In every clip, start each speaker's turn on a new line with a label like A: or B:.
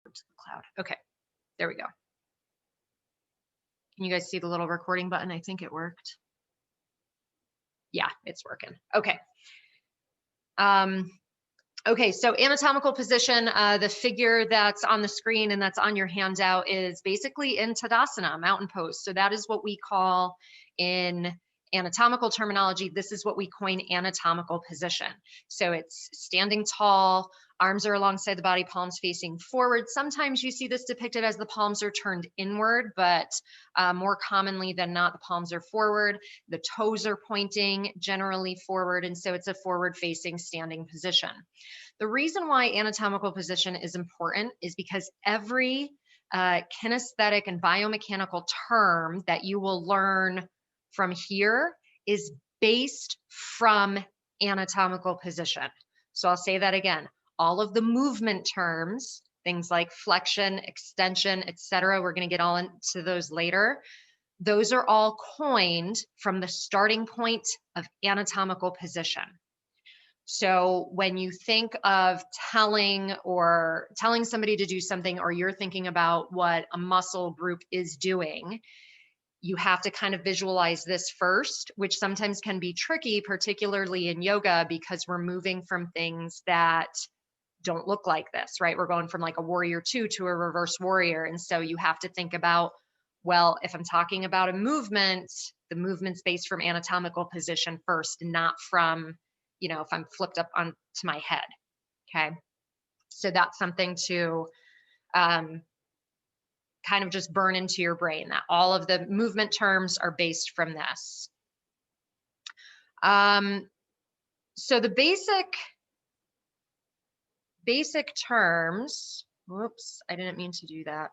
A: to the cloud. Okay, there we go. Can you guys see the little recording button? I think it worked. Yeah, it's working. Okay. Okay, so anatomical position, the figure that's on the screen and that's on your handout is basically in Tadasana, mountain pose. So that is what we call in anatomical terminology, this is what we coin anatomical position. So it's standing tall, arms are alongside the body, palms facing forward. Sometimes you see this depicted as the palms are turned inward, but more commonly than not, the palms are forward. The toes are pointing generally forward, and so it's a forward-facing standing position. The reason why anatomical position is important is because every kinesthetic and biomechanical term that you will learn from here is based from anatomical position. So I'll say that again. All of the movement terms, things like flexion, extension, etc., we're going to get all into those later. Those are all coined from the starting point of anatomical position. So when you think of telling somebody to do something, or you're thinking about what a muscle group is doing, you have to kind of visualize this first, which sometimes can be tricky, particularly in yoga, because we're moving from things that don't look like this, right? We're going from like a warrior two to a reverse warrior. And so you have to think about, well, if I'm talking about a movement, the movement's based from anatomical position first, not from, if I'm flipped up onto my head. Okay. So that's something to kind of just burn into your brain, that all of the movement terms are based from this. So the basic terms, whoops, I didn't mean to do that.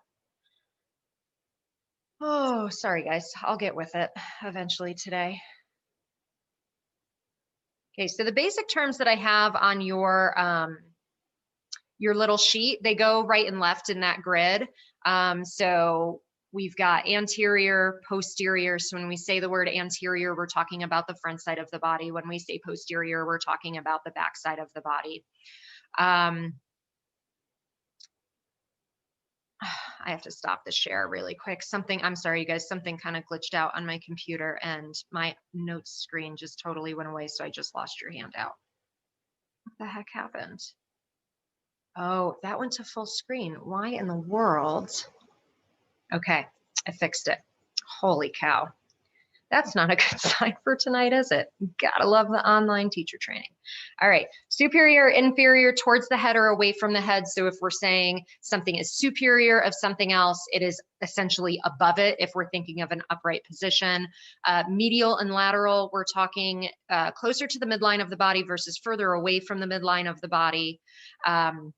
A: Oh, sorry guys, I'll get with it eventually today. Okay, so the basic terms that I have on your little sheet, they go right and left in that grid. So we've got anterior, posterior. So when we say the word anterior, we're talking about the front side of the body. When we say posterior, we're talking about the back side of the body. I have to stop the share really quick. I'm sorry, you guys, something kind of glitched out on my computer and my notes screen just totally went away. So I just lost your handout. What the heck happened? Oh, that went to full screen. Why in the world? Okay, I fixed it. Holy cow. That's not a good sign for tonight, is it? Gotta love the online teacher training. All right, superior, inferior, towards the head or away from the head. So if we're saying something is superior of something else, it is essentially above it if we're thinking of an upright position. Medial and lateral, we're talking closer to the midline of the body versus further away from the midline of the body. And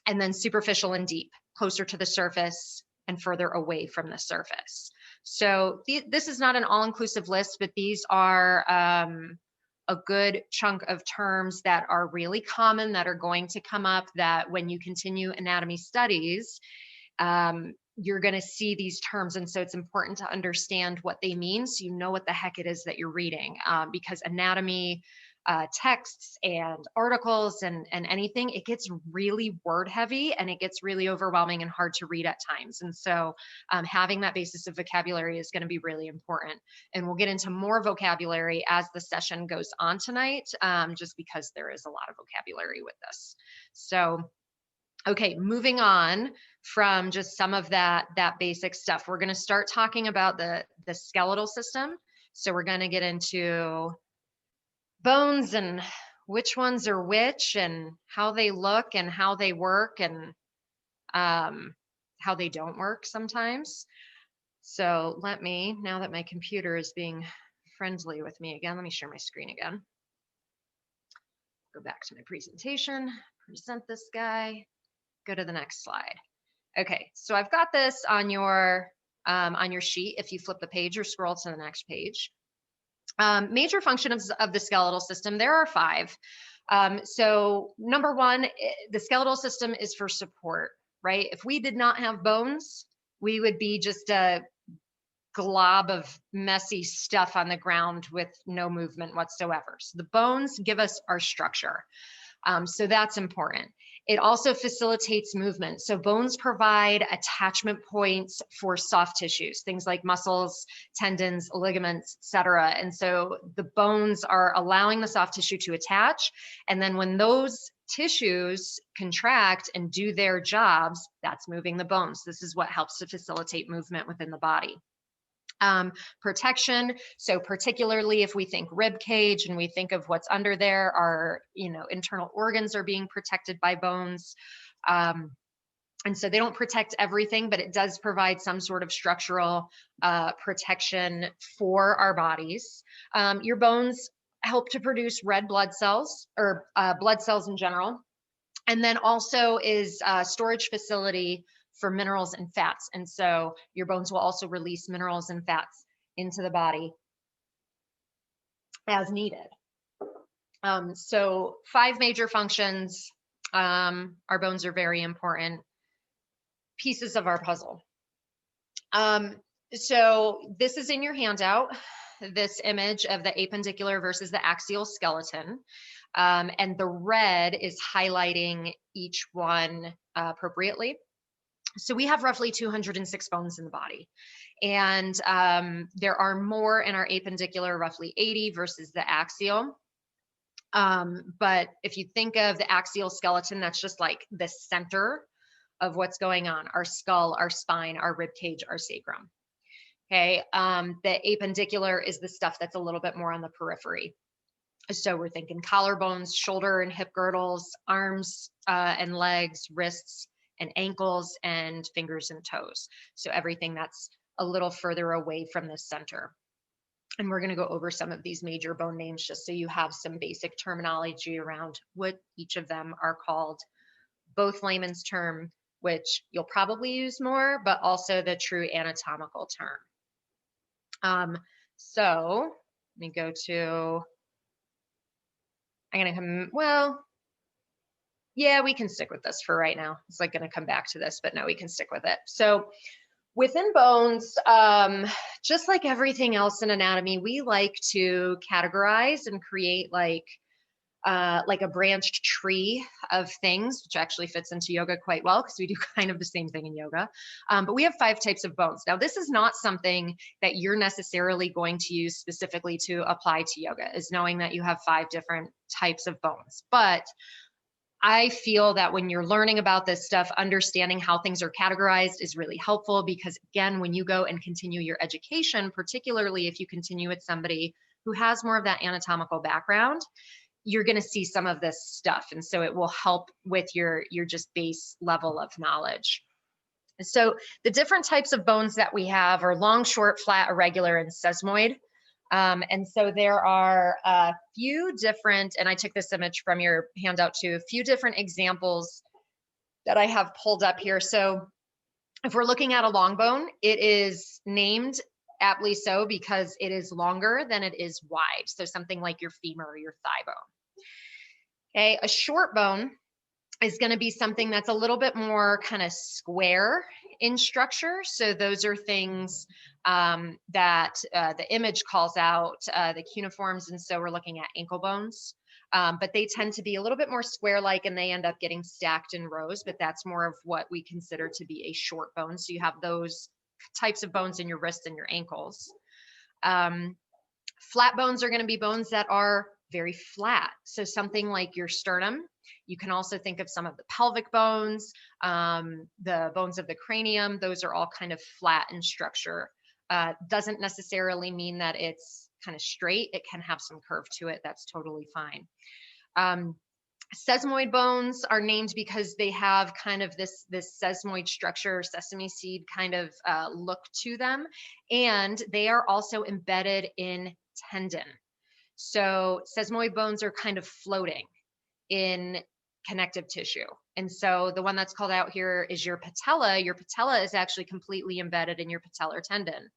A: then superficial and deep, closer to the surface and further away from the surface. So this is not an all-inclusive list, but these are a good chunk of terms that are really common, that are going to come up, that when you continue anatomy studies, you're going to see these terms. And so it's important to understand what they mean so you know what the heck it is that you're reading, because anatomy texts and articles and anything, it gets really word heavy and it gets really overwhelming and hard to read at times. And so having that basis of vocabulary is going to be really important. And we'll get into more vocabulary as the session goes on tonight, just because there is a lot of vocabulary with this. So, okay, moving on from just some of that basic stuff, we're going to start talking about the skeletal system. So we're going to get into bones and which ones are which and how they look and how they work and how they don't work sometimes. So let me, now that my computer is being friendly with me again, let me share my screen again. Go back to my presentation, present this guy, go to the next slide. Okay, so I've got this on your sheet. If you flip the page or scroll to the next page. Major functions of the skeletal system, there are 5. So number 1, the skeletal system is for support, right? If we did not have bones, we would be just a glob of messy stuff on the ground with no movement whatsoever. So the bones give us our structure. So that's important. It also facilitates movement. So bones provide attachment points for soft tissues, things like muscles, tendons, ligaments, etc. And so the bones are allowing the soft tissue to attach. And then when those tissues contract and do their jobs, that's moving the bones. This is what helps to facilitate movement within the body. Protection. So particularly if we think rib cage and we think of what's under there, our internal organs are being protected by bones. And so they don't protect everything, but it does provide some sort of structural protection for our bodies. Your bones help to produce red blood cells, or blood cells in general. And then also is a storage facility for minerals and fats. And so your bones will also release minerals and fats into the body as needed. So 5 major functions. Our bones are very important pieces of our puzzle. So this is in your handout, this image of the appendicular versus the axial skeleton. And the red is highlighting each one appropriately. So we have roughly 206 bones in the body. And there are more in our appendicular, roughly 80 versus the axial. But if you think of the axial skeleton, that's just like the center of what's going on, our skull, our spine, our rib cage, our sacrum. Okay, the appendicular is the stuff that's a little bit more on the periphery. So we're thinking collarbones, shoulder and hip girdles, arms and legs, wrists and ankles, and fingers and toes. So everything that's a little further away from the center. And we're going to go over some of these major bone names just so you have some basic terminology around what each of them are called, both layman's term, which you'll probably use more, but also the true anatomical term. So let me go to, I'm going to come, well, yeah, we can stick with this for right now. It's like going to come back to this, but no, we can stick with it. So within bones, just like everything else in anatomy, we like to categorize and create like a branched tree of things, which actually fits into yoga quite well because we do kind of the same thing in yoga. But we have 5 types of bones. Now, this is not something that you're necessarily going to use specifically to apply to yoga, is knowing that you have 5 different types of bones. But I feel that when you're learning about this stuff, understanding how things are categorized is really helpful because, again, when you go and continue your education, particularly if you continue with somebody who has more of that anatomical background, you're going to see some of this stuff. And so it will help with your just base level of knowledge. So the different types of bones that we have are long, short, flat, irregular, and sesamoid. And so there are a few different, and I took this image from your handout too, a few different examples that I have pulled up here. So if we're looking at a long bone, it is named aptly so because it is longer than it is wide. So something like your femur or your thigh bone. Okay, a short bone is going to be something that's a little bit more kind of square in structure. So those are things that the image calls out, the cuneiforms. And so we're looking at ankle bones, but they tend to be a little bit more square-like and they end up getting stacked in rows, but that's more of what we consider to be a short bone. So you have those types of bones in your wrists and your ankles. Flat bones are going to be bones that are very flat. So something like your sternum. You can also think of some of the pelvic bones, the bones of the cranium. Those are all kind of flat in structure. Doesn't necessarily mean that it's kind of straight. It can have some curve to it. That's totally fine. Sesamoid bones are named because they have kind of this sesamoid structure, sesame seed kind of look to them. And they are also embedded in tendon. So sesamoid bones are kind of floating in connective tissue. And so the one that's called out here is your patella. Your patella is actually completely embedded in your patellar tendon.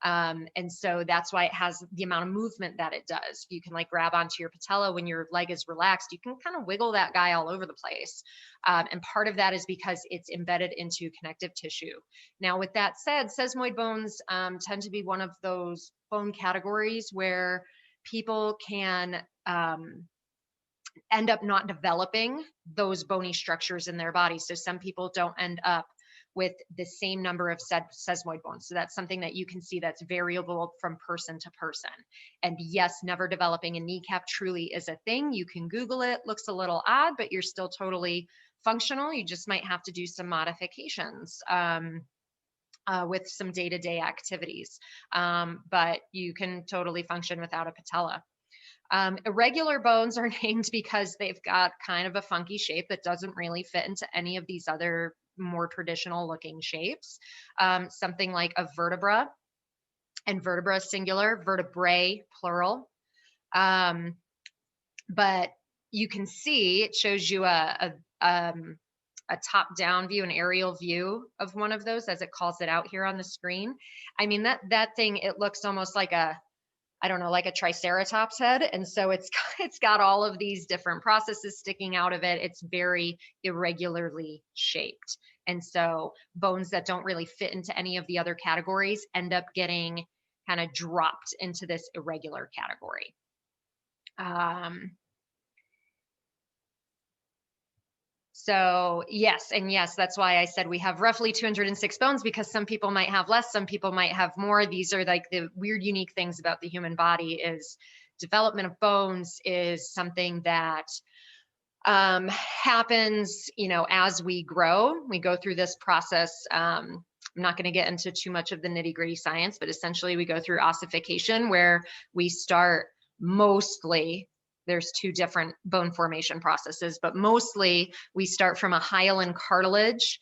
A: And so that's why it has the amount of movement that it does. You can like grab onto your patella when your leg is relaxed. You can kind of wiggle that guy all over the place. And part of that is because it's embedded into connective tissue. Now, with that said, sesamoid bones tend to be one of those bone categories where people can end up not developing those bony structures in their body. So some people don't end up with the same number of sesamoid bones. So that's something that you can see that's variable from person to person. And yes, never developing a kneecap truly is a thing. You can Google it, looks a little odd, but you're still totally functional. You just might have to do some modifications. With some day-to-day activities, but you can totally function without a patella. Irregular bones are named because they've got kind of a funky shape that doesn't really fit into any of these other more traditional looking shapes. Something like a vertebra, and vertebra singular, vertebrae plural. But you can see it shows you a top-down view, an aerial view of one of those as it calls it out here on the screen. I mean, that thing, it looks almost like a, I don't know, like a triceratops head. And so it's got all of these different processes sticking out of it. It's very irregularly shaped. And so bones that don't really fit into any of the other categories end up getting kind of dropped into this irregular category. So yes, and yes, that's why I said we have roughly 206 bones, because some people might have less, some people might have more. These are like the weird, unique things about the human body. Is development of bones is something that happens, as we grow. We go through this process. I'm not going to get into too much of the nitty-gritty science, but essentially we go through ossification, where we start mostly, there's two different bone formation processes, but mostly we start from a hyaline cartilage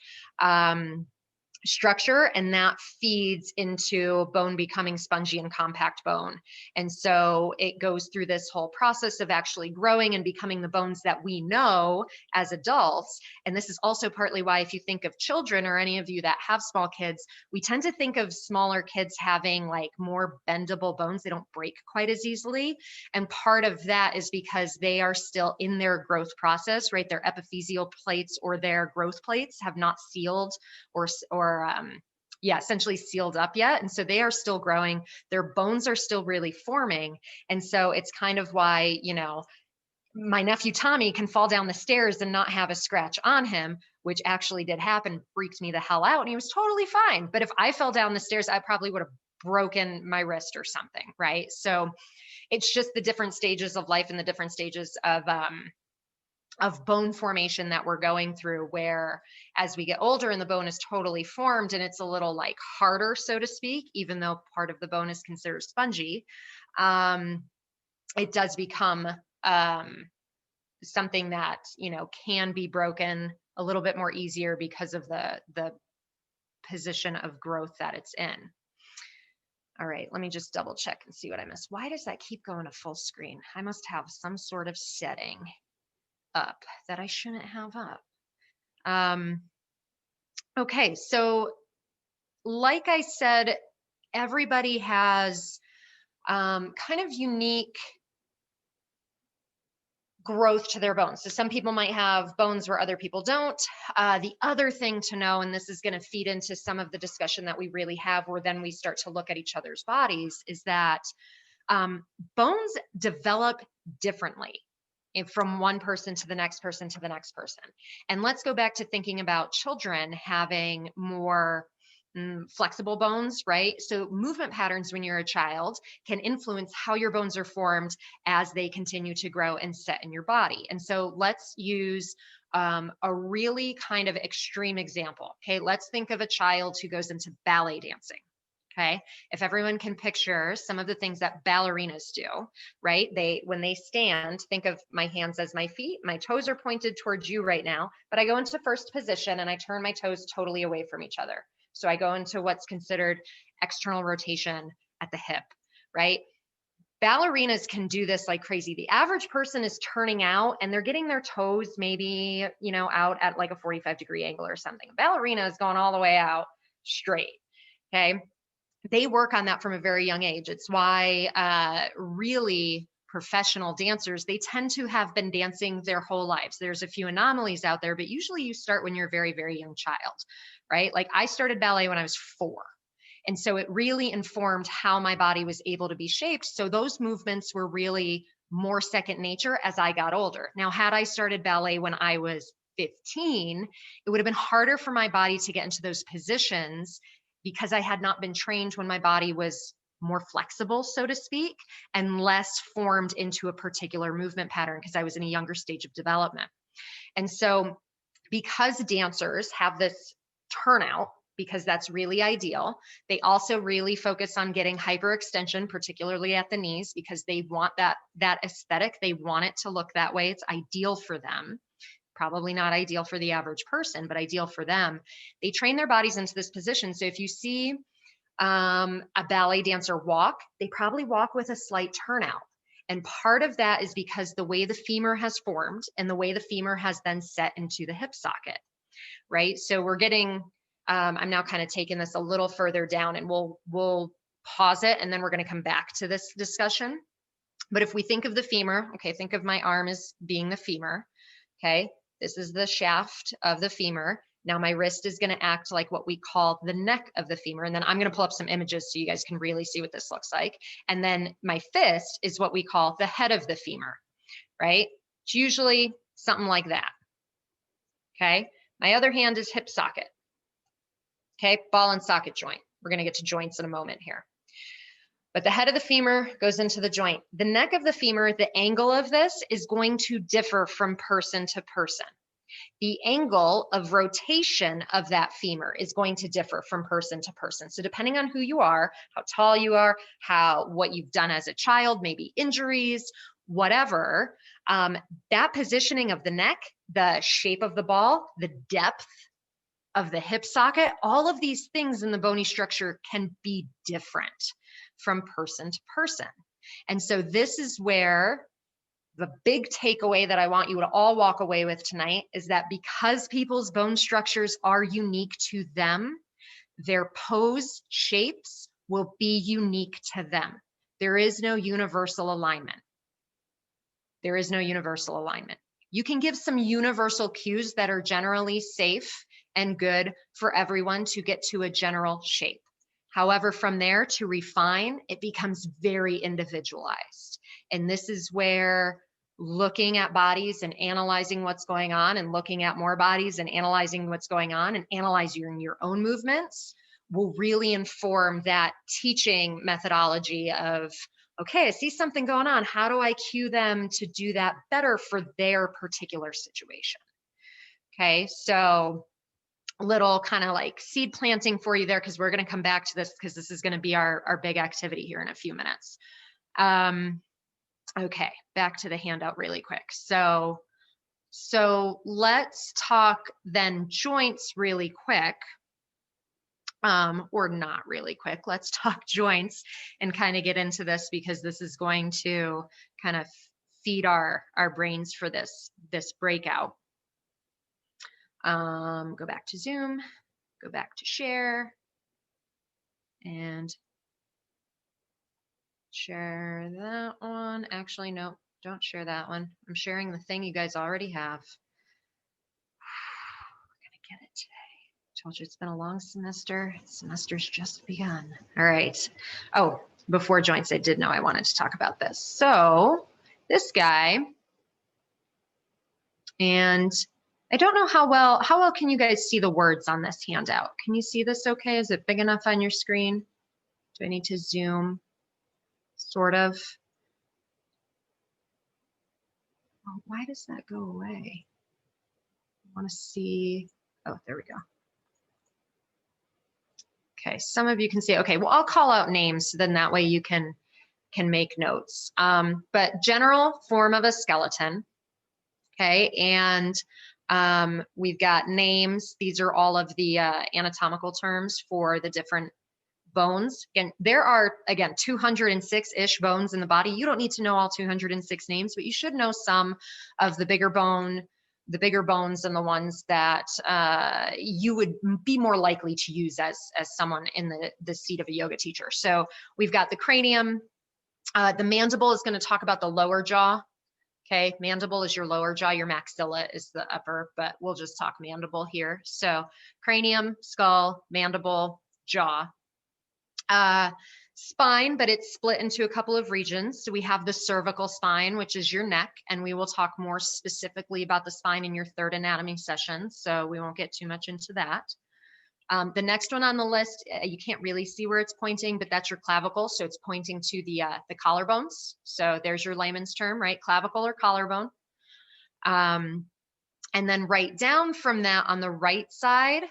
A: structure, and that feeds into bone becoming spongy and compact bone. And so it goes through this whole process of actually growing and becoming the bones that we know as adults. And this is also partly why, if you think of children, or any of you that have small kids, we tend to think of smaller kids having like more bendable bones. They don't break quite as easily. And part of that is because they are still in their growth process, right? Their epiphyseal plates or their growth plates have not sealed or essentially sealed up yet. And so they are still growing. Their bones are still really forming. And so it's kind of why, my nephew Tommy can fall down the stairs and not have a scratch on him, which actually did happen, freaked me the hell out. And he was totally fine. But if I fell down the stairs, I probably would have broken my wrist or something, right? So it's just the different stages of life and the different stages of bone formation that we're going through, where as we get older and the bone is totally formed and it's a little like harder, so to speak, even though part of the bone is considered spongy, it does become something that, can be broken a little bit more easier because of the position of growth that it's in. All right, let me just double check and see what I missed. Why does that keep going to full screen? I must have some sort of setting up that I shouldn't have up. Okay, so like I said, everybody has kind of unique growth to their bones. So some people might have bones where other people don't. The other thing to know, and this is going to feed into some of the discussion that we really have, where then we start to look at each other's bodies, is that bones develop differently from one person to the next person to the next person. And let's go back to thinking about children having more flexible bones, right? So movement patterns when you're a child can influence how your bones are formed as they continue to grow and set in your body. And so let's use a really kind of extreme example. Okay, let's think of a child who goes into ballet dancing. Okay, if everyone can picture some of the things that ballerinas do, right? When they stand, think of my hands as my feet. My toes are pointed towards you right now, but I go into first position and I turn my toes totally away from each other. So I go into what's considered external rotation at the hip, right? Ballerinas can do this like crazy. The average person is turning out and they're getting their toes maybe, out at like a 45-degree angle or something. A ballerina is going all the way out straight, okay? They work on that from a very young age. It's why really professional dancers, they tend to have been dancing their whole lives. There's a few anomalies out there, but usually you start when you're a very, very young child, right? Like I started ballet when I was 4. And so it really informed how my body was able to be shaped. So those movements were really more second nature as I got older. Now, had I started ballet when I was 15, it would have been harder for my body to get into those positions because I had not been trained when my body was more flexible, so to speak, and less formed into a particular movement pattern because I was in a younger stage of development. And so, because dancers have this turnout, because that's really ideal, they also really focus on getting hyperextension, particularly at the knees, because they want that aesthetic. They want it to look that way. It's ideal for them. Probably not ideal for the average person, but ideal for them. They train their bodies into this position. So if you see a ballet dancer walk, they probably walk with a slight turnout. And part of that is because the way the femur has formed and the way the femur has then set into the hip socket, right? So we're getting, I'm now kind of taking this a little further down, and we'll pause it and then we're going to come back to this discussion. But if we think of the femur, okay, think of my arm as being the femur, okay? This is the shaft of the femur. Now my wrist is going to act like what we call the neck of the femur. And then I'm going to pull up some images so you guys can really see what this looks like. And then my fist is what we call the head of the femur, right? It's usually something like that. Okay. My other hand is hip socket. Okay. Ball and socket joint. We're going to get to joints in a moment here. But the head of the femur goes into the joint. The neck of the femur, the angle of this is going to differ from person to person. The angle of rotation of that femur is going to differ from person to person. So depending on who you are, how tall you are, what you've done as a child, maybe injuries, whatever, that positioning of the neck, the shape of the ball, the depth of the hip socket, all of these things in the bony structure can be different from person to person. And so this is where the big takeaway that I want you to all walk away with tonight is that because people's bone structures are unique to them, their pose shapes will be unique to them. There is no universal alignment. There is no universal alignment. You can give some universal cues that are generally safe and good for everyone to get to a general shape. However, from there to refine, it becomes very individualized. And this is where looking at bodies and analyzing what's going on and looking at more bodies and analyzing what's going on and analyzing your own movements will really inform that teaching methodology of, okay, I see something going on. How do I cue them to do that better for their particular situation? Okay, so a little kind of like seed planting for you there, because we're going to come back to this because this is going to be our big activity here in a few minutes. Okay, back to the handout really quick. So let's talk then joints really quick, or not really quick. Let's talk joints and kind of get into this because this is going to kind of feed our brains for this breakout. Go back to Zoom, go back to share, and share that one. Actually, no, don't share that one. I'm sharing the thing you guys already have. We're gonna get it today. Told you it's been a long semester. Semester's just begun. All right. Oh, before joints, I did know I wanted to talk about this. So this guy, and I don't know how well can you guys see the words on this handout? Can you see this okay? Is it big enough on your screen? Do I need to zoom? Sort of. Oh, why does that go away? I want to see. Oh, there we go. Okay, some of you can see. Okay, well, I'll call out names, so then that way you can make notes. But general form of a skeleton. Okay, and we've got names. These are all of the anatomical terms for the different bones. Again, there are, 206-ish bones in the body. You don't need to know all 206 names, but you should know some of the bigger bones and the ones that you would be more likely to use as someone in the seat of a yoga teacher. So we've got the cranium. The mandible is going to talk about the lower jaw. Okay, mandible is your lower jaw, your maxilla is the upper, but we'll just talk mandible here. So cranium, skull, mandible, jaw. Spine, but it's split into a couple of regions. So we have the cervical spine, which is your neck, and we will talk more specifically about the spine in your third anatomy session. So we won't get too much into that. The next one on the list, you can't really see where it's pointing, but that's your clavicle. So it's pointing to the collarbones. So there's your layman's term, right? Clavicle or collarbone. And then right down from that on the right side,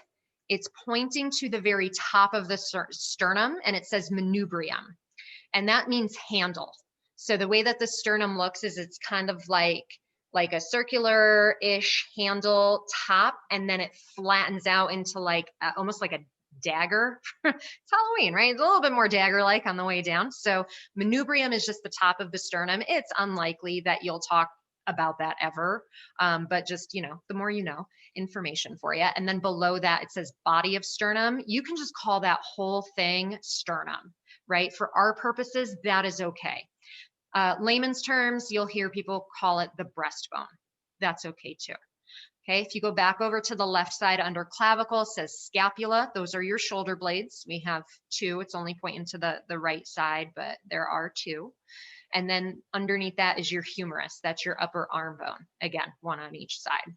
A: it's pointing to the very top of the sternum, and it says manubrium, and that means handle. So the way that the sternum looks is it's kind of like a circular-ish handle top, and then it flattens out into like almost like a dagger. It's Halloween, right? It's a little bit more dagger-like on the way down. So manubrium is just the top of the sternum. It's unlikely that you'll talk about that ever, but just, you know, the more you know, information for you. And then below that, it says body of sternum. You can just call that whole thing sternum, right? For our purposes, that is okay. Layman's terms, you'll hear people call it the breastbone. That's okay too. Okay, if you go back over to the left side under clavicle, it says scapula. Those are your shoulder blades. We have two. It's only pointing to the right side, but there are two. And then underneath that is your humerus. That's your upper arm bone. Again, one on each side.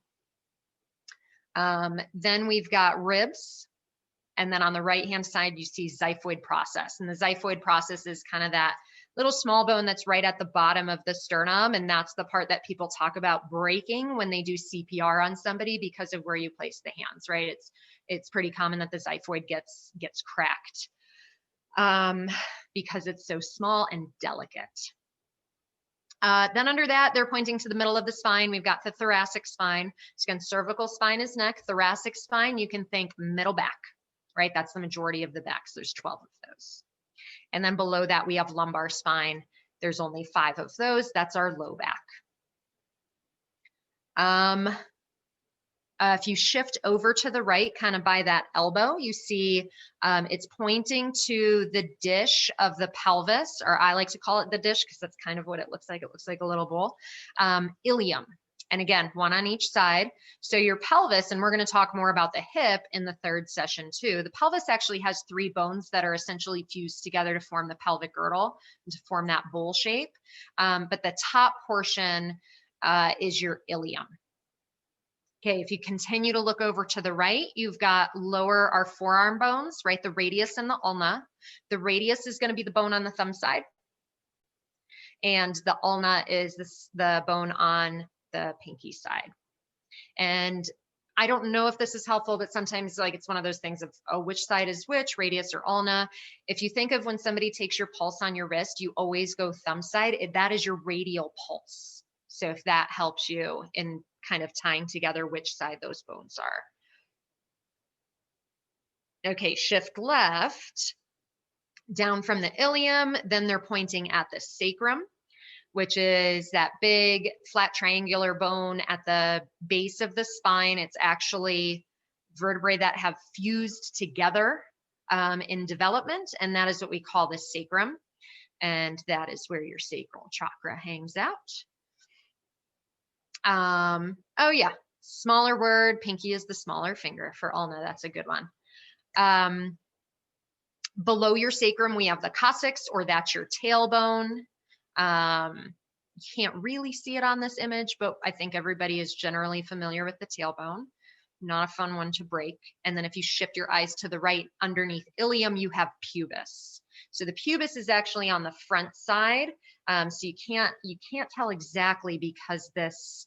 A: Then we've got ribs. And then on the right-hand side, you see xiphoid process. And the xiphoid process is kind of that little small bone that's right at the bottom of the sternum. And that's the part that people talk about breaking when they do CPR on somebody because of where you place the hands, right? It's pretty common that the xiphoid gets cracked because it's so small and delicate. Then under that, they're pointing to the middle of the spine. We've got the thoracic spine. So again, cervical spine is neck. Thoracic spine, you can think middle back, right? That's the majority of the back. So there's 12 of those. And then below that, we have lumbar spine. There's only 5 of those. That's our low back. If you shift over to the right, kind of by that elbow, you see it's pointing to the dish of the pelvis, or I like to call it the dish because that's kind of what it looks like. It looks like a little bowl. Ilium. And again, one on each side. So your pelvis, and we're going to talk more about the hip in the third session too. The pelvis actually has 3 bones that are essentially fused together to form the pelvic girdle, to form that bowl shape. But the top portion is your ilium. Okay, if you continue to look over to the right, you've got our forearm bones, right? The radius and the ulna. The radius is going to be the bone on the thumb side. And the ulna is the bone on the pinky side. And I don't know if this is helpful, but sometimes like it's one of those things of, oh, which side is which, radius or ulna. If you think of when somebody takes your pulse on your wrist, you always go thumb side. That is your radial pulse. So if that helps you in kind of tying together which side those bones are. Okay, shift left, down from the ilium, then they're pointing at the sacrum, which is that big flat triangular bone at the base of the spine. It's actually vertebrae that have fused together in development, and that is what we call the sacrum. And that is where your sacral chakra hangs out. Oh yeah, smaller word, pinky is the smaller finger for ulna. That's a good one. Below your sacrum, we have the coccyx, or that's your tailbone. You can't really see it on this image, but I think everybody is generally familiar with the tailbone. Not a fun one to break. And then if you shift your eyes to the right, underneath ilium, you have pubis. So the pubis is actually on the front side. So you can't tell exactly because this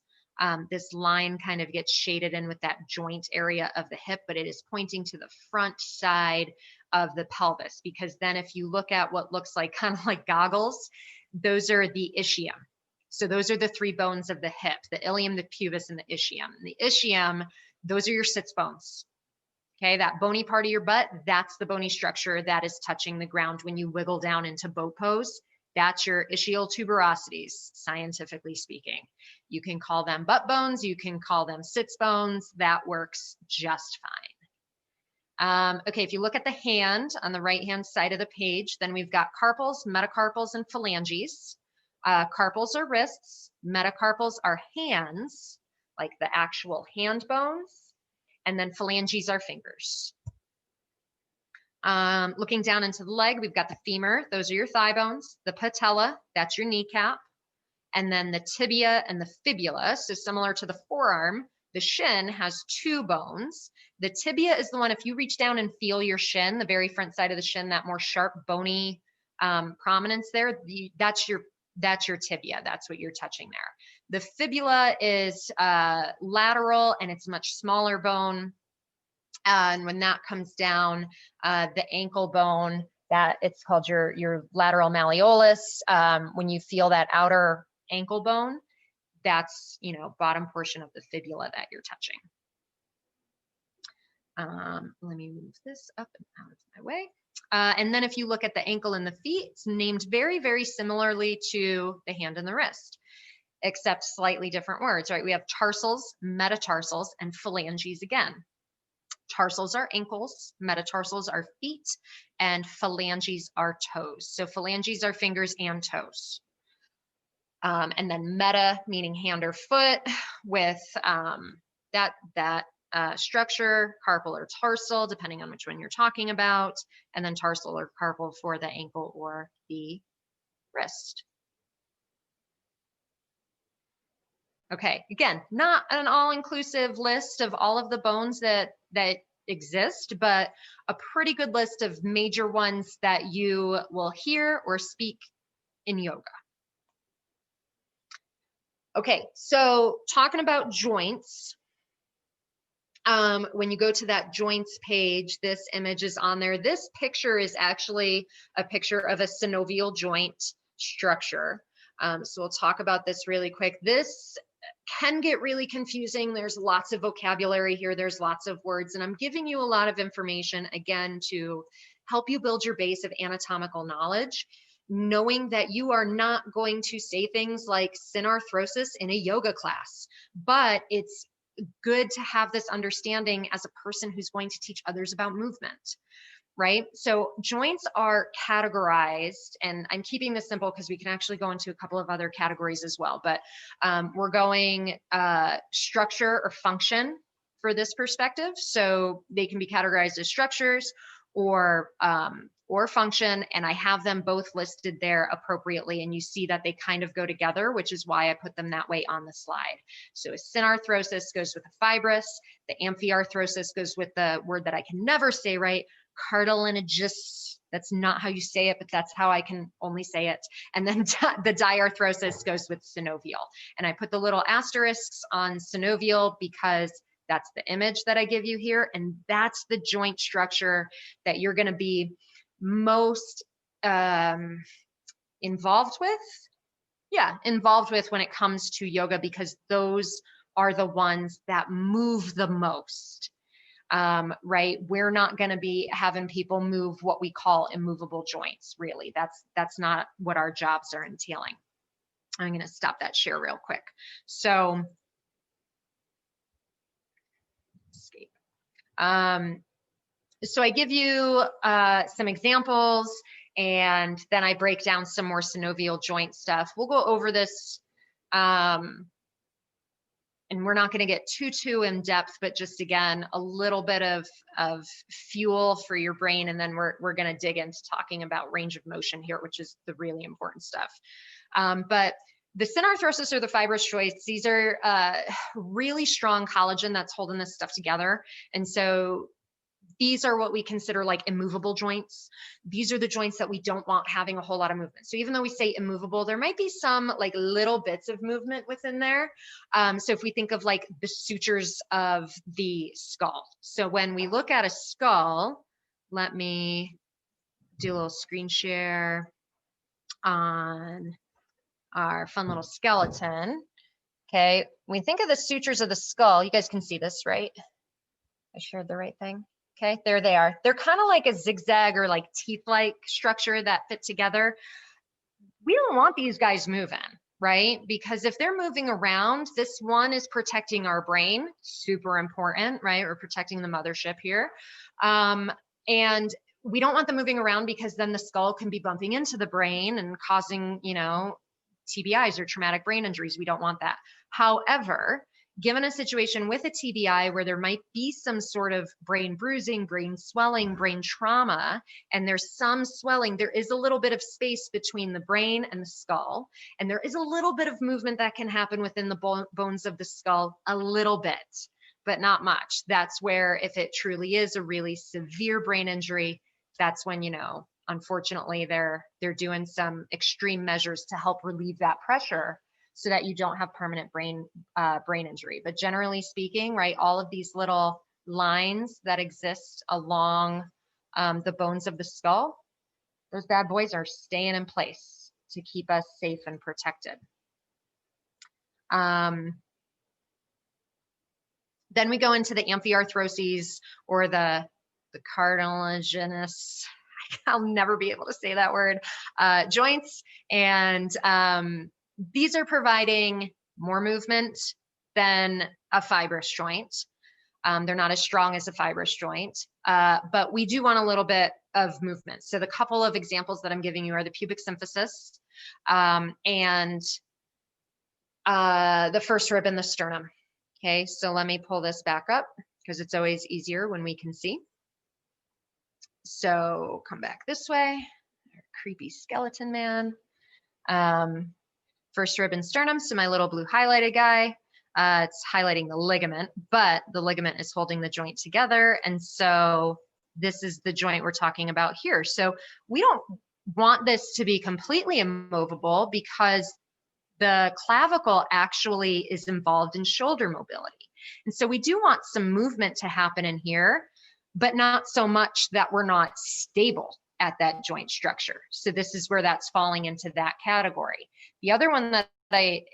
A: line kind of gets shaded in with that joint area of the hip, but it is pointing to the front side of the pelvis, because then if you look at what looks like kind of like goggles, those are the ischium. So those are the 3 bones of the hip, the ilium, the pubis, and the ischium. And the ischium, those are your sits bones. Okay, that bony part of your butt, that's the bony structure that is touching the ground when you wiggle down into boat pose. That's your ischial tuberosities, scientifically speaking. You can call them butt bones, you can call them sits bones, that works just fine. Okay, if you look at the hand on the right-hand side of the page, then we've got carpals, metacarpals, and phalanges. Carpals are wrists, metacarpals are hands, like the actual hand bones, and then phalanges are fingers. Looking down into the leg, we've got the femur. Those are your thigh bones. The patella, that's your kneecap. And then the tibia and the fibula. So similar to the forearm, the shin has two bones. The tibia is the one, if you reach down and feel your shin, the very front side of the shin, that more sharp, bony prominence there, that's your tibia. That's what you're touching there. The fibula is lateral, and it's much smaller bone. And when that comes down, the ankle bone, that it's called your lateral malleolus. When you feel that outer ankle bone, that's, bottom portion of the fibula that you're touching. Let me move this up and out of my way. And then if you look at the ankle and the feet, it's named very, very similarly to the hand and the wrist, except slightly different words, right? We have tarsals, metatarsals, and phalanges again. Tarsals are ankles, metatarsals are feet, and phalanges are toes. So phalanges are fingers and toes. And then meta, meaning hand or foot, with that structure, carpal or tarsal, depending on which one you're talking about, and then tarsal or carpal for the ankle or the wrist. Okay, again, not an all-inclusive list of all of the bones that exist, but a pretty good list of major ones that you will hear or speak in yoga. Okay, so talking about joints, when you go to that joints page, this image is on there. This picture is actually a picture of a synovial joint structure. So we'll talk about this really quick. This can get really confusing. There's lots of vocabulary here. There's lots of words, and I'm giving you a lot of information, again, to help you build your base of anatomical knowledge, knowing that you are not going to say things like synarthrosis in a yoga class, but it's good to have this understanding as a person who's going to teach others about movement, right? So joints are categorized, and I'm keeping this simple because we can actually go into a couple of other categories as well, but we're going structure or function for this perspective. So they can be categorized as structures or function, and I have them both listed there appropriately, and you see that they kind of go together, which is why I put them that way on the slide. So a synarthrosis goes with a fibrous, the amphiarthrosis goes with the word that I can never say right, cartilaginous. That's not how you say it, but that's how I can only say it. And then the diarthrosis goes with synovial. And I put the little asterisks on synovial because that's the image that I give you here. And that's the joint structure that you're going to be most involved with. Yeah, involved with when it comes to yoga, because those are the ones that move the most. Right? We're not going to be having people move what we call immovable joints, really. That's not what our jobs are entailing. I'm going to stop that share real quick. So, escape. So I give you some examples, and then I break down some more synovial joint stuff. We'll go over this, and we're not going to get too in depth, but just again, a little bit of fuel for your brain, and then we're going to dig into talking about range of motion here, which is the really important stuff. But the synarthrosis or the fibrous joints, these are really strong collagen that's holding this stuff together, and so these are what we consider like immovable joints. These are the joints that we don't want having a whole lot of movement. So even though we say immovable, there might be some like little bits of movement within there. So if we think of like the sutures of the skull. So when we look at a skull, let me do a little screen share on our fun little skeleton. Okay, when we think of the sutures of the skull, you guys can see this, right? I shared the right thing. Okay, there they are. They're kind of like a zigzag or like teeth-like structure that fit together. We don't want these guys moving, right? Because if they're moving around, this one is protecting our brain, super important, right? We're protecting the mothership here. And we don't want them moving around because then the skull can be bumping into the brain and causing, TBIs or traumatic brain injuries. We don't want that. However, given a situation with a TBI where there might be some sort of brain bruising, brain swelling, brain trauma, and there's some swelling, there is a little bit of space between the brain and the skull, and there is a little bit of movement that can happen within the bones of the skull, a little bit, but not much. That's where, if it truly is a really severe brain injury, that's when, you know, unfortunately, they're doing some extreme measures to help relieve that pressure so that you don't have permanent brain injury. But generally speaking, right, all of these little lines that exist along the bones of the skull, those bad boys are staying in place to keep us safe and protected. Then we go into the amphiarthroses, or the cartilaginous, I'll never be able to say that word, joints. And these are providing more movement than a fibrous joint. They're not as strong as a fibrous joint, but we do want a little bit of movement. So the couple of examples that I'm giving you are the pubic symphysis and the first rib in the sternum. Okay, so let me pull this back up because it's always easier when we can see. So come back this way, creepy skeleton man. First rib and sternum, so my little blue highlighted guy, it's highlighting the ligament, but the ligament is holding the joint together. And so this is the joint we're talking about here. So we don't want this to be completely immovable because the clavicle actually is involved in shoulder mobility. And so we do want some movement to happen in here, but not so much that we're not stable at that joint structure. So this is where that's falling into that category. The other one that I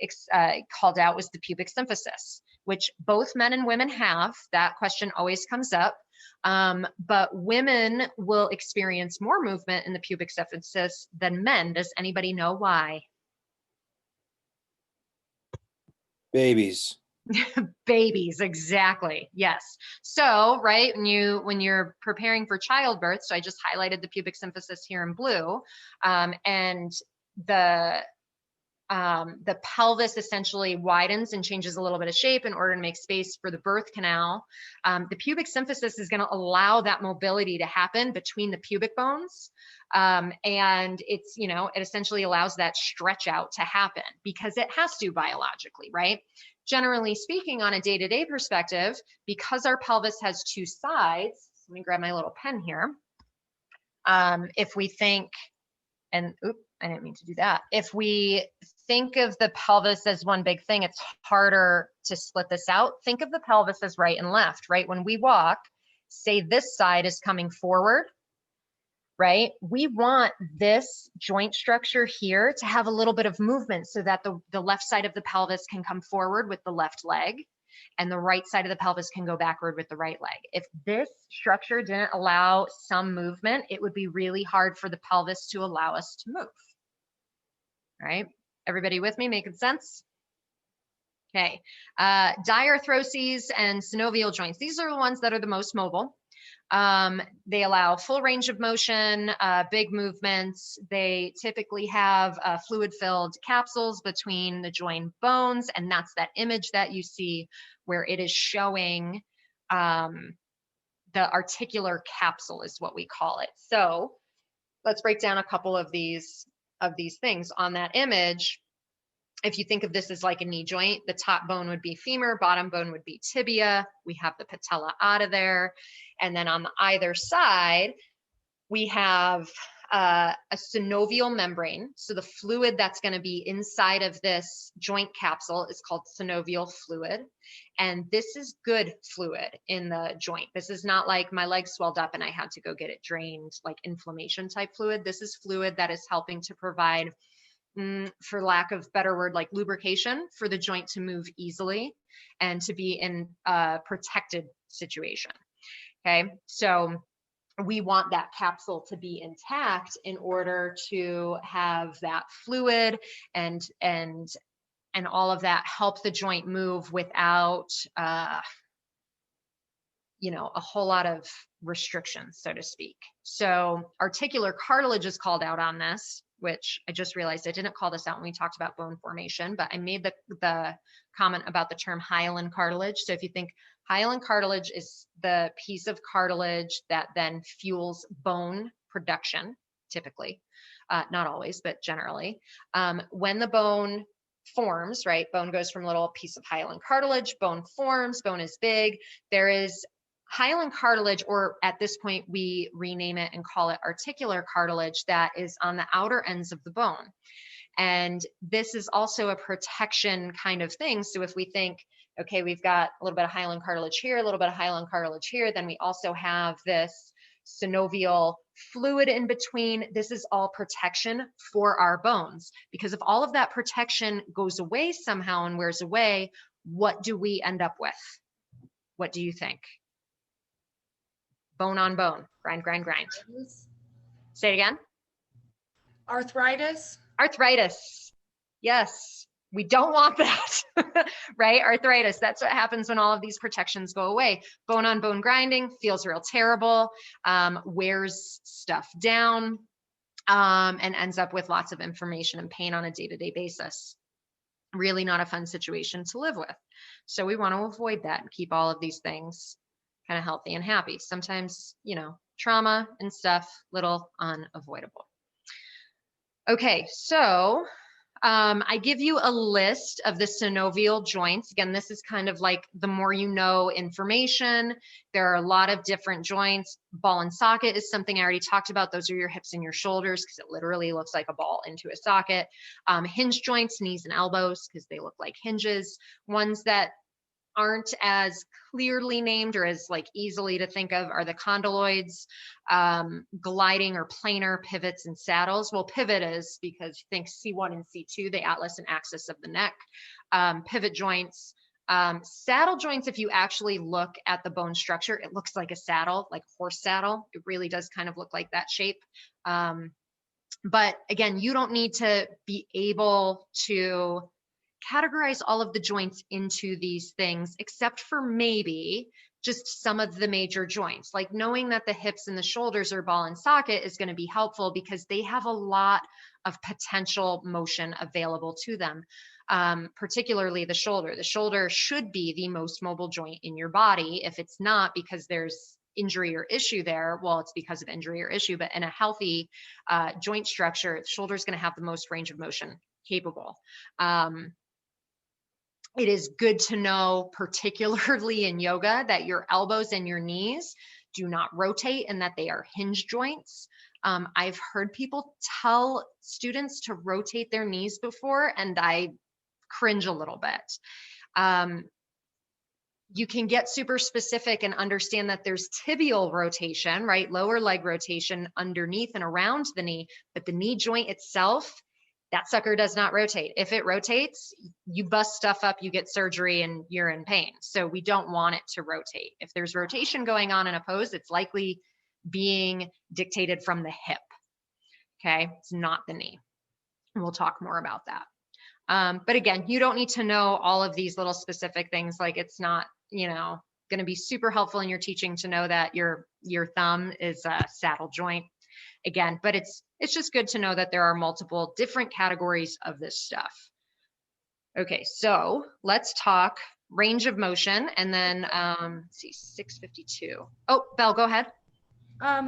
A: called out was the pubic symphysis, which both men and women have. That question always comes up. But women will experience more movement in the pubic symphysis than men. Does anybody know why?
B: Babies.
A: Babies, exactly. Yes. So, right, when you're preparing for childbirth, so I just highlighted the pubic symphysis here in blue, and the pelvis essentially widens and changes a little bit of shape in order to make space for the birth canal. The pubic symphysis is going to allow that mobility to happen between the pubic bones. And it's, you know, it essentially allows that stretch out to happen because it has to biologically, right? Generally speaking, on a day-to-day perspective, because our pelvis has two sides, let me grab my little pen here. If we think, and oops, I didn't mean to do that. If we think of the pelvis as one big thing, it's harder to split this out. Think of the pelvis as right and left, right? When we walk, say this side is coming forward, right? We want this joint structure here to have a little bit of movement so that the left side of the pelvis can come forward with the left leg and the right side of the pelvis can go backward with the right leg. If this structure didn't allow some movement, it would be really hard for the pelvis to allow us to move. All right, everybody with me, making sense? Okay, diarthroses and synovial joints. These are the ones that are the most mobile. They allow full range of motion, big movements. They typically have fluid-filled capsules between the joint bones, and that's that image that you see where it is showing the articular capsule is what we call it. So let's break down a couple of these things. On that image, if you think of this as like a knee joint, the top bone would be femur, bottom bone would be tibia. We have the patella out of there. And then on the either side, we have a synovial membrane. So the fluid that's going to be inside of this joint capsule is called synovial fluid. And this is good fluid in the joint. This is not like my leg swelled up and I had to go get it drained, like inflammation type fluid. This is fluid that is helping to provide, for lack of better word, like lubrication for the joint to move easily and to be in a protected situation. Okay, so we want that capsule to be intact in order to have that fluid and all of that help the joint move without you know, a whole lot of restrictions, so to speak. So articular cartilage is called out on this, which I just realized I didn't call this out when we talked about bone formation, but I made the comment about the term hyaline cartilage. So if you think hyaline cartilage is the piece of cartilage that then fuels bone production, typically, not always, but generally. When the bone forms, right, bone goes from a little piece of hyaline cartilage, bone forms, bone is big. There is hyaline cartilage, or at this point, we rename it and call it articular cartilage, that is on the outer ends of the bone. And this is also a protection kind of thing. So if we think, okay, we've got a little bit of hyaline cartilage here, a little bit of hyaline cartilage here, then we also have this synovial fluid in between. This is all protection for our bones, because if all of that protection goes away somehow and wears away, what do we end up with? What do you think? Bone on bone, grind, grind, grind. Say it again.
C: Arthritis.
A: Arthritis. Yes, we don't want that, right? Arthritis, that's what happens when all of these protections go away. Bone on bone grinding feels real terrible, wears stuff down, and ends up with lots of inflammation and pain on a day-to-day basis. Really not a fun situation to live with. So we want to avoid that and keep all of these things kind of healthy and happy. Sometimes, you know, trauma and stuff, little unavoidable. Okay, so I give you a list of the synovial joints. Again, this is kind of like the more you know information. There are a lot of different joints. Ball and socket is something I already talked about. Those are your hips and your shoulders, because it literally looks like a ball into a socket. Hinge joints, knees and elbows, because they look like hinges. Ones that aren't as clearly named or as like easily to think of are the condyloids, gliding or planar pivots and saddles. Well, pivot is because you think C1 and C2, the atlas and axis of the neck. Pivot joints, saddle joints, if you actually look at the bone structure, it looks like a saddle, like horse saddle. It really does kind of look like that shape. But again, you don't need to be able to categorize all of the joints into these things, except for maybe just some of the major joints. Like knowing that the hips and the shoulders are ball and socket is going to be helpful, because they have a lot of potential motion available to them, particularly the shoulder. The shoulder should be the most mobile joint in your body. If it's not because there's injury or issue there, well, it's because of injury or issue. But in a healthy joint structure, the shoulder is going to have the most range of motion capable. It is good to know, particularly in yoga, that your elbows and your knees do not rotate and that they are hinge joints. I've heard people tell students to rotate their knees before, and I cringe a little bit. You can get super specific and understand that there's tibial rotation, right? Lower leg rotation underneath and around the knee, but the knee joint itself, that sucker does not rotate. If it rotates, you bust stuff up, you get surgery, and you're in pain. So we don't want it to rotate. If there's rotation going on in a pose, it's likely being dictated from the hip. Okay, it's not the knee. And we'll talk more about that. But again, you don't need to know all of these little specific things. Like it's not, you know, going to be super helpful in your teaching to know that your thumb is a saddle joint. Again, but it's just good to know that there are multiple different categories of this stuff. Okay, so let's talk range of motion, and then let's see, 6:52. Oh, Belle, go ahead.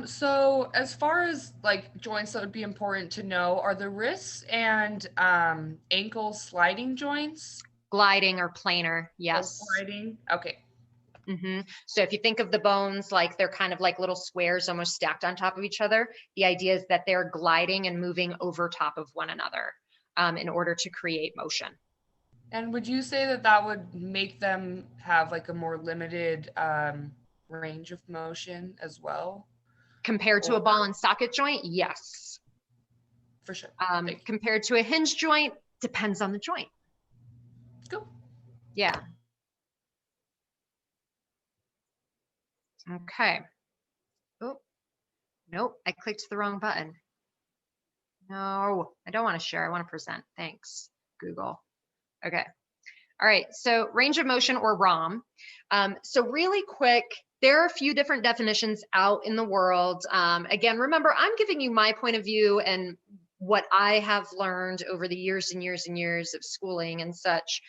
C: So as far as like joints that would be important to know, are the wrists and ankle sliding joints?
A: Gliding or planar, yes.
C: Oh, sliding, okay.
A: So if you think of the bones, like they're kind of like little squares almost stacked on top of each other, the idea is that they're gliding and moving over top of one another in order to create motion.
C: And would you say that that would make them have like a more limited range of motion as well?
A: Compared to a ball and socket joint, yes.
C: For sure.
A: Compared to a hinge joint, depends on the joint.
C: Cool.
A: Yeah. Okay. Oh, nope, I clicked the wrong button. No, I don't want to share. I want to present. Thanks, Google. Okay. All right. So range of motion, or ROM. So really quick, there are a few different definitions out in the world. Again, remember, I'm giving you my point of view and what I have learned over the years and years and years of schooling and such,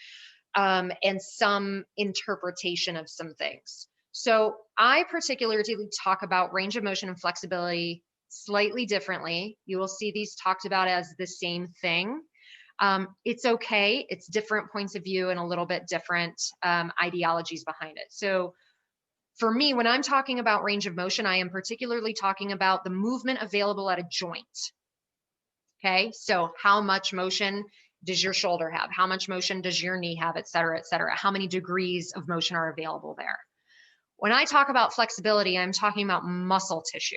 A: and some interpretation of some things. So I particularly talk about range of motion and flexibility slightly differently. You will see these talked about as the same thing. It's okay. It's different points of view and a little bit different ideologies behind it. So for me, when I'm talking about range of motion, I am particularly talking about the movement available at a joint. Okay, so how much motion does your shoulder have? How much motion does your knee have, et cetera, et cetera? How many degrees of motion are available there? When I talk about flexibility, I'm talking about muscle tissue.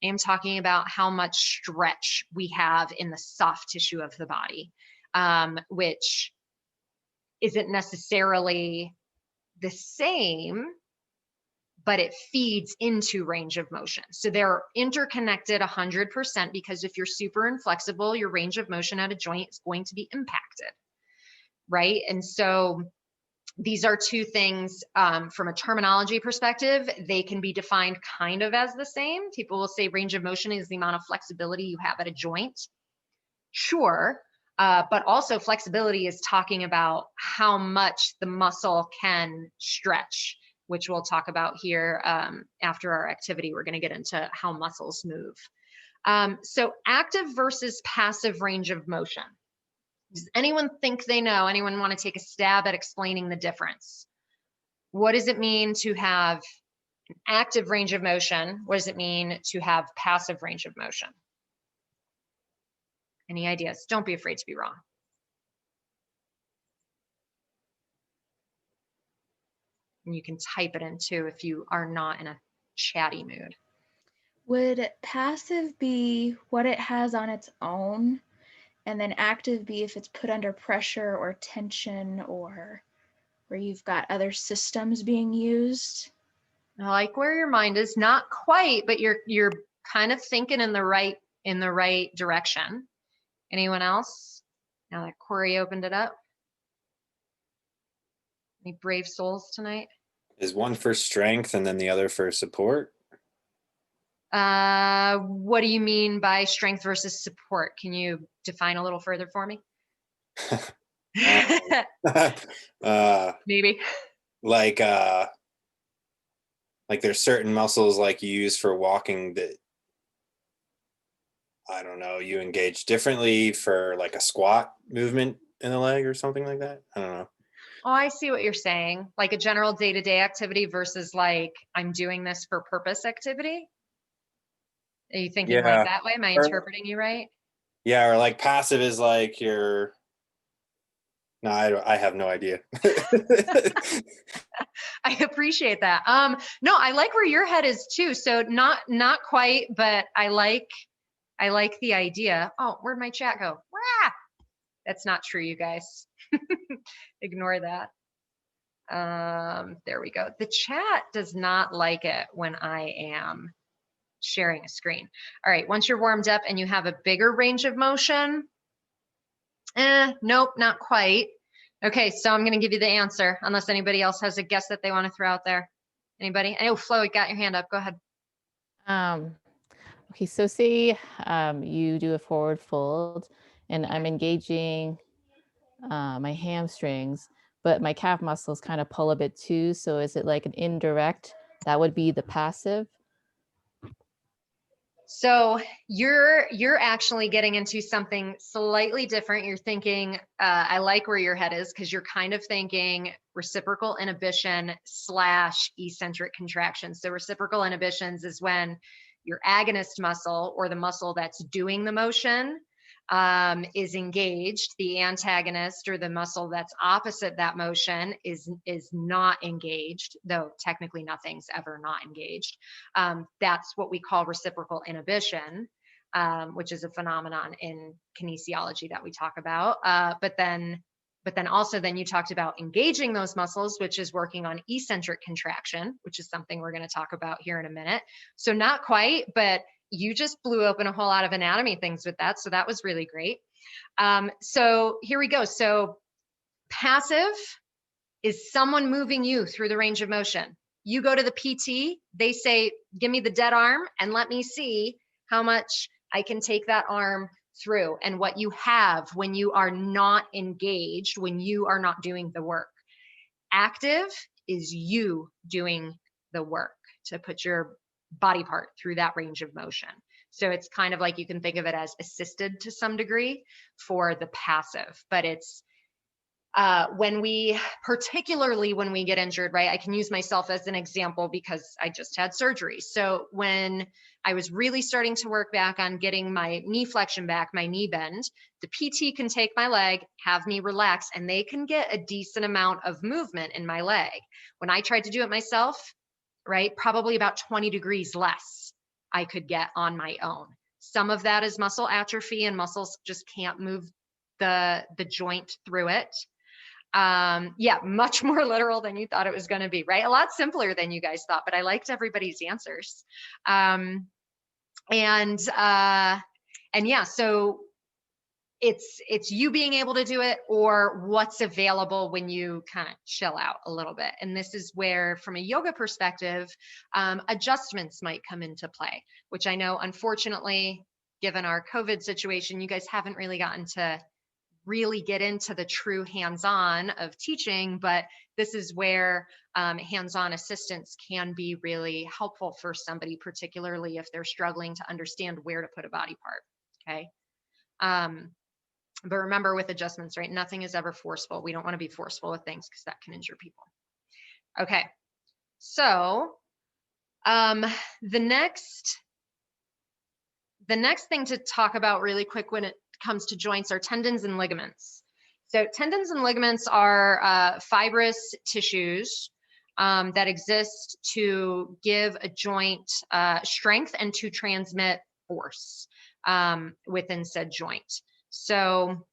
A: I'm talking about how much stretch we have in the soft tissue of the body, which isn't necessarily the same, but it feeds into range of motion. So they're interconnected 100%, because if you're super inflexible, your range of motion at a joint is going to be impacted, right? And so these are two things from a terminology perspective, they can be defined kind of as the same. People will say range of motion is the amount of flexibility you have at a joint. Sure, but also flexibility is talking about how much the muscle can stretch, which we'll talk about here after our activity. We're going to get into how muscles move. So active versus passive range of motion. Does anyone think they know? Anyone want to take a stab at explaining the difference? What does it mean to have an active range of motion? What does it mean to have passive range of motion? Any ideas? Don't be afraid to be wrong. And you can type it in too if you are not in a chatty mood.
D: Would passive be what it has on its own, and then active be if it's put under pressure or tension, or where you've got other systems being used?
A: I like where your mind is. Not quite, but you're kind of thinking in the right direction. Anyone else? Now that Corey opened it up. Any brave souls tonight?
B: Is one for strength and then the other for support?
A: What do you mean by strength versus support? Can you define a little further for me? Maybe.
B: Like there's certain muscles like you use for walking that, I don't know, you engage differently for like a squat movement in the leg or something like that. I don't know.
A: Oh, I see what you're saying. Like a general day-to-day activity versus like I'm doing this for purpose activity. Are you thinking
B: Yeah.
A: like that way? Am I interpreting you right?
B: Yeah, or like passive is like you're. No, I have no idea.
A: I appreciate that. No, I like where your head is too. So not quite, but I like the idea. Oh, where'd my chat go? Wah! That's not true, you guys. Ignore that. There we go. The chat does not like it when I am sharing a screen. All right, once you're warmed up and you have a bigger range of motion, nope, not quite. Okay, so I'm going to give you the answer unless anybody else has a guess that they want to throw out there. Anybody? Oh, Flo, you got your hand up. Go ahead.
E: Okay, so say you do a forward fold and I'm engaging my hamstrings, but my calf muscles kind of pull a bit too. So is it like an indirect? That would be the passive.
A: So you're actually getting into something slightly different. You're thinking, I like where your head is because you're kind of thinking reciprocal inhibition / eccentric contraction. So reciprocal inhibitions is when your agonist muscle or the muscle that's doing the motion is engaged. The antagonist or the muscle that's opposite that motion is not engaged, though technically nothing's ever not engaged. That's what we call reciprocal inhibition, which is a phenomenon in kinesiology that we talk about. But then also you talked about engaging those muscles, which is working on eccentric contraction, which is something we're going to talk about here in a minute. So not quite, but you just blew open a whole lot of anatomy things with that. So that was really great. So here we go. So passive is someone moving you through the range of motion. You go to the PT, they say, give me the dead arm and let me see how much I can take that arm through and what you have when you are not engaged, when you are not doing the work. Active is you doing the work to put your body part through that range of motion. So it's kind of like, you can think of it as assisted to some degree for the passive, but it's particularly when we get injured, right? I can use myself as an example because I just had surgery. So when I was really starting to work back on getting my knee flexion back, my knee bend, the PT can take my leg, have me relax, and they can get a decent amount of movement in my leg. When I tried to do it myself, right, probably about 20 degrees less I could get on my own. Some of that is muscle atrophy, and muscles just can't move the joint through it. Yeah, much more literal than you thought it was going to be, right? A lot simpler than you guys thought, but I liked everybody's answers. And yeah, so it's you being able to do it, or what's available when you kind of chill out a little bit. And this is where, from a yoga perspective, adjustments might come into play, which I know, unfortunately, given our COVID situation, you guys haven't really gotten to really get into the true hands-on of teaching, but this is where hands-on assistance can be really helpful for somebody, particularly if they're struggling to understand where to put a body part, okay? But remember, with adjustments, right, nothing is ever forceful. We don't want to be forceful with things because that can injure people. Okay, so the next thing to talk about really quick when it comes to joints are tendons and ligaments. So tendons and ligaments are fibrous tissues that exist to give a joint strength and to transmit force within said joint. So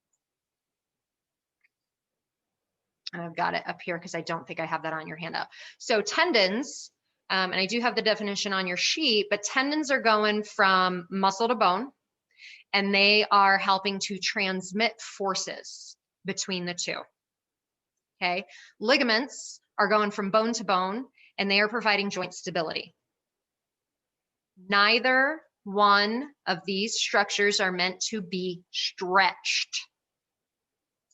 A: I've got it up here because I don't think I have that on your handout. So tendons, and I do have the definition on your sheet, but tendons are going from muscle to bone, and they are helping to transmit forces between the two. Okay. Ligaments are going from bone to bone, and they are providing joint stability. Neither one of these structures are meant to be stretched.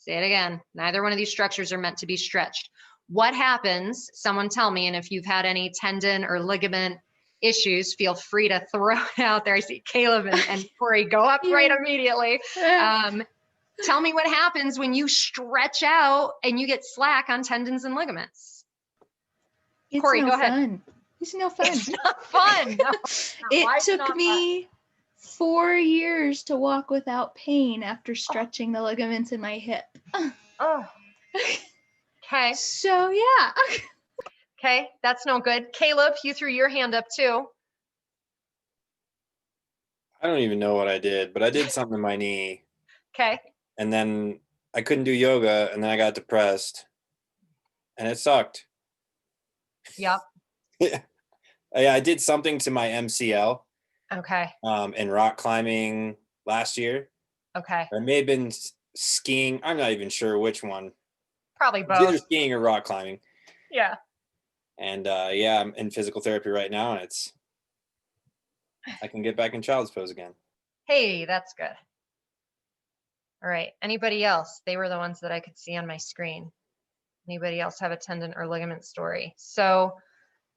A: Say it again. Neither one of these structures are meant to be stretched. What happens, someone tell me, and if you've had any tendon or ligament issues, feel free to throw it out there. I see Caleb and Corey go up right immediately. Tell me what happens when you stretch out and you get slack on tendons and ligaments.
D: It's
A: Corey,
D: no
A: go ahead.
D: fun. It's no fun.
A: It's not fun. No.
D: It took me 4 years to walk without pain after stretching the ligaments in my hip.
A: Oh. Okay.
D: So yeah.
A: Okay, that's no good. Caleb, you threw your hand up too.
B: I don't even know what I did, but I did something to my knee,
A: Okay.
B: and then I couldn't do yoga, and then I got depressed, and it sucked.
A: Yep.
B: Yeah, I did something to my MCL
A: Okay.
B: in rock climbing last year.
A: Okay.
B: It may have been skiing. I'm not even sure which one.
A: Probably
B: It's either
A: both.
B: skiing or rock climbing.
A: Yeah.
B: And yeah, I'm in physical therapy right now, and I can get back in child's pose again.
A: Hey, that's good. All right. Anybody else? They were the ones that I could see on my screen. Anybody else have a tendon or ligament story? So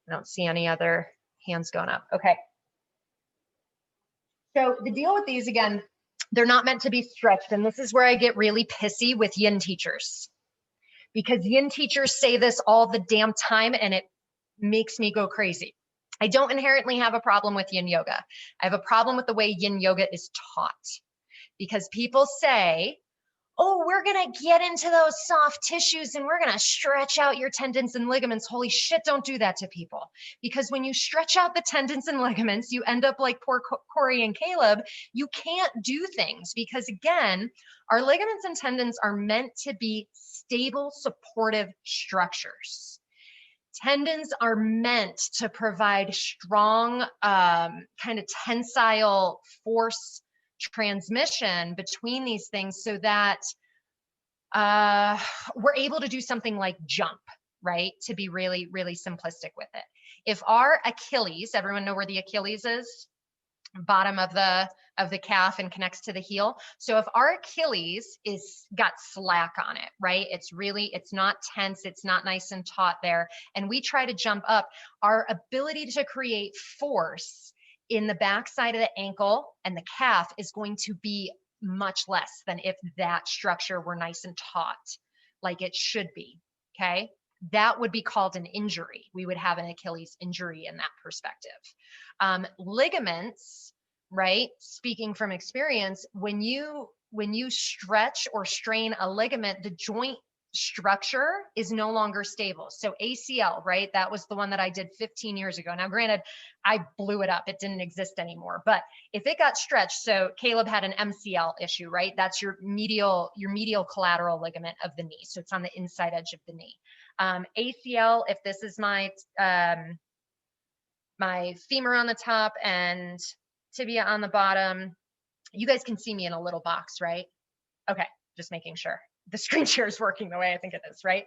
A: I don't see any other hands going up. Okay. So the deal with these, again, they're not meant to be stretched. And this is where I get really pissy with yin teachers, because yin teachers say this all the damn time, and it makes me go crazy. I don't inherently have a problem with yin yoga. I have a problem with the way yin yoga is taught, because people say, oh, we're going to get into those soft tissues and we're going to stretch out your tendons and ligaments. Holy shit, don't do that to people. Because when you stretch out the tendons and ligaments, you end up like poor Corey and Caleb. You can't do things because, again, our ligaments and tendons are meant to be stable, supportive structures. Tendons are meant to provide strong kind of tensile force transmission between these things so that we're able to do something like jump, right? To be really, really simplistic with it. If our Achilles, everyone know where the Achilles is? bottom of the calf and connects to the heel. So if our Achilles is got slack on it, right? It's not tense, it's not nice and taut there, and we try to jump up, our ability to create force in the backside of the ankle and the calf is going to be much less than if that structure were nice and taut like it should be. Okay, that would be called an injury. We would have an Achilles injury in that perspective. Ligaments, right? Speaking from experience, when you stretch or strain a ligament, the joint structure is no longer stable. So ACL, right? That was the one that I did 15 years ago. Now, granted, I blew it up. It didn't exist anymore. But if it got stretched, so Caleb had an MCL issue, right? That's your medial collateral ligament of the knee. So it's on the inside edge of the knee. ACL, if this is my my femur on the top and tibia on the bottom, you guys can see me in a little box, right? Okay, just making sure the screen share is working the way I think it is, right?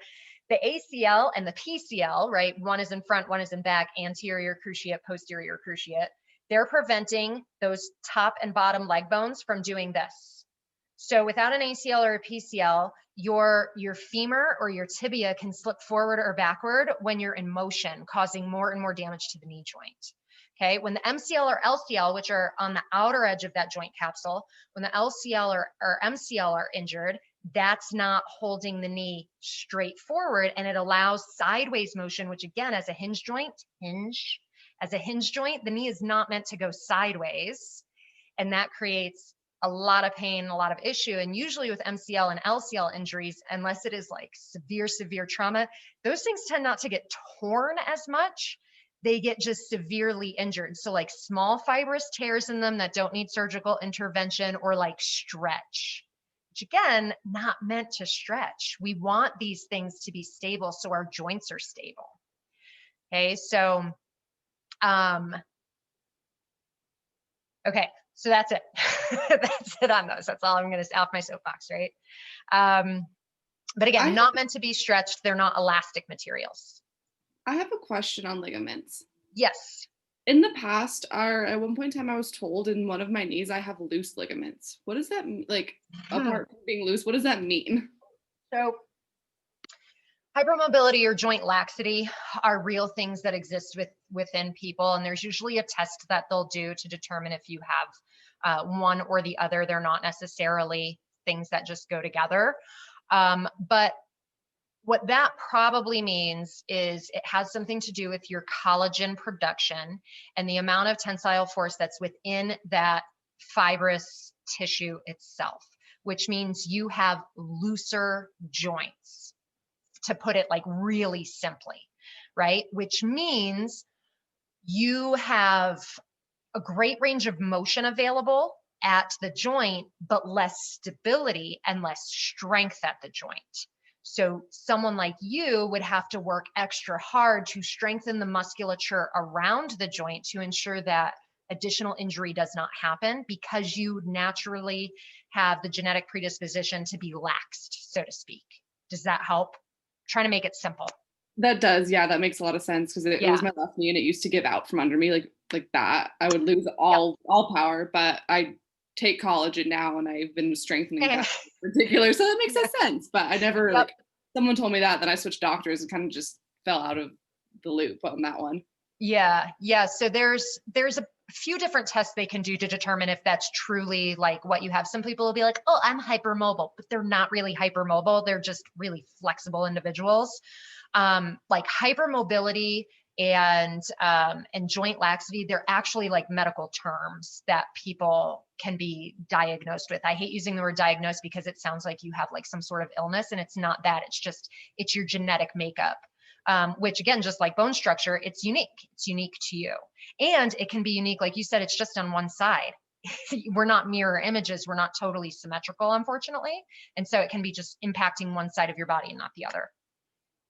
A: The ACL and the PCL, right? One is in front, one is in back, anterior cruciate, posterior cruciate. They're preventing those top and bottom leg bones from doing this. So without an ACL or a PCL, your femur or your tibia can slip forward or backward when you're in motion, causing more and more damage to the knee joint. Okay, when the MCL or LCL, which are on the outer edge of that joint capsule, when the LCL or MCL are injured, that's not holding the knee straight forward, and it allows sideways motion, which again, as a hinge joint, the knee is not meant to go sideways, and that creates a lot of pain, a lot of issue. And usually with MCL and LCL injuries, unless it is like severe trauma, those things tend not to get torn as much. They get just severely injured. So like small fibrous tears in them that don't need surgical intervention, or like stretch, which again, not meant to stretch. We want these things to be stable so our joints are stable. Okay, so, okay, so that's it. That's it on those. That's all I'm going to say off my soapbox, right? But again, not meant to be stretched. They're not elastic materials.
F: I have a question on ligaments.
A: Yes.
F: In the past, at one point in time, I was told in one of my knees I have loose ligaments. What does that mean? Like, apart from being loose, what does that mean?
A: So hypermobility or joint laxity are real things that exist within people, and there's usually a test that they'll do to determine if you have one or the other. They're not necessarily things that just go together, but what that probably means is it has something to do with your collagen production and the amount of tensile force that's within that fibrous tissue itself, which means you have looser joints, to put it like really simply, right? Which means you have a great range of motion available at the joint, but less stability and less strength at the joint. So someone like you would have to work extra hard to strengthen the musculature around the joint to ensure that additional injury does not happen, because you naturally have the genetic predisposition to be laxed, so to speak. Does that help? Trying to make it simple.
F: That does, yeah, that makes a lot of sense, because it was my left knee and it used to give out from under me like that. I would lose all power, but I take collagen now and I've been strengthening that in particular, so that makes sense. But I never like, someone told me that, then I switched doctors and kind of just fell out of the loop on that one.
A: Yeah. So there's a few different tests they can do to determine if that's truly like what you have. Some people will be like, oh, I'm hypermobile, but they're not really hypermobile. They're just really flexible individuals. Like hypermobility and joint laxity, they're actually like medical terms that people can be diagnosed with. I hate using the word diagnosed because it sounds like you have like some sort of illness, and it's not that. It's your genetic makeup. Which again, just like bone structure, it's unique. It's unique to you. And it can be unique, like you said, it's just on one side. We're not mirror images. We're not totally symmetrical, unfortunately. And so it can be just impacting one side of your body and not the other,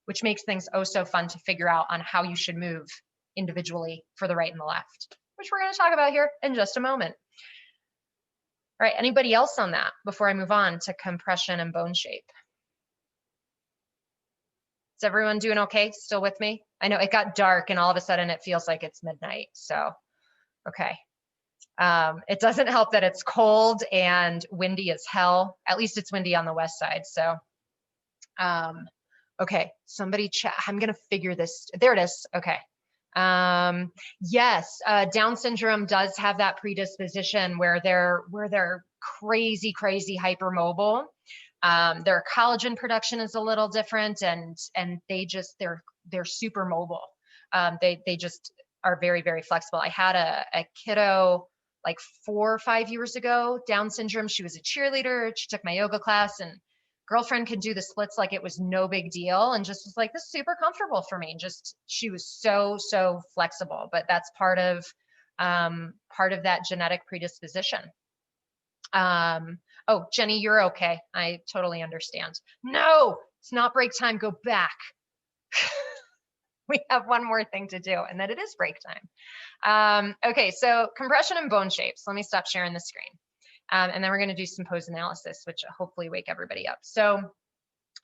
A: which makes things oh so fun to figure out on how you should move individually for the right and the left, which we're going to talk about here in just a moment. All right, anybody else on that before I move on to compression and bone shape? Is everyone doing okay? Still with me? I know it got dark and all of a sudden it feels like it's midnight. So, okay. It doesn't help that it's cold and windy as hell. At least it's windy on the west side. So, okay, somebody chat. I'm going to figure this. There it is. Okay. Yes, Down syndrome does have that predisposition where they're crazy hypermobile. Their collagen production is a little different, and they're super mobile. They just are very flexible. I had a kiddo like 4 or 5 years ago, Down syndrome. She was a cheerleader. She took my yoga class, and girlfriend could do the splits like it was no big deal, and just was like, this is super comfortable for me. Just, she was so flexible, but that's part of that genetic predisposition. Oh, Jenny, you're okay. I totally understand. No, it's not break time. Go back. We have one more thing to do, and then it is break time. Okay, so compression and bone shapes. Let me stop sharing the screen. And then we're going to do some pose analysis, which hopefully wake everybody up. So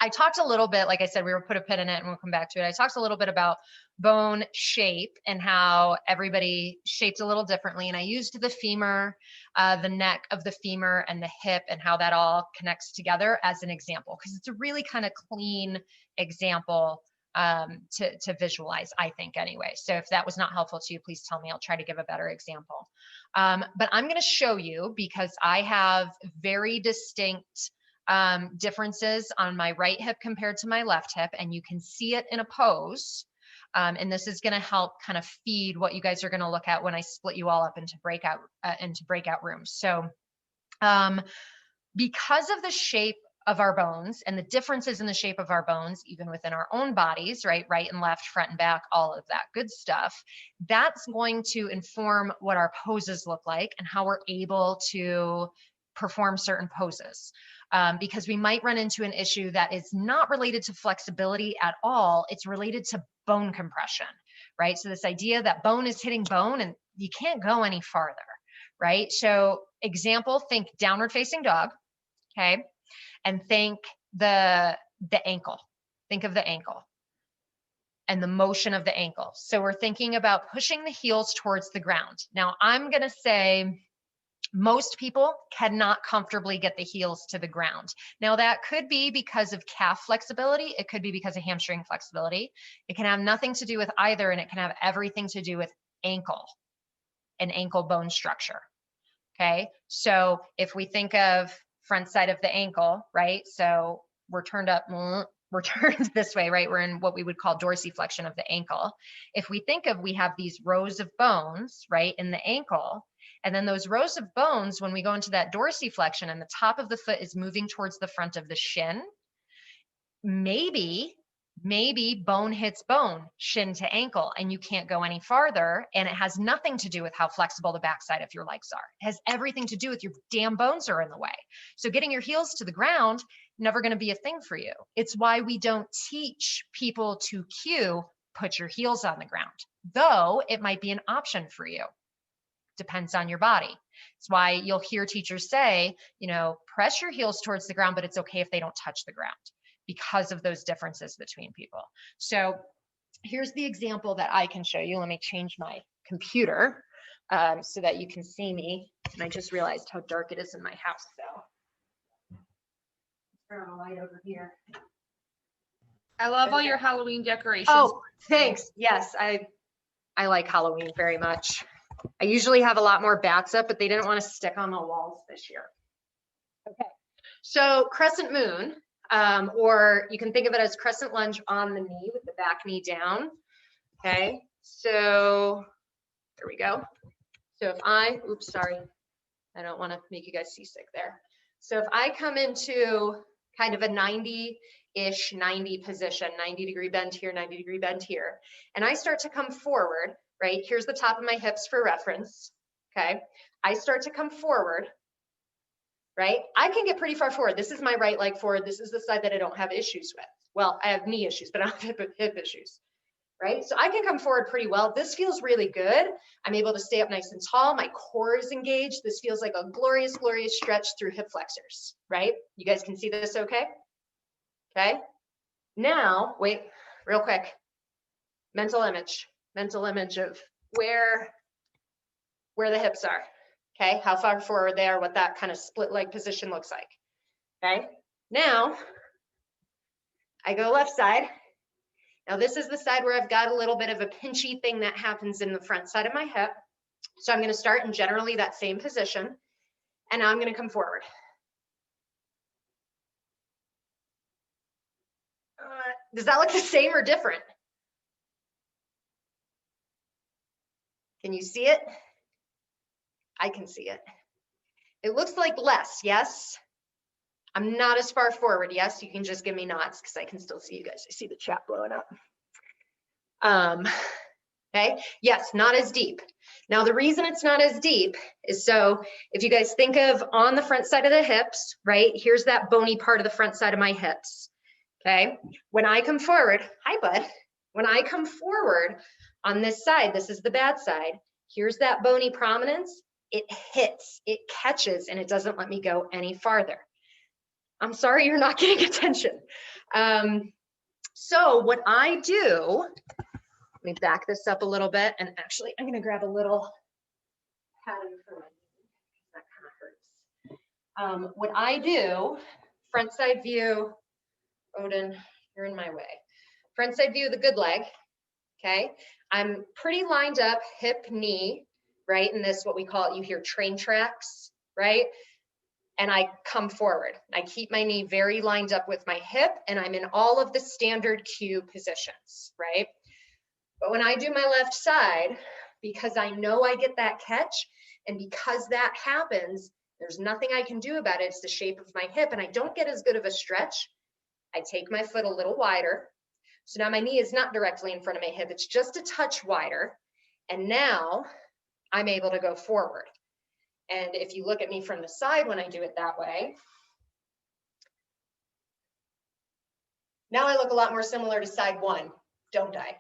A: I talked a little bit, like I said, we will put a pin in it and we'll come back to it. I talked a little bit about bone shape and how everybody shaped a little differently. And I used the femur, the neck of the femur and the hip, and how that all connects together as an example, because it's a really kind of clean example to visualize, I think, anyway. So if that was not helpful to you, please tell me. I'll try to give a better example. But I'm going to show you, because I have very distinct differences on my right hip compared to my left hip, and you can see it in a pose. And this is going to help kind of feed what you guys are going to look at when I split you all up into breakout rooms. So because of the shape of our bones and the differences in the shape of our bones, even within our own bodies, right and left, front and back, all of that good stuff, that's going to inform what our poses look like and how we're able to perform certain poses. Because we might run into an issue that is not related to flexibility at all. It's related to bone compression, right? So this idea that bone is hitting bone and you can't go any farther, right? So example, think downward facing dog, okay? And think the ankle. Think of the ankle and the motion of the ankle. So we're thinking about pushing the heels towards the ground. Now I'm going to say most people cannot comfortably get the heels to the ground. Now that could be because of calf flexibility. It could be because of hamstring flexibility. It can have nothing to do with either, and it can have everything to do with ankle and ankle bone structure. Okay. So if we think of front side of the ankle, right? So we're turned up, we're turned this way, right? We're in what we would call dorsiflexion of the ankle. If we think of, we have these rows of bones, right, in the ankle, and then those rows of bones, when we go into that dorsiflexion and the top of the foot is moving towards the front of the shin, maybe bone hits bone, shin to ankle, and you can't go any farther. And it has nothing to do with how flexible the backside of your legs are. It has everything to do with your damn bones are in the way. So getting your heels to the ground, never going to be a thing for you. It's why we don't teach people to cue, put your heels on the ground, though it might be an option for you. Depends on your body. It's why you'll hear teachers say, press your heels towards the ground, but it's okay if they don't touch the ground, because of those differences between people. So here's the example that I can show you. Let me change my computer so that you can see me. And I just realized how dark it is in my house. So turn on a light over here.
C: I love all your Halloween decorations.
A: Oh, thanks. Yes, I like Halloween very much. I usually have a lot more bats up, but they didn't want to stick on the walls this year. Okay, so crescent moon, or you can think of it as crescent lunge on the knee with the back knee down. Okay, so there we go. So if I, oops, sorry, I don't want to make you guys seasick there. So if I come into kind of a 90-ish, 90 position, 90-degree bend here, 90-degree bend here, and I start to come forward, right? Here's the top of my hips for reference, okay? I start to come forward, right? I can get pretty far forward. This is my right leg forward. This is the side that I don't have issues with. Well, I have knee issues, but I don't have hip issues, right? So I can come forward pretty well. This feels really good. I'm able to stay up nice and tall. My core is engaged. This feels like a glorious, glorious stretch through hip flexors, right? You guys can see this okay? Okay. Now, wait, real quick. Mental image of where the hips are. Okay, how far forward they are, what that kind of split leg position looks like. Okay, now I go left side. Now this is the side where I've got a little bit of a pinchy thing that happens in the front side of my hip. So I'm going to start in generally that same position. And now I'm going to come forward. Does that look the same or different? Can you see it? I can see it. It looks like less, yes? I'm not as far forward, yes? You can just give me nods because I can still see you guys. I see the chat blowing up. Okay, yes, not as deep. Now the reason it's not as deep is so if you guys think of on the front side of the hips, right? Here's that bony part of the front side of my hips. Okay, when I come forward, hi bud. When I come forward on this side, this is the bad side. Here's that bony prominence. It hits, it catches, and it doesn't let me go any farther. I'm sorry you're not getting attention. So what I do, let me back this up a little bit, and actually I'm gonna grab a little padding for my knee, that kind of hurts. What I do, front side view, Odin, you're in my way. Front side view of the good leg, okay? I'm pretty lined up, hip, knee, right? And this, what we call it, you hear train tracks, right? And I come forward. I keep my knee very lined up with my hip, and I'm in all of the standard cue positions, right? But when I do my left side, because I know I get that catch, and because that happens, there's nothing I can do about it. It's the shape of my hip, and I don't get as good of a stretch. I take my foot a little wider. So now my knee is not directly in front of my hip. It's just a touch wider. And now I'm able to go forward. And if you look at me from the side when I do it that way, now I look a lot more similar to side one, don't I?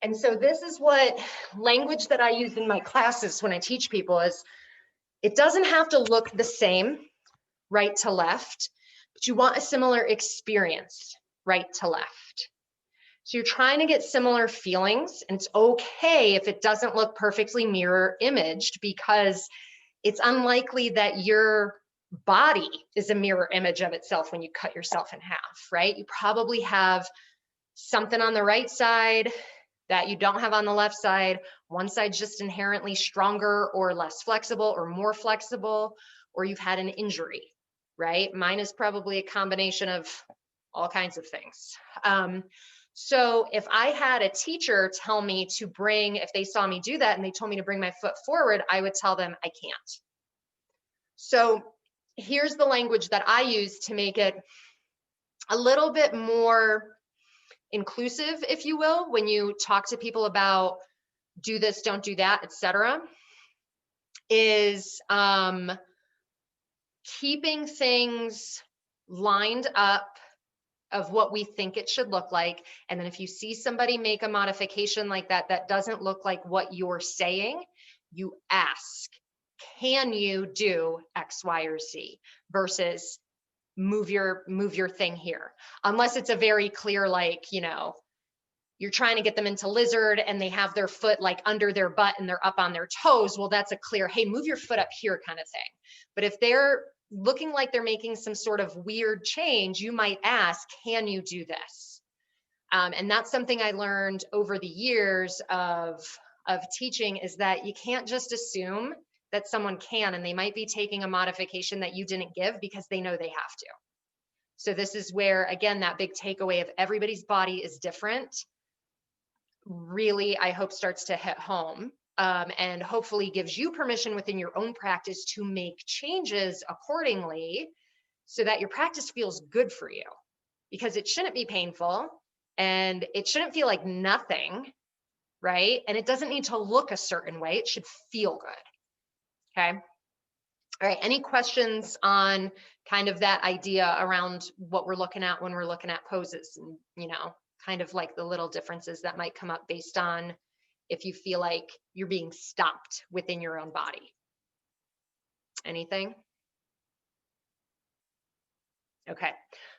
A: And so this is what language that I use in my classes when I teach people is, it doesn't have to look the same right to left, but you want a similar experience right to left. So you're trying to get similar feelings, and it's okay if it doesn't look perfectly mirror imaged, because it's unlikely that your body is a mirror image of itself when you cut yourself in half, right? You probably have something on the right side that you don't have on the left side. One side's just inherently stronger or less flexible or more flexible, or you've had an injury, right? Mine is probably a combination of all kinds of things. So if I had a teacher tell me to bring, if they saw me do that and they told me to bring my foot forward, I would tell them I can't. So here's the language that I use to make it a little bit more inclusive, if you will, when you talk to people about do this, don't do that, etc. Is keeping things lined up of what we think it should look like. And then if you see somebody make a modification like that, that doesn't look like what you're saying, you ask, can you do X, Y, or Z versus move your thing here? Unless it's a very clear, like, you know, you're trying to get them into lizard and they have their foot like under their butt and they're up on their toes. Well, that's a clear, hey, move your foot up here kind of thing. But if they're looking like they're making some sort of weird change, you might ask, can you do this? And that's something I learned over the years of teaching, is that you can't just assume that someone can, and they might be taking a modification that you didn't give because they know they have to. So this is where, again, that big takeaway of everybody's body is different, really, I hope starts to hit home. And hopefully gives you permission within your own practice to make changes accordingly so that your practice feels good for you, because it shouldn't be painful and it shouldn't feel like nothing, right? And it doesn't need to look a certain way. It should feel good. Okay. All right. Any questions on kind of that idea around what we're looking at when we're looking at poses, and, you know, kind of like the little differences that might come up based on if you feel like you're being stopped within your own body? Anything? Okay,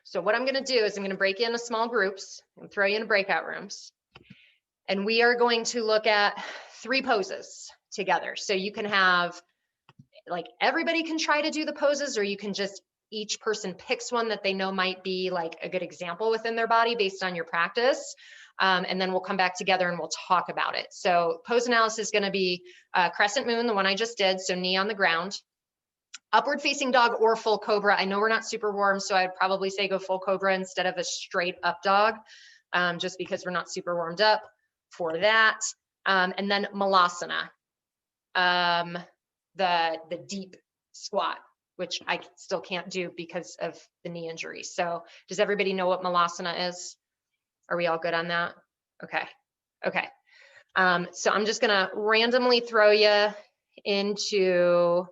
A: so what I'm gonna do is I'm gonna break you into small groups and throw you into breakout rooms. And we are going to look at 3 poses together. So you can have, like, everybody can try to do the poses, or you can just, each person picks one that they know might be like a good example within their body based on your practice. And then we'll come back together and we'll talk about it. So pose analysis is going to be crescent moon, the one I just did. So knee on the ground, upward facing dog or full cobra. I know we're not super warm, so I'd probably say go full cobra instead of a straight up dog, just because we're not super warmed up for that. And then malasana, the deep squat, which I still can't do because of the knee injury. So does everybody know what malasana is? Are we all good on that? Okay. Okay. So I'm just gonna randomly throw you into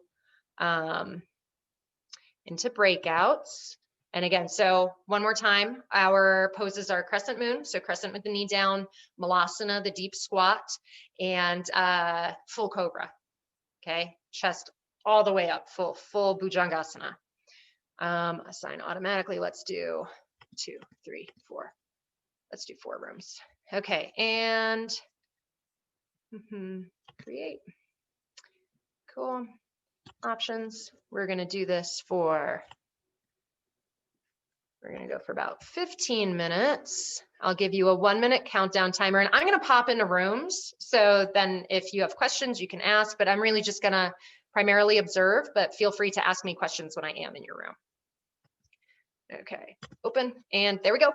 A: breakouts. And again, so one more time, our poses are crescent moon, so crescent with the knee down, malasana, the deep squat, and full cobra. Okay, chest all the way up, full bhujangasana. Assign automatically. Let's do 2, 3, 4. Let's do 4 rooms. Okay, and create. Cool. Options. We're going to do this for, we're going to go for about 15 minutes. I'll give you a 1-minute countdown timer, and I'm going to pop into rooms. So then if you have questions, you can ask, but I'm really just going to primarily observe, but feel free to ask me questions when I am in your room. Okay, open, and there we go.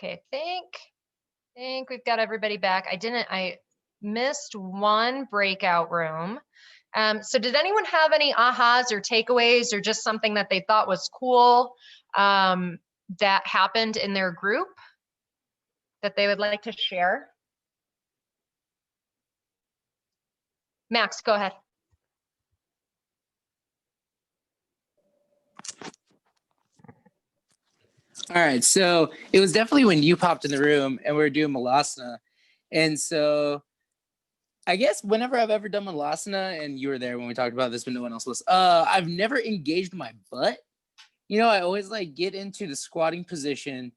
A: Okay, think we've got everybody back. I missed one breakout room. So did anyone have any ahas or takeaways or just something that they thought was cool that happened in their group that they would like to share? Max, go ahead.
G: All right, so it was definitely when you popped in the room and we were doing Malasana. And so I guess whenever I've ever done Malasana, and you were there when we talked about this, but no one else was, I've never engaged my butt. You know, I always like get into the squatting position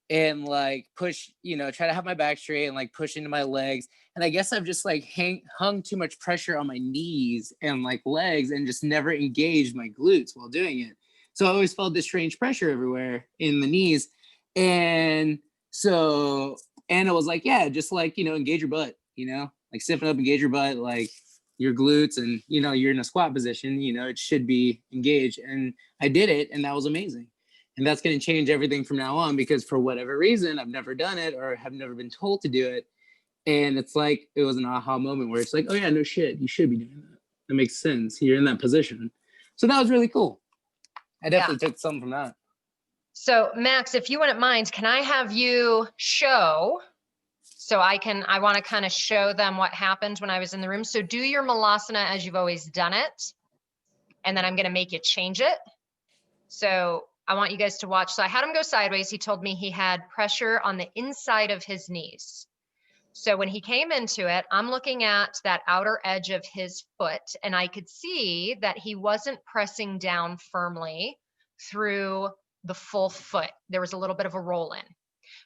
G: and like push, you know, try to have my back straight and like push into my legs. And I guess I've just like hung too much pressure on my knees and like legs and just never engaged my glutes while doing it. So I always felt this strange pressure everywhere in the knees. And so Anna was like, yeah, just like, you know, engage your butt, you know, like stiffen up, engage your butt, like your glutes, and, you know, you're in a squat position, you know, it should be engaged. And I did it, and that was amazing. And that's going to change everything from now on, because for whatever reason, I've never done it or have never been told to do it. And it's like, it was an aha moment where it's like, oh yeah, no shit, you should be doing that. That makes sense. You're in that position. So that was really cool. I definitely took something from that.
A: So Max, if you wouldn't mind, can I have you show, so I want to kind of show them what happened when I was in the room. So do your Malasana as you've always done it. And then I'm going to make you change it. So I want you guys to watch. So I had him go sideways. He told me he had pressure on the inside of his knees. So when he came into it, I'm looking at that outer edge of his foot, and I could see that he wasn't pressing down firmly through the full foot. There was a little bit of a roll in.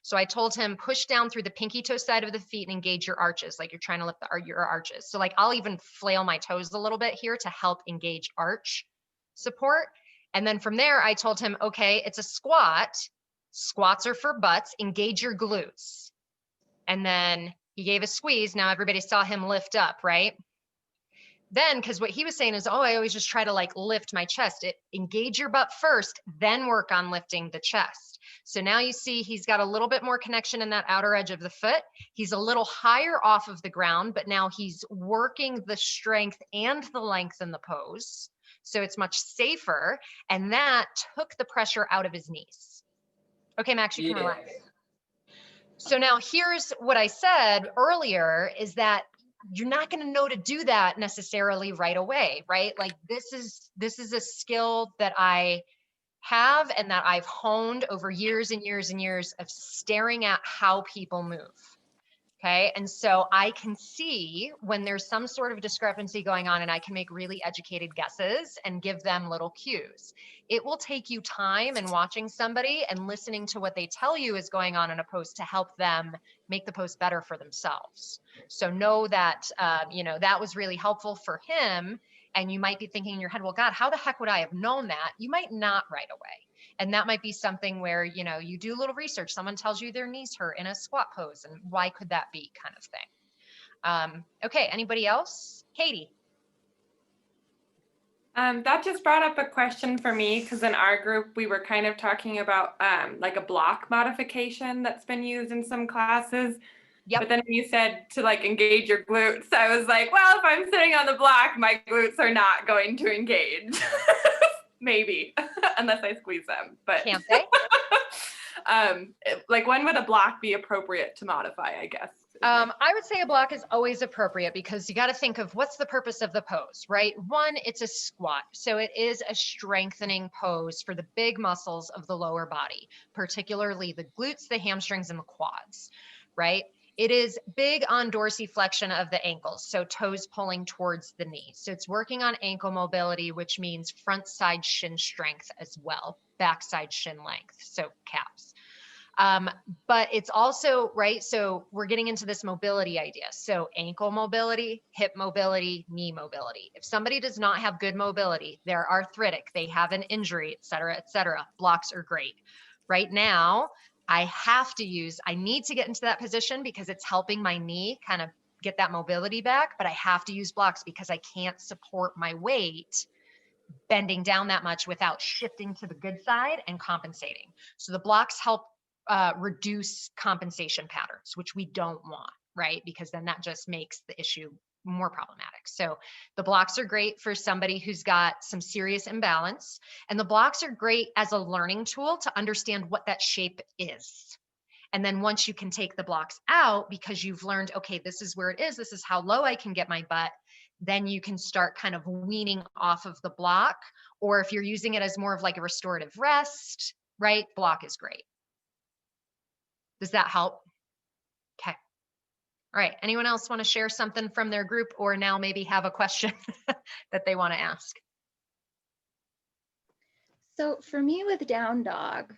A: So I told him, push down through the pinky toe side of the feet and engage your arches, like you're trying to lift your arches. So like I'll even flail my toes a little bit here to help engage arch support. And then from there, I told him, okay, it's a squat. Squats are for butts. Engage your glutes. And then he gave a squeeze. Now everybody saw him lift up, right? Then, because what he was saying is, oh, I always just try to like lift my chest. Engage your butt first, then work on lifting the chest. So now you see he's got a little bit more connection in that outer edge of the foot. He's a little higher off of the ground, but now he's working the strength and the length in the pose. So it's much safer. And that took the pressure out of his knees. Okay, Max, you can relax. So now here's what I said earlier is that you're not going to know to do that necessarily right away, right? Like this is a skill that I have and that I've honed over years and years and years of staring at how people move. Okay. And so I can see when there's some sort of discrepancy going on, and I can make really educated guesses and give them little cues. It will take you time and watching somebody and listening to what they tell you is going on in a post to help them make the post better for themselves. So know that, you know, that was really helpful for him. And you might be thinking in your head, well, God, how the heck would I have known that? You might not right away. And that might be something where, you know, you do a little research. Someone tells you their knees hurt in a squat pose, and why could that be, kind of thing. Okay, anybody else? Katie.
H: That just brought up a question for me, because in our group, we were kind of talking about like a block modification that's been used in some classes. Yep. But then you said to like engage your glutes. I was like, well, if I'm sitting on the block, my glutes are not going to engage. Maybe, unless I squeeze them, but
A: can't they?
H: Like when would a block be appropriate to modify, I guess?
A: I would say a block is always appropriate, because you got to think of what's the purpose of the pose, right? One, it's a squat. So it is a strengthening pose for the big muscles of the lower body, particularly the glutes, the hamstrings, and the quads, right? It is big on dorsiflexion of the ankles, so toes pulling towards the knees. So it's working on ankle mobility, which means front side shin strength as well, back side shin length, so caps. But it's also, right, so we're getting into this mobility idea. So ankle mobility, hip mobility, knee mobility. If somebody does not have good mobility, they're arthritic, they have an injury, et cetera, blocks are great. Right now, I need to get into that position because it's helping my knee kind of get that mobility back, but I have to use blocks because I can't support my weight bending down that much without shifting to the good side and compensating. So the blocks help reduce compensation patterns, which we don't want, right? Because then that just makes the issue more problematic. So the blocks are great for somebody who's got some serious imbalance, and the blocks are great as a learning tool to understand what that shape is. And then once you can take the blocks out because you've learned, okay, this is where it is, this is how low I can get my butt, then you can start kind of weaning off of the block. Or if you're using it as more of like a restorative rest, right? Block is great. Does that help? Okay. All right. Anyone else want to share something from their group, or now maybe have a question that they want to ask?
D: So for me with down dog,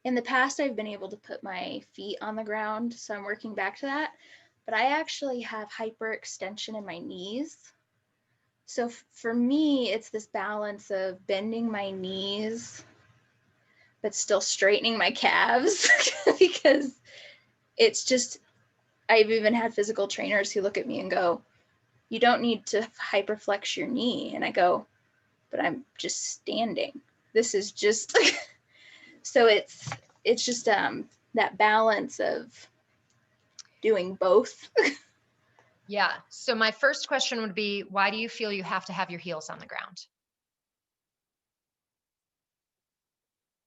D: in the past, I've been able to put my feet on the ground, so I'm working back to that, but I actually have hyperextension in my knees. So for me, it's this balance of bending my knees, but still straightening my calves because it's just, I've even had physical trainers who look at me and go, you don't need to hyperflex your knee. And I go, but I'm just standing. This is just, so it's just that balance of doing both.
A: Yeah. So my first question would be, why do you feel you have to have your heels on the ground?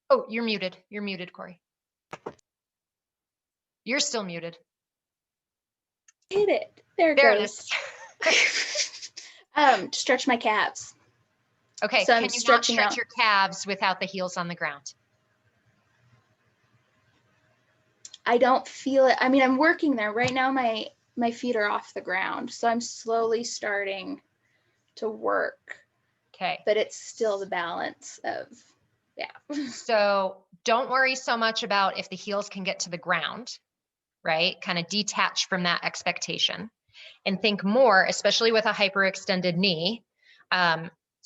A: Oh, you're muted. You're muted, Corey. You're still muted.
D: Hit it. There it
A: There
D: goes.
A: it is.
D: Stretch my calves.
A: Okay.
D: So
A: Can
D: I'm
A: you not
D: stretching
A: stretch
D: out.
A: your calves without the heels on the ground?
D: I don't feel it. I mean, I'm working there right now. My feet are off the ground, so I'm slowly starting to work.
A: Okay.
D: But it's still the balance of, yeah.
A: So don't worry so much about if the heels can get to the ground, right? Kind of detach from that expectation and think more, especially with a hyperextended knee.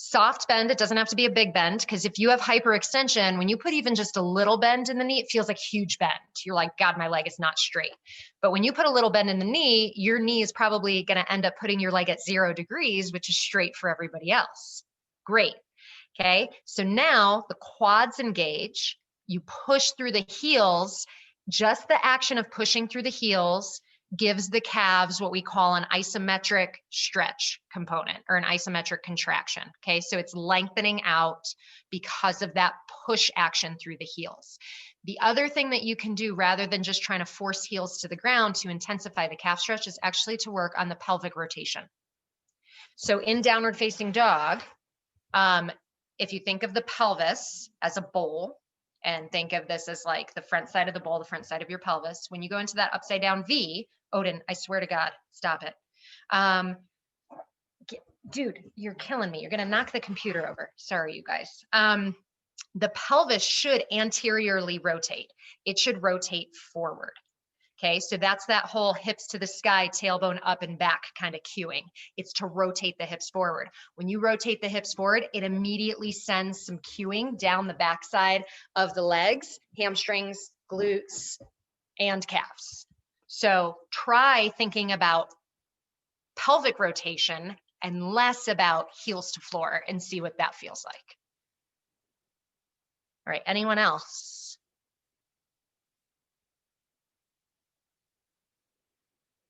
A: Soft bend, it doesn't have to be a big bend, because if you have hyperextension, when you put even just a little bend in the knee, it feels like huge bend. You're like, God, my leg is not straight. But when you put a little bend in the knee, your knee is probably going to end up putting your leg at 0 degrees, which is straight for everybody else. Great. Okay. So now the quads engage, you push through the heels. Just the action of pushing through the heels gives the calves what we call an isometric stretch component or an isometric contraction. Okay, so it's lengthening out because of that push action through the heels. The other thing that you can do, rather than just trying to force heels to the ground to intensify the calf stretch, is actually to work on the pelvic rotation. So in downward facing dog, if you think of the pelvis as a bowl, and think of this as like the front side of the bowl, the front side of your pelvis. When you go into that upside down V, Odin, I swear to God, stop it. Dude, you're killing me. You're going to knock the computer over. Sorry, you guys. The pelvis should anteriorly rotate. It should rotate forward. Okay, so that's that whole hips to the sky, tailbone up and back kind of cueing. It's to rotate the hips forward. When you rotate the hips forward, it immediately sends some cueing down the backside of the legs, hamstrings, glutes, and calves. So try thinking about pelvic rotation and less about heels to floor and see what that feels like. All right, anyone else?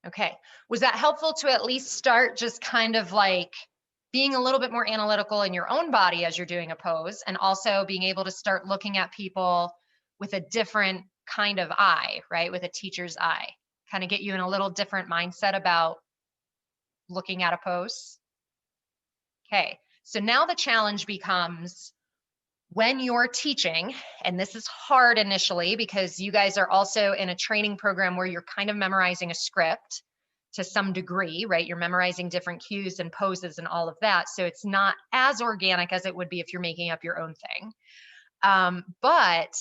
A: Okay, was that helpful to at least start just kind of like being a little bit more analytical in your own body as you're doing a pose, and also being able to start looking at people with a different kind of eye, right? With a teacher's eye, kind of get you in a little different mindset about looking at a pose. Okay, so now the challenge becomes when you're teaching, and this is hard initially because you guys are also in a training program where you're kind of memorizing a script to some degree, right? You're memorizing different cues and poses and all of that. So it's not as organic as it would be if you're making up your own thing. But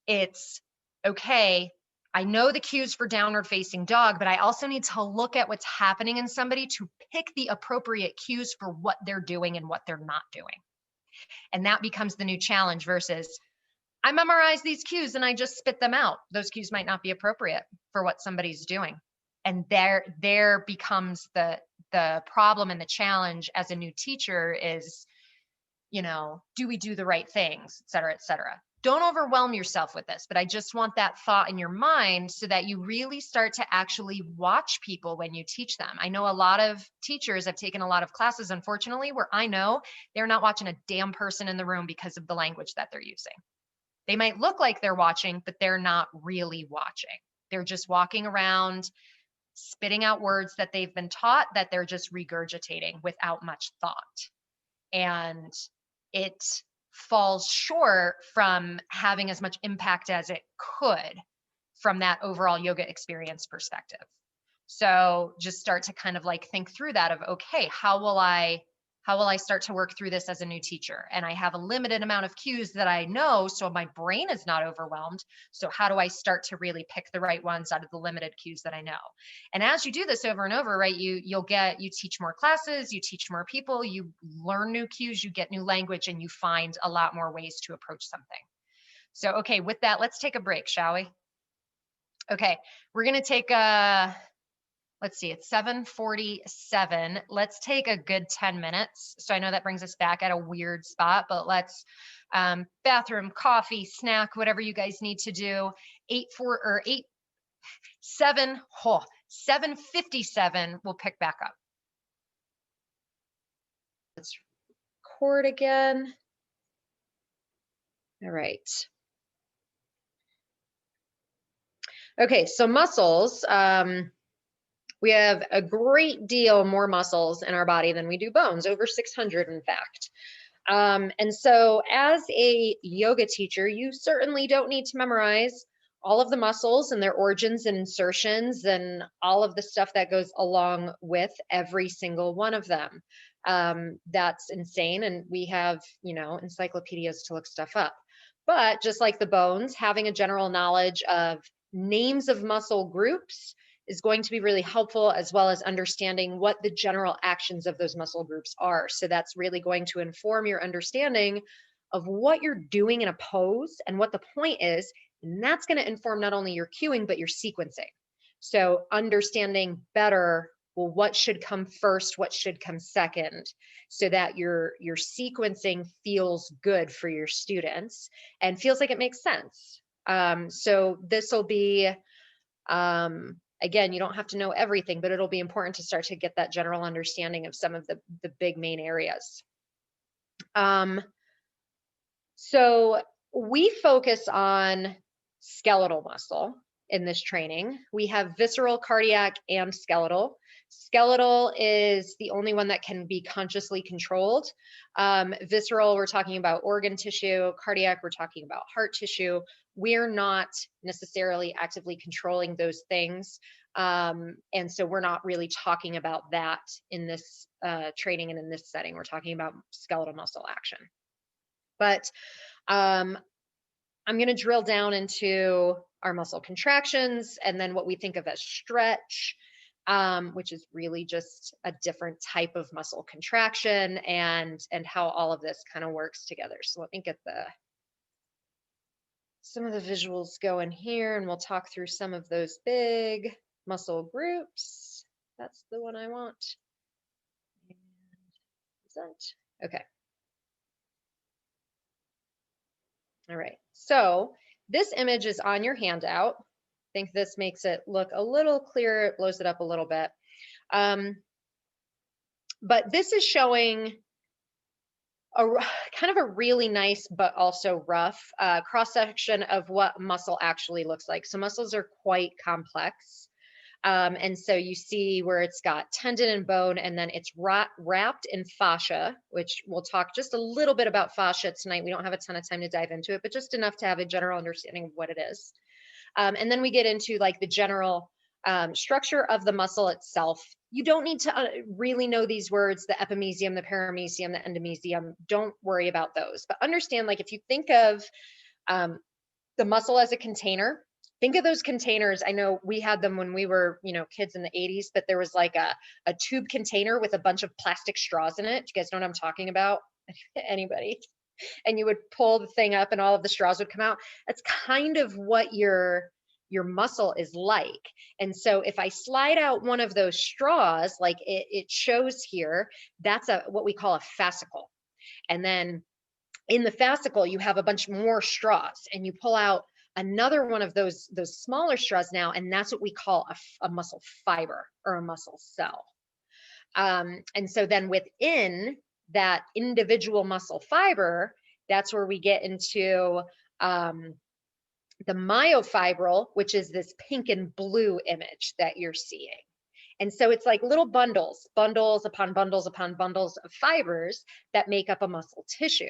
A: it's okay. I know the cues for downward facing dog, but I also need to look at what's happening in somebody to pick the appropriate cues for what they're doing and what they're not doing. And that becomes the new challenge versus I memorize these cues and I just spit them out. Those cues might not be appropriate for what somebody's doing. And there becomes the problem and the challenge as a new teacher is, you know, do we do the right things, et cetera, et cetera. Don't overwhelm yourself with this, but I just want that thought in your mind so that you really start to actually watch people when you teach them. I know a lot of teachers, I've taken a lot of classes, unfortunately, where I know they're not watching a damn person in the room because of the language that they're using. They might look like they're watching, but they're not really watching. They're just walking around, spitting out words that they've been taught that they're just regurgitating without much thought. And it falls short from having as much impact as it could from that overall yoga experience perspective. So just start to kind of like think through that of, okay, how will I start to work through this as a new teacher? And I have a limited amount of cues that I know, so my brain is not overwhelmed. So how do I start to really pick the right ones out of the limited cues that I know? And as you do this over and over, right, you teach more classes, you teach more people, you learn new cues, you get new language, and you find a lot more ways to approach something. So, okay, with that, let's take a break, shall we? Okay, we're gonna take let's see, it's 7:47. Let's take a good 10 minutes. So I know that brings us back at a weird spot, but let's bathroom, coffee, snack, whatever you guys need to do. 7:57, we'll pick back up. Let's record again. All right. Okay, so muscles. We have a great deal more muscles in our body than we do bones, over 600 in fact. And so as a yoga teacher, you certainly don't need to memorize all of the muscles and their origins and insertions and all of the stuff that goes along with every single one of them. That's insane. And we have, encyclopedias to look stuff up. But just like the bones, having a general knowledge of names of muscle groups is going to be really helpful, as well as understanding what the general actions of those muscle groups are. So that's really going to inform your understanding of what you're doing in a pose and what the point is. And that's going to inform not only your cueing, but your sequencing. So understanding better, well, what should come first, what should come second, so that your sequencing feels good for your students and feels like it makes sense. So this will be, again, you don't have to know everything, but it'll be important to start to get that general understanding of some of the big main areas. So we focus on skeletal muscle in this training. We have visceral, cardiac, and skeletal. Skeletal is the only one that can be consciously controlled. Visceral, we're talking about organ tissue. Cardiac, we're talking about heart tissue. We're not necessarily actively controlling those things. And so we're not really talking about that in this training and in this setting. We're talking about skeletal muscle action. But I'm going to drill down into our muscle contractions and then what we think of as stretch, which is really just a different type of muscle contraction and how all of this kind of works together. So let me get some of the visuals going here, and we'll talk through some of those big muscle groups. That's the one I want. And present. Okay. All right, so this image is on your handout. I think this makes it look a little clearer, it blows it up a little bit. But this is showing a kind of a really nice, but also rough cross-section of what muscle actually looks like. So muscles are quite complex. And so you see where it's got tendon and bone, and then it's wrapped in fascia, which we'll talk just a little bit about fascia tonight. We don't have a ton of time to dive into it, but just enough to have a general understanding of what it is. And then we get into like the general structure of the muscle itself. You don't need to really know these words, the epimysium, the paramysium, the endomysium. Don't worry about those, but understand, like, if you think of the muscle as a container, think of those containers. I know we had them when we were, kids in the 80s, but there was like a tube container with a bunch of plastic straws in it. Do you guys know what I'm talking about? Anybody? And you would pull the thing up and all of the straws would come out. That's kind of what your muscle is like. And so if I slide out one of those straws, like it shows here, that's what we call a fascicle. And then In the fascicle, you have a bunch more straws, and you pull out another one of those smaller straws now, and that's what we call a muscle fiber or a muscle cell. And so then within that individual muscle fiber, that's where we get into the myofibril, which is this pink and blue image that you're seeing. And so it's like little bundles upon bundles upon bundles of fibers that make up a muscle tissue.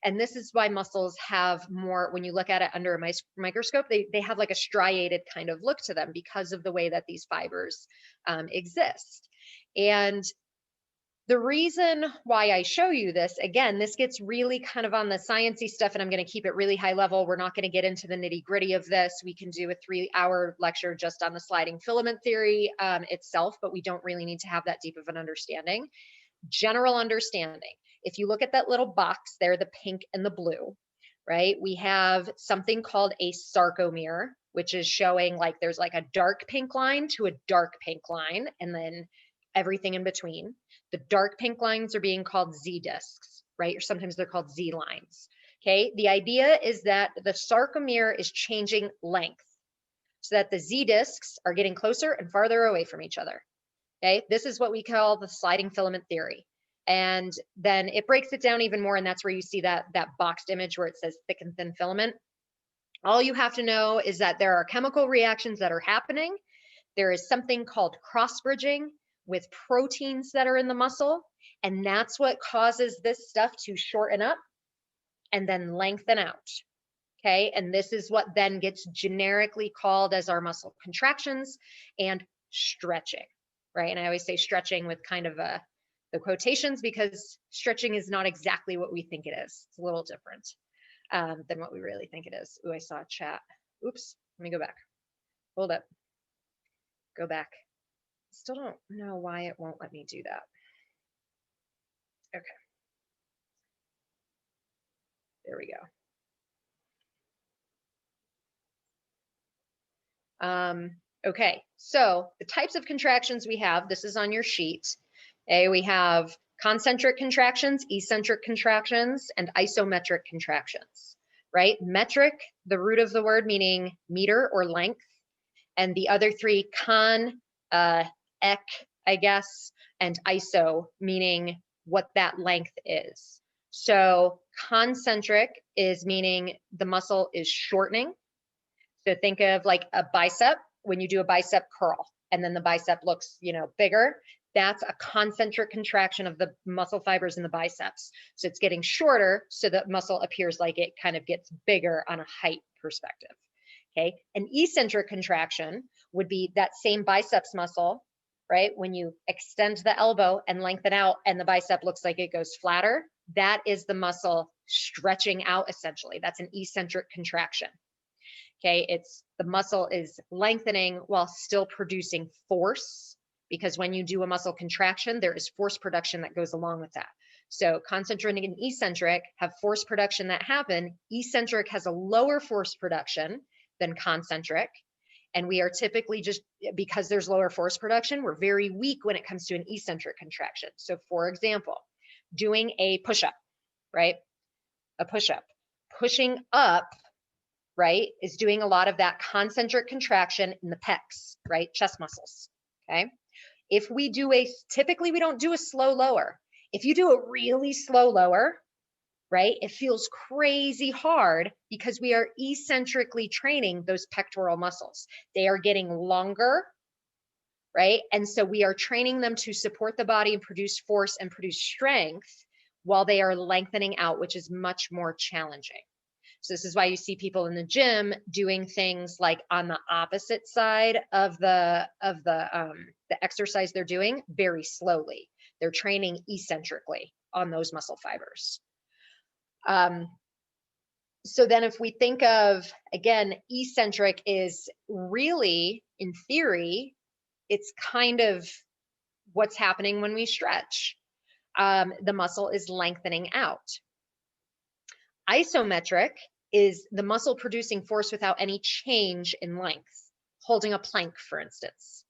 A: And this is why muscles have more, when you look at it under a microscope, they have like a striated kind of look to them because of the way that these fibers exist. And the reason why I show you this, again, this gets really kind of on the sciencey stuff, and I'm going to keep it really high level. We're not going to get into the nitty gritty of this. We can do a 3-hour lecture just on the sliding filament theory itself, but we don't really need to have that deep of an understanding. General understanding. If you look at that little box there, the pink and the blue, right? We have something called a sarcomere, which is showing like there's like a dark pink line to a dark pink line, and then everything in between. The dark pink lines are being called Z discs, right? Or sometimes they're called Z lines. Okay. The idea is that the sarcomere is changing length so that the Z discs are getting closer and farther away from each other. Okay. This is what we call the sliding filament theory. And then it breaks it down even more. And that's where you see that boxed image where it says thick and thin filament. All you have to know is that there are chemical reactions that are happening. There is something called cross bridging with proteins that are in the muscle. And that's what causes this stuff to shorten up and then lengthen out. Okay. And this is what then gets generically called as our muscle contractions and stretching, right? And I always say stretching with kind of the quotations, because stretching is not exactly what we think it is. It's a little different than what we really think it is. Ooh, I saw a chat. Oops, let me go back. Hold up. Go back. Still don't know why it won't let me do that. Okay. There we go. Okay, so the types of contractions we have, this is on your sheet. Okay, we have concentric contractions, eccentric contractions, and isometric contractions, right? Metric, the root of the word meaning meter or length, and the other three, con, ec, I guess, and iso, meaning what that length is. So concentric is meaning the muscle is shortening. So think of like a bicep, when you do a bicep curl and then the bicep looks, bigger, that's a concentric contraction of the muscle fibers in the biceps. So it's getting shorter so the muscle appears like it kind of gets bigger on a height perspective. Okay. An eccentric contraction would be that same biceps muscle, right? When you extend the elbow and lengthen out and the bicep looks like it goes flatter, that is the muscle stretching out essentially. That's an eccentric contraction. Okay, it's the muscle is lengthening while still producing force, because when you do a muscle contraction, there is force production that goes along with that. So concentric and eccentric have force production that happen. Eccentric has a lower force production than concentric. And we are typically just, because there's lower force production, we're very weak when it comes to an eccentric contraction. So for example, doing a push-up, right? A push-up, pushing up, right, is doing a lot of that concentric contraction in the pecs, right? Chest muscles, okay? If we do typically we don't do a slow lower. If you do a really slow lower, right, it feels crazy hard because we are eccentrically training those pectoral muscles. They are getting longer, right? And so we are training them to support the body and produce force and produce strength while they are lengthening out, which is much more challenging. So this is why you see people in the gym doing things like on the opposite side of the exercise they're doing very slowly. They're training eccentrically on those muscle fibers. So then if we think of, again, eccentric is really, in theory, it's kind of what's happening when we stretch. The muscle is lengthening out. Isometric is the muscle producing force without any change in length, holding a plank, for instance.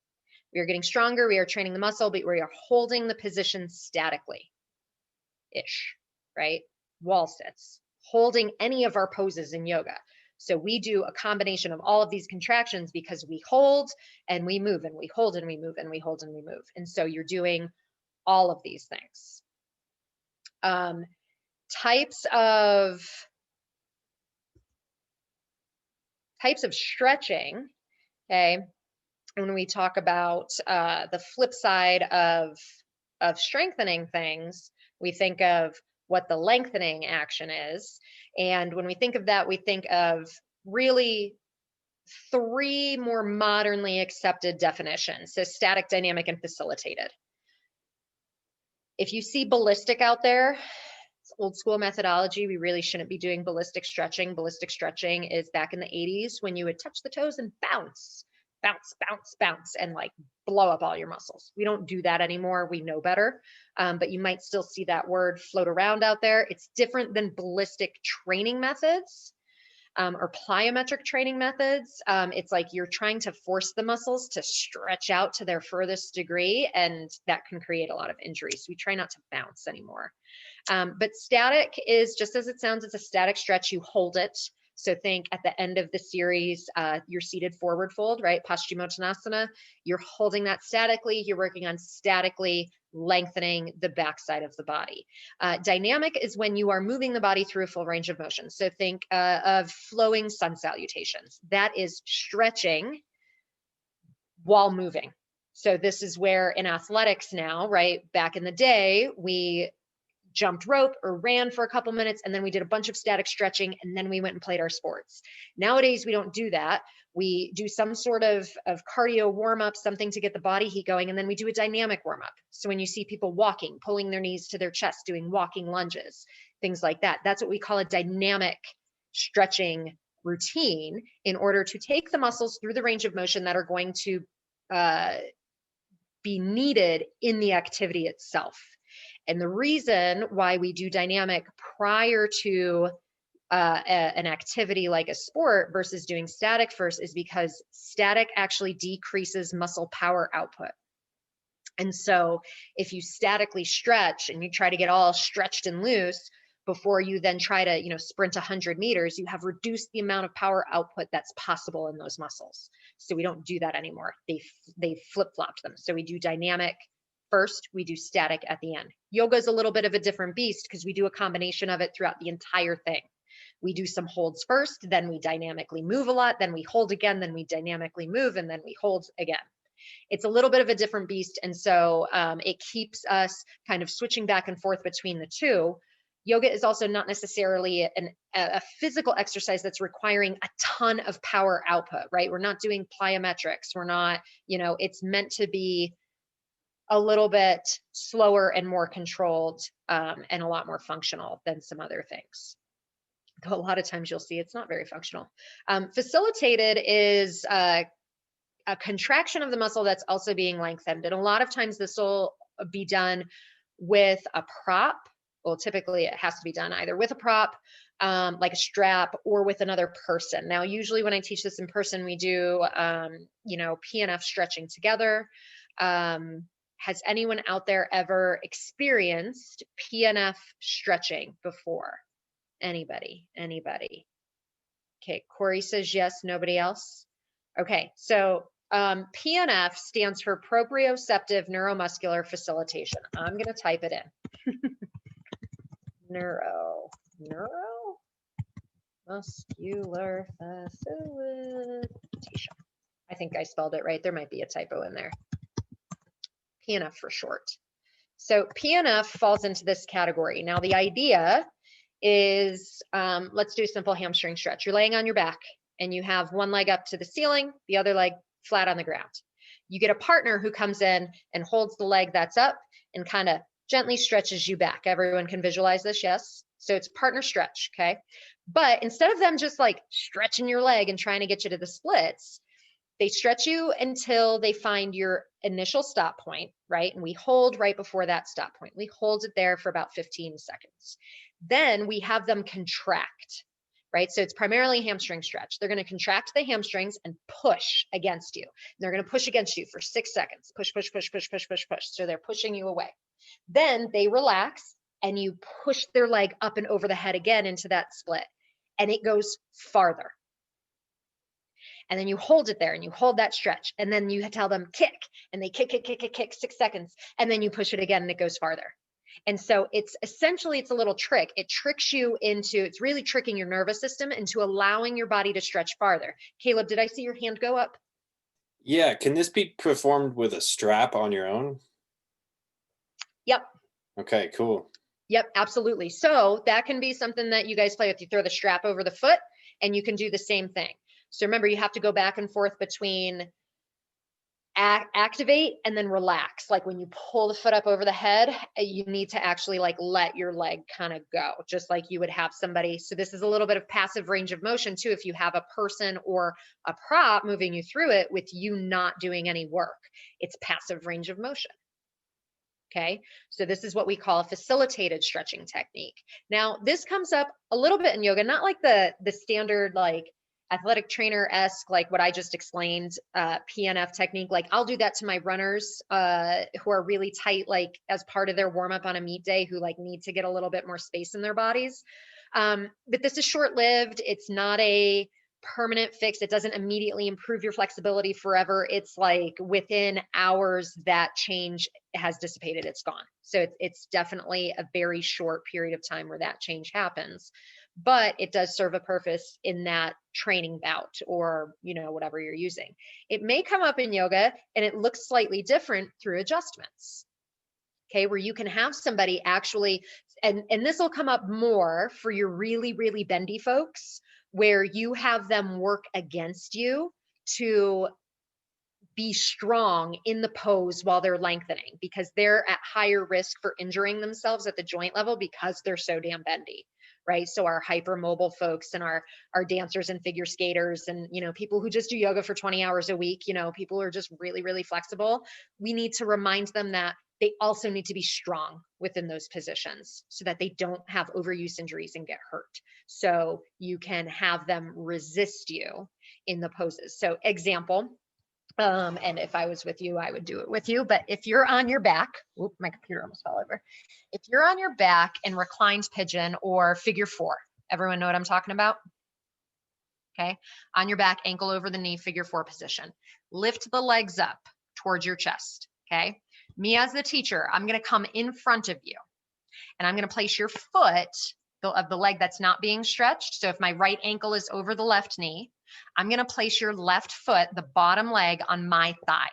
A: We are getting stronger, we are training the muscle, but we are holding the position statically-ish, right? Wall sits, holding any of our poses in yoga. So we do a combination of all of these contractions because we hold and we move and we hold and we move and we hold and we move. And so you're doing all of these things. Types of stretching, okay? When we talk about the flip side of strengthening things, we think of what the lengthening action is. And when we think of that, we think of really 3 more modernly accepted definitions. So static, dynamic, and facilitated. If you see ballistic out there, it's old school methodology. We really shouldn't be doing ballistic stretching. Ballistic stretching is back in the 80s when you would touch the toes and bounce, bounce, bounce, bounce, and like blow up all your muscles. We don't do that anymore. We know better, but you might still see that word float around out there. It's different than ballistic training methods or plyometric training methods. It's like you're trying to force the muscles to stretch out to their furthest degree, and that can create a lot of injuries. So we try not to bounce anymore. But static is just as it sounds. It's a static stretch. You hold it. So think at the end of the series, your seated forward fold, right? Paschimottanasana, you're holding that statically. You're working on statically lengthening the backside of the body. Dynamic is when you are moving the body through a full range of motion. So think of flowing sun salutations. That is stretching while moving. So this is where in athletics now, right? Back in the day, we jumped rope or ran for a couple minutes, and then we did a bunch of static stretching, and then we went and played our sports. Nowadays, we don't do that. We do some sort of cardio warm-up, something to get the body heat going, and then we do a dynamic warm-up. So when you see people walking, pulling their knees to their chest, doing walking lunges, things like that, that's what we call a dynamic stretching routine in order to take the muscles through the range of motion that are going to be needed in the activity itself. And the reason why we do dynamic prior to an activity like a sport versus doing static first is because static actually decreases muscle power output. And so if you statically stretch and you try to get all stretched and loose before you then try to, sprint 100 meters, you have reduced the amount of power output that's possible in those muscles. So we don't do that anymore. They flip-flopped them. So we do dynamic first, we do static at the end. Yoga is a little bit of a different beast because we do a combination of it throughout the entire thing. We do some holds first, then we dynamically move a lot, then we hold again, then we dynamically move, and then we hold again. It's a little bit of a different beast, and so it keeps us kind of switching back and forth between the two. Yoga is also not necessarily a physical exercise that's requiring a ton of power output, right? We're not doing plyometrics. We're not, it's meant to be a little bit slower and more controlled and a lot more functional than some other things. Though a lot of times you'll see it's not very functional. Facilitated is a contraction of the muscle that's also being lengthened. And a lot of times this will be done with a prop. Well, typically it has to be done either with a prop, like a strap, or with another person. Now, usually when I teach this in person, we do, PNF stretching together. Has anyone out there ever experienced PNF stretching before? Anybody? Okay, Corey says yes, nobody else? Okay, so PNF stands for proprioceptive neuromuscular facilitation. I'm gonna type it in. Neuromuscular facilitation. I think I spelled it right. There might be a typo in there. PNF for short. So PNF falls into this category. Now the idea is, let's do a simple hamstring stretch. You're laying on your back and you have one leg up to the ceiling, the other leg flat on the ground. You get a partner who comes in and holds the leg that's up and kind of gently stretches you back. Everyone can visualize this, yes? So it's partner stretch, okay? But instead of them just like stretching your leg and trying to get you to the splits, they stretch you until they find your initial stop point, right? And we hold right before that stop point. We hold it there for about 15 seconds. Then we have them contract, right? So it's primarily hamstring stretch. They're going to contract the hamstrings and push against you. They're going to push against you for 6 seconds. Push, push, push, push, push, push, push. So they're pushing you away. Then they relax and you push their leg up and over the head again into that split, and it goes farther. And then you hold it there and you hold that stretch, and then you tell them kick, and they kick 6 seconds, and then you push it again and it goes farther. And so it's essentially, it's a little trick. It tricks you into, it's really tricking your nervous system into allowing your body to stretch farther. Caleb, did I see your hand go up?
B: Yeah, can this be performed with a strap on your own?
A: Yep.
B: Okay, cool.
A: Yep, absolutely. So that can be something that you guys play with. You throw the strap over the foot and you can do the same thing. So remember, you have to go back and forth between activate and then relax. Like when you pull the foot up over the head, you need to actually like let your leg kind of go, just like you would have somebody. So this is a little bit of passive range of motion too, if you have a person or a prop moving you through it with you not doing any work. It's passive range of motion. Okay, so this is what we call a facilitated stretching technique. Now, this comes up a little bit in yoga, not like the standard like athletic trainer-esque, like what I just explained, PNF technique. Like I'll do that to my runners who are really tight, like as part of their warm-up on a meet day, who like need to get a little bit more space in their bodies. But this is short-lived. It's not a permanent fix. It doesn't immediately improve your flexibility forever. It's like within hours that change has dissipated, it's gone. So it's definitely a very short period of time where that change happens. But it does serve a purpose in that training bout or, you know, whatever you're using. It may come up in yoga and it looks slightly different through adjustments. Okay, where you can have somebody actually, and this will come up more for your really, really bendy folks, where you have them work against you to be strong in the pose while they're lengthening, because they're at higher risk for injuring themselves at the joint level because they're so damn bendy. Right. So our hypermobile folks and our dancers and figure skaters and, you know, people who just do yoga for 20 hours a week, you know, people who are just really, really flexible. We need to remind them that they also need to be strong within those positions so that they don't have overuse injuries and get hurt. So you can have them resist you in the poses. So example, and if I was with you, I would do it with you. But if you're on your back, oop, my computer almost fell over. If you're on your back in reclined pigeon or figure 4, everyone know what I'm talking about? Okay, on your back, ankle over the knee, figure 4 position. Lift the legs up towards your chest, okay? Me as the teacher, I'm gonna come in front of you and I'm gonna place your foot of the leg that's not being stretched. So if my right ankle is over the left knee, I'm going to place your left foot, the bottom leg, on my thigh.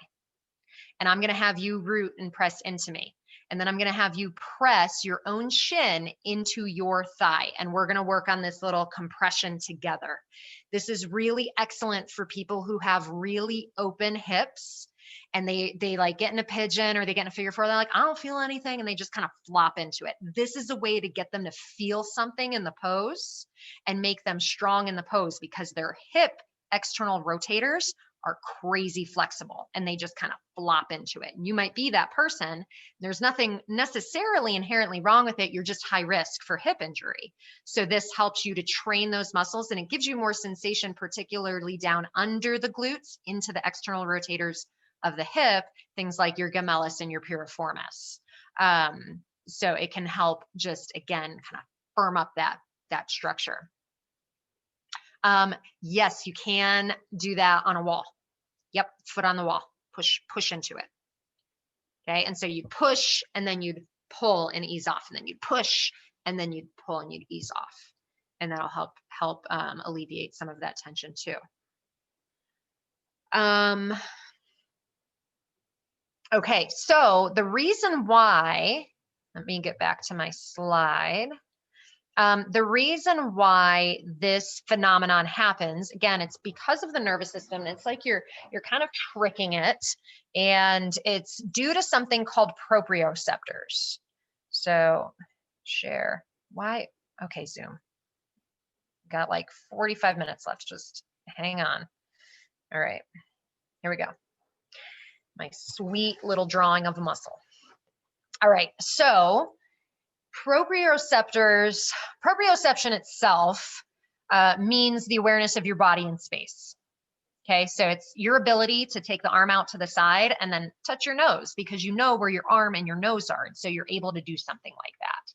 A: And I'm going to have you root and press into me. And then I'm going to have you press your own shin into your thigh. And we're going to work on this little compression together. This is really excellent for people who have really open hips and they like get in a pigeon or they get in a figure 4. They're like, I don't feel anything. And they just kind of flop into it. This is a way to get them to feel something in the pose and make them strong in the pose, because their hip external rotators are crazy flexible and they just kind of flop into it. And you might be that person. There's nothing necessarily inherently wrong with it. You're just high risk for hip injury. So this helps you to train those muscles and it gives you more sensation, particularly down under the glutes into the external rotators of the hip, things like your gemellus and your piriformis. So it can help just, again, kind of firm up that structure. Yes, you can do that on a wall. Yep, foot on the wall, push into it. Okay, and so you push and then you'd pull and ease off, and then you'd push and then you'd pull and you'd ease off. And that'll help alleviate some of that tension too. Okay, so the reason why, let me get back to my slide. The reason why this phenomenon happens, again, it's because of the nervous system. It's like you're kind of tricking it, and it's due to something called proprioceptors. So share, why? Okay, Zoom. Got like 45 minutes left, just hang on. All right, here we go. My sweet little drawing of a muscle. All right, so proprioception itself means the awareness of your body in space. Okay, so it's your ability to take the arm out to the side and then touch your nose because you know where your arm and your nose are. And so you're able to do something like that.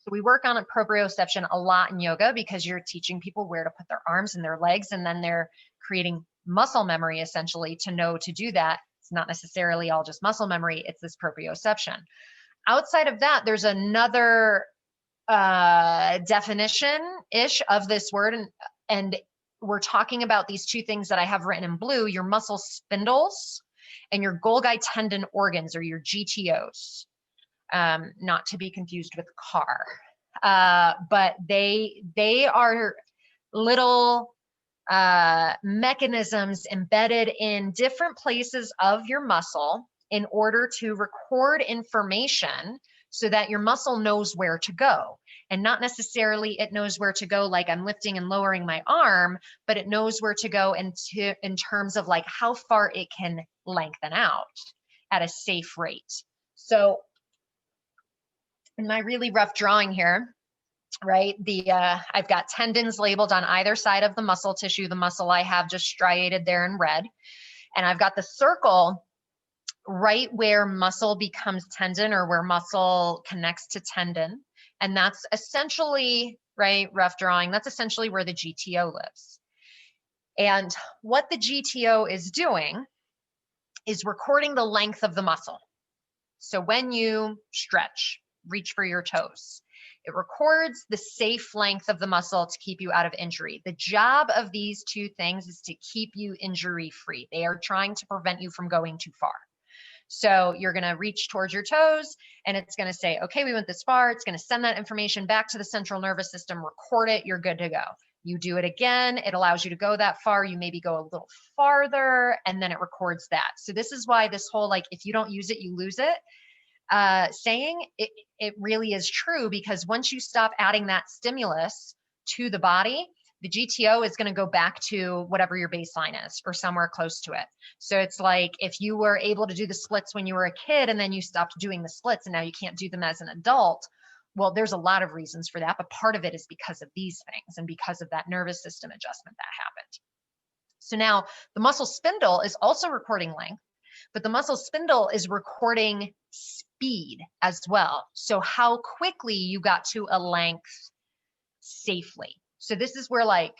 A: So we work on a proprioception a lot in yoga because you're teaching people where to put their arms and their legs, and then they're creating muscle memory essentially to know to do that. It's not necessarily all just muscle memory, it's this proprioception. Outside of that, there's another definition-ish of this word, and we're talking about these two things that I have written in blue, your muscle spindles and your Golgi tendon organs, or your GTOs. Not to be confused with car, but they are little mechanisms embedded in different places of your muscle in order to record information so that your muscle knows where to go. And not necessarily it knows where to go like I'm lifting and lowering my arm, but it knows where to go in terms of like how far it can lengthen out at a safe rate. So in my really rough drawing here, right, I've got tendons labeled on either side of the muscle tissue, the muscle I have just striated there in red. And I've got the circle right where muscle becomes tendon, or where muscle connects to tendon. And that's essentially, right, rough drawing, that's essentially where the GTO lives. And what the GTO is doing is recording the length of the muscle. So when you stretch, reach for your toes, it records the safe length of the muscle to keep you out of injury. The job of these two things is to keep you injury free. They are trying to prevent you from going too far. So you're going to reach towards your toes and it's going to say, okay, we went this far. It's going to send that information back to the central nervous system, record it, you're good to go. You do it again, it allows you to go that far. You maybe go a little farther and then it records that. So this is why this whole, like, if you don't use it, you lose it. Saying it really is true, because once you stop adding that stimulus to the body, the GTO is going to go back to whatever your baseline is or somewhere close to it. So it's like if you were able to do the splits when you were a kid and then you stopped doing the splits and now you can't do them as an adult. Well, there's a lot of reasons for that, but part of it is because of these things and because of that nervous system adjustment that happened. So now the muscle spindle is also recording length, but the muscle spindle is recording speed as well. So how quickly you got to a length safely. So this is where like,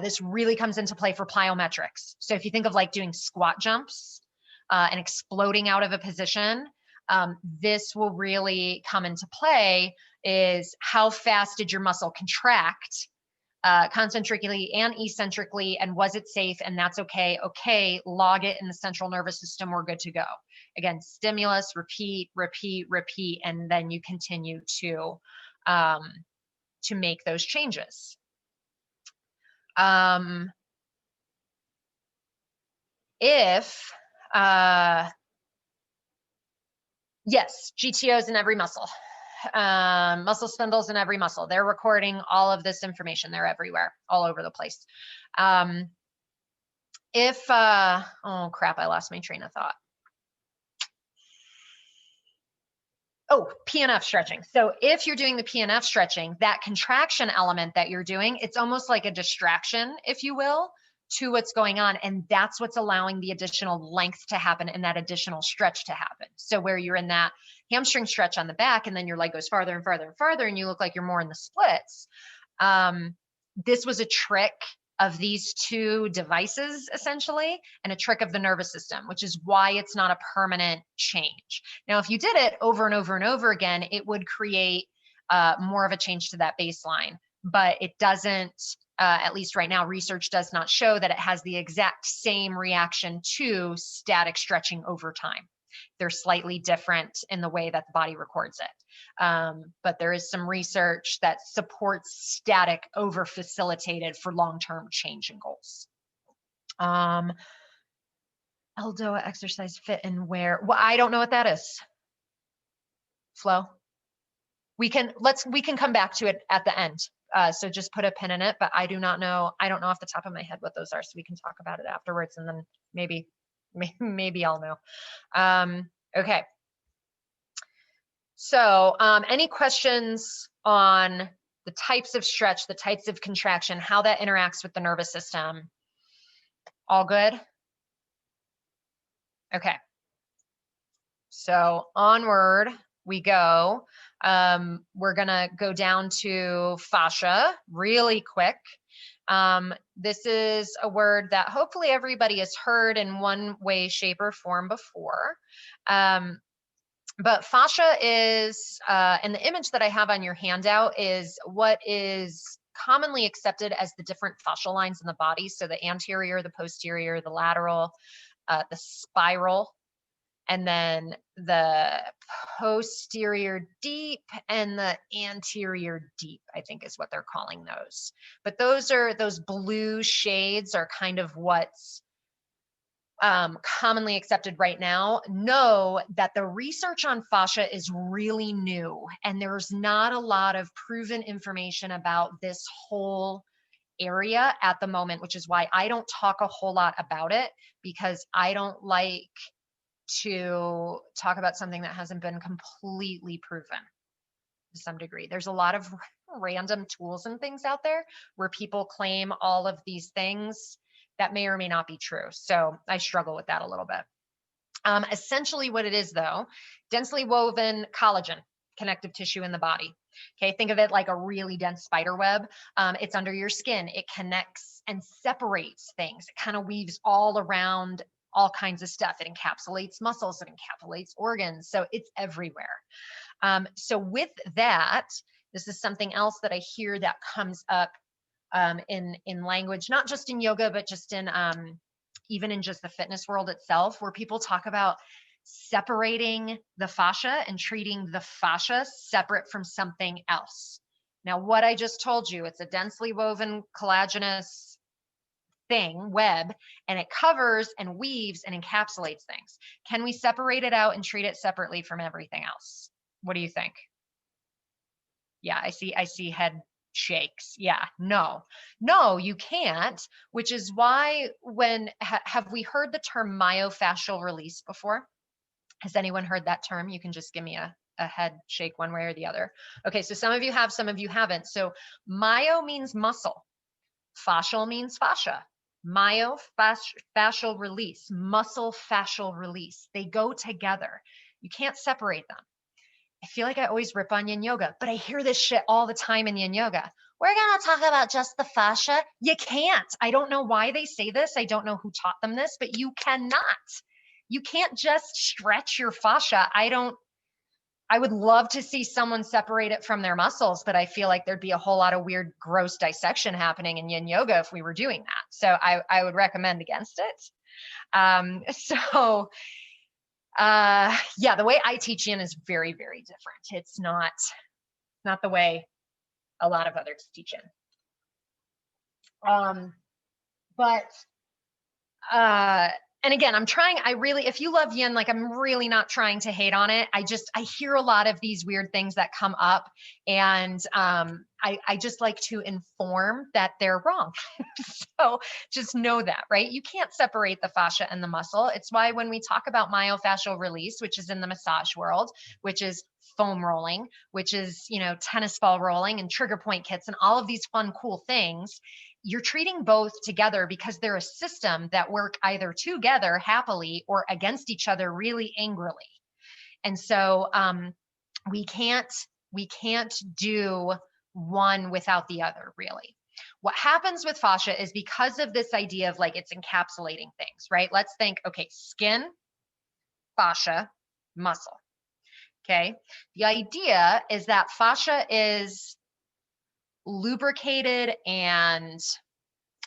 A: this really comes into play for plyometrics. So if you think of like doing squat jumps and exploding out of a position, this will really come into play, is how fast did your muscle contract concentrically and eccentrically, and was it safe? And that's okay. Okay, log it in the central nervous system. We're good to go. Again, stimulus, repeat, repeat, repeat, and then you continue to make those changes. Yes, GTOs in every muscle. Muscle spindles in every muscle. They're recording all of this information. They're everywhere, all over the place. Oh crap, I lost my train of thought. Oh, PNF stretching. So if you're doing the PNF stretching, that contraction element that you're doing, it's almost like a distraction, if you will, to what's going on. And that's what's allowing the additional length to happen and that additional stretch to happen. So where you're in that hamstring stretch on the back and then your leg goes farther and farther and farther and you look like you're more in the splits. This was a trick of these two devices essentially, and a trick of the nervous system, which is why it's not a permanent change. Now, if you did it over and over and over again, it would create more of a change to that baseline, but it doesn't, at least right now, research does not show that it has the exact same reaction to static stretching over time. They're slightly different in the way that the body records it. But there is some research that supports static over facilitated for long-term change and goals. Eldoa exercise fit and where? Well, I don't know what that is. Flo? We can come back to it at the end. So just put a pin in it, but I don't know off the top of my head what those are, so we can talk about it afterwards and then maybe I'll know. Okay. So any questions on the types of stretch, the types of contraction, how that interacts with the nervous system? All good? Okay. So onward we go. We're gonna go down to fascia really quick. This is a word that hopefully everybody has heard in one way, shape, or form before. But fascia is, and the image that I have on your handout is what is commonly accepted as the different fascial lines in the body. So the anterior, the posterior, the lateral, the spiral, and then the posterior deep and the anterior deep, I think is what they're calling those. But those blue shades are kind of what's commonly accepted right now. Know that the research on fascia is really new, and there's not a lot of proven information about this whole area at the moment, which is why I don't talk a whole lot about it, because I don't like to talk about something that hasn't been completely proven to some degree. There's a lot of random tools and things out there where people claim all of these things that may or may not be true. So I struggle with that a little bit. Essentially what it is though, densely woven collagen, connective tissue in the body. Okay, think of it like a really dense spider web. It's under your skin. It connects and separates things. It kind of weaves all around all kinds of stuff. It encapsulates muscles, it encapsulates organs. So it's everywhere. So with that, this is something else that I hear that comes up in language, not just in yoga, but just in even in just the fitness world itself, where people talk about separating the fascia and treating the fascia separate from something else. Now, what I just told you, it's a densely woven collagenous web, and it covers and weaves and encapsulates things. Can we separate it out and treat it separately from everything else? What do you think? Yeah, I see head shakes. Yeah, no, you can't, which is why when, have we heard the term myofascial release before? Has anyone heard that term? You can just give me a head shake one way or the other. Okay, so some of you have, some of you haven't. So myo means muscle. Fascial means fascia. Myofascial release, muscle fascial release. They go together. You can't separate them. I feel like I always rip on yin yoga, but I hear this shit all the time in yin yoga. We're going to talk about just the fascia. You can't. I don't know why they say this. I don't know who taught them this, but you cannot. You can't just stretch your fascia. I would love to see someone separate it from their muscles, but I feel like there'd be a whole lot of weird, gross dissection happening in yin yoga if we were doing that. So I would recommend against it. Yeah, the way I teach yin is very, very different. It's not the way a lot of others teach yin. And again, if you love yin, like I'm really not trying to hate on it. I hear a lot of these weird things that come up, and I just like to inform that they're wrong. So just know that, right? You can't separate the fascia and the muscle. It's why when we talk about myofascial release, which is in the massage world, which is foam rolling, which is, tennis ball rolling and trigger point kits and all of these fun, cool things, you're treating both together because they're a system that work either together happily or against each other really angrily. And so we can't do one without the other, really. What happens with fascia is because of this idea of like it's encapsulating things, right? Let's think, okay, skin, fascia, muscle. Okay. The idea is that fascia is lubricated and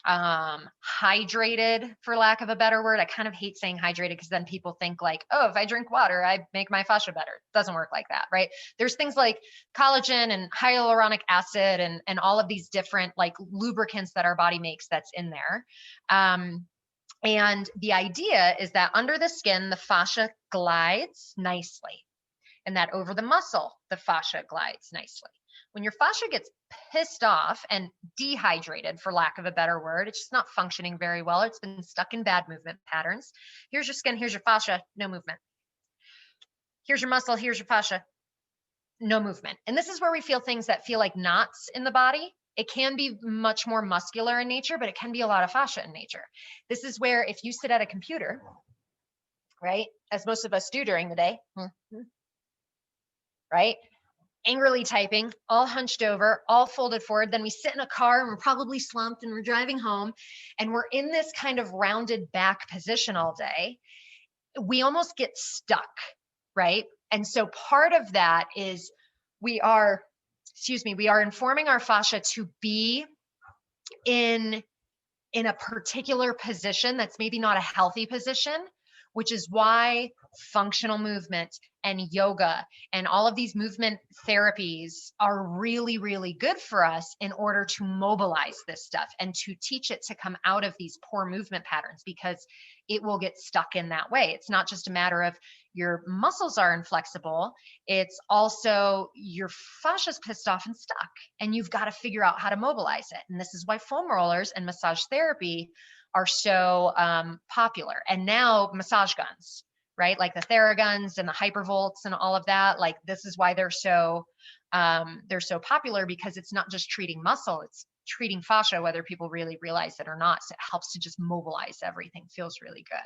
A: hydrated, for lack of a better word. I kind of hate saying hydrated because then people think like, oh, if I drink water, I make my fascia better. It doesn't work like that, right? There's things like collagen and hyaluronic acid and all of these different like lubricants that our body makes that's in there. And the idea is that under the skin, the fascia glides nicely, and that over the muscle, the fascia glides nicely. When your fascia gets pissed off and dehydrated, for lack of a better word, it's just not functioning very well. It's been stuck in bad movement patterns. Here's your skin, here's your fascia, no movement. Here's your muscle, here's your fascia, no movement. And this is where we feel things that feel like knots in the body. It can be much more muscular in nature, but it can be a lot of fascia in nature. This is where if you sit at a computer, right, as most of us do during the day, right? angrily typing, all hunched over, all folded forward. Then we sit in a car and we're probably slumped and we're driving home and we're in this kind of rounded back position all day. We almost get stuck, right? And so part of that is we are informing our fascia to be in a particular position that's maybe not a healthy position, which is why functional movement and yoga and all of these movement therapies are really, really good for us in order to mobilize this stuff and to teach it to come out of these poor movement patterns, because it will get stuck in that way. It's not just a matter of your muscles are inflexible, it's also your fascia's pissed off and stuck, and you've got to figure out how to mobilize it. And this is why foam rollers and massage therapy are so popular. And now massage guns, right? Like the Theraguns and the Hypervolts and all of that. Like this is why they're so popular, because it's not just treating muscle, it's treating fascia, whether people really realize it or not. So it helps to just mobilize everything. Feels really good.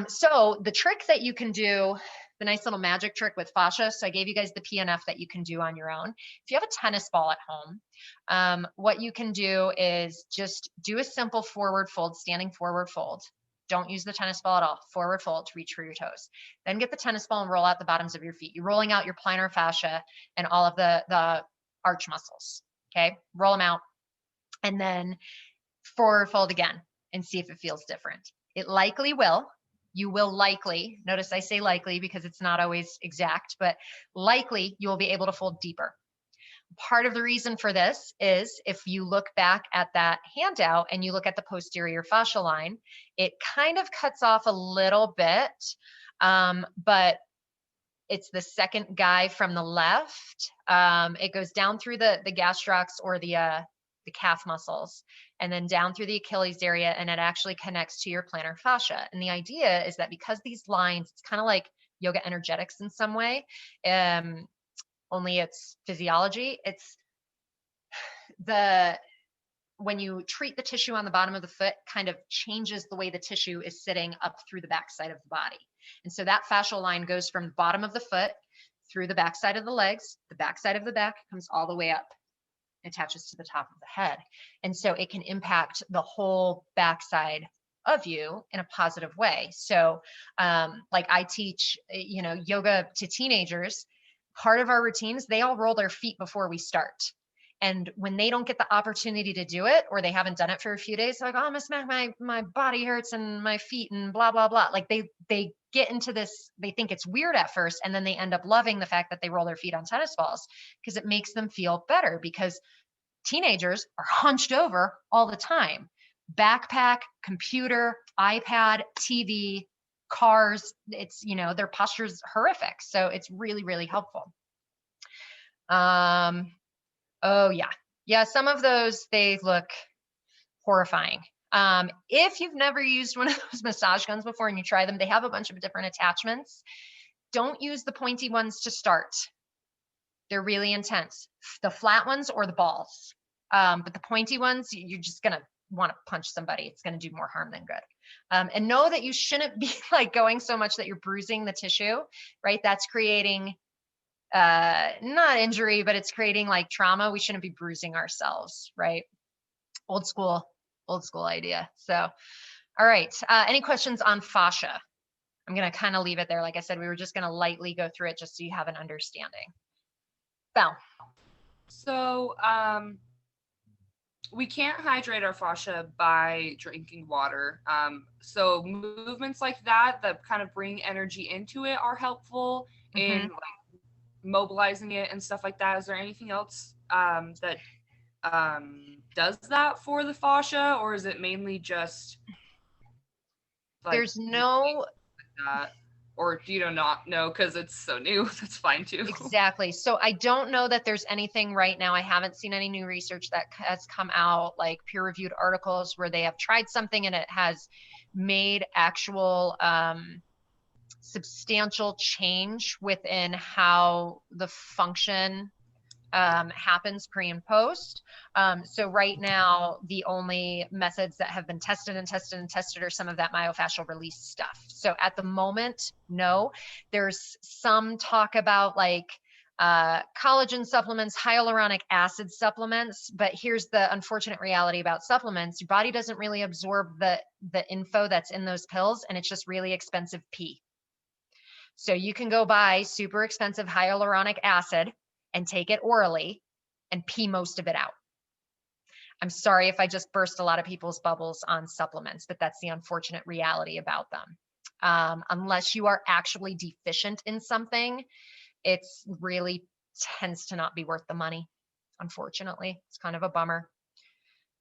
A: So the trick that you can do, the nice little magic trick with fascia. So I gave you guys the PNF that you can do on your own. If you have a tennis ball at home, what you can do is just do a simple forward fold, standing forward fold. Don't use the tennis ball at all. Forward fold to reach for your toes. Then get the tennis ball and roll out the bottoms of your feet. You're rolling out your plantar fascia and all of the arch muscles. Okay, roll them out, and then forward fold again and see if it feels different. It likely will. You will likely, notice I say likely because it's not always exact, but likely you will be able to fold deeper. Part of the reason for this is if you look back at that handout and you look at the posterior fascia line, it kind of cuts off a little bit, but it's the second guy from the left. It goes down through the gastrocs or the calf muscles, and then down through the Achilles area, and it actually connects to your plantar fascia. And the idea is that because these lines, it's kind of like yoga energetics in some way, only it's physiology. It's when you treat the tissue on the bottom of the foot, kind of changes the way the tissue is sitting up through the backside of the body. And so that fascial line goes from the bottom of the foot through the backside of the legs, the backside of the back comes all the way up, attaches to the top of the head. And so it can impact the whole backside of you in a positive way. So like I teach, yoga to teenagers. Part of our routines, they all roll their feet before we start. And when they don't get the opportunity to do it, or they haven't done it for a few days, they're like, oh, Miss Mac, my body hurts and my feet and blah, blah, blah. Like they get into this, they think it's weird at first, and then they end up loving the fact that they roll their feet on tennis balls because it makes them feel better, because teenagers are hunched over all the time. Backpack, computer, iPad, TV, cars, it's, their posture is horrific. So it's really, really helpful. Oh yeah. Yeah. Some of those, they look horrifying. If you've never used one of those massage guns before and you try them, they have a bunch of different attachments. Don't use the pointy ones to start. They're really intense. The flat ones or the balls. But the pointy ones, you're just going to want to punch somebody. It's going to do more harm than good. And know that you shouldn't be like going so much that you're bruising the tissue, right? That's creating not injury, but it's creating like trauma. We shouldn't be bruising ourselves, right? Old school idea. So, all right. Any questions on fascia? I'm going to kind of leave it there. Like I said, we were just going to lightly go through it just so you have an understanding. Belle.
C: So, we can't hydrate our fascia by drinking water. So movements like that kind of bring energy into it are helpful in like mobilizing it and stuff like that. Is there anything else that does that for the fascia, or is it mainly just like,
A: there's no
C: that? Or do you not know because it's so new? That's fine too.
A: Exactly. So I don't know that there's anything right now. I haven't seen any new research that has come out, like peer-reviewed articles where they have tried something and it has made actual substantial change within how the function happens pre and post. So right now, the only methods that have been tested are some of that myofascial release stuff. So at the moment, no. There's some talk about like collagen supplements, hyaluronic acid supplements. But here's the unfortunate reality about supplements. Your body doesn't really absorb the info that's in those pills, and it's just really expensive pee. So you can go buy super expensive hyaluronic acid and take it orally and pee most of it out. I'm sorry if I just burst a lot of people's bubbles on supplements, but that's the unfortunate reality about them. Unless you are actually deficient in something, it's really tends to not be worth the money. Unfortunately, it's kind of a bummer.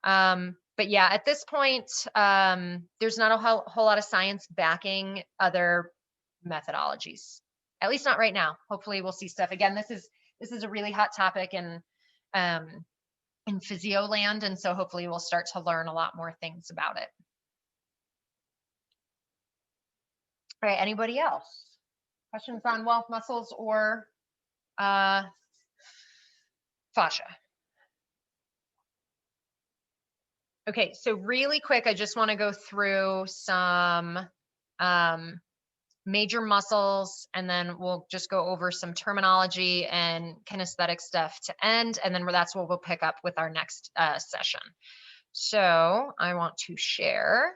A: But yeah, at this point, there's not a whole lot of science backing other methodologies, at least not right now. Hopefully we'll see stuff. Again, this is a really hot topic in physio land, and so hopefully we'll start to learn a lot more things about it. All right, anybody else? Questions on wealth muscles or fascia? Okay, so really quick, I just want to go through some major muscles, and then we'll just go over some terminology and kinesthetic stuff to end, and then that's what we'll pick up with our next session. So I want to share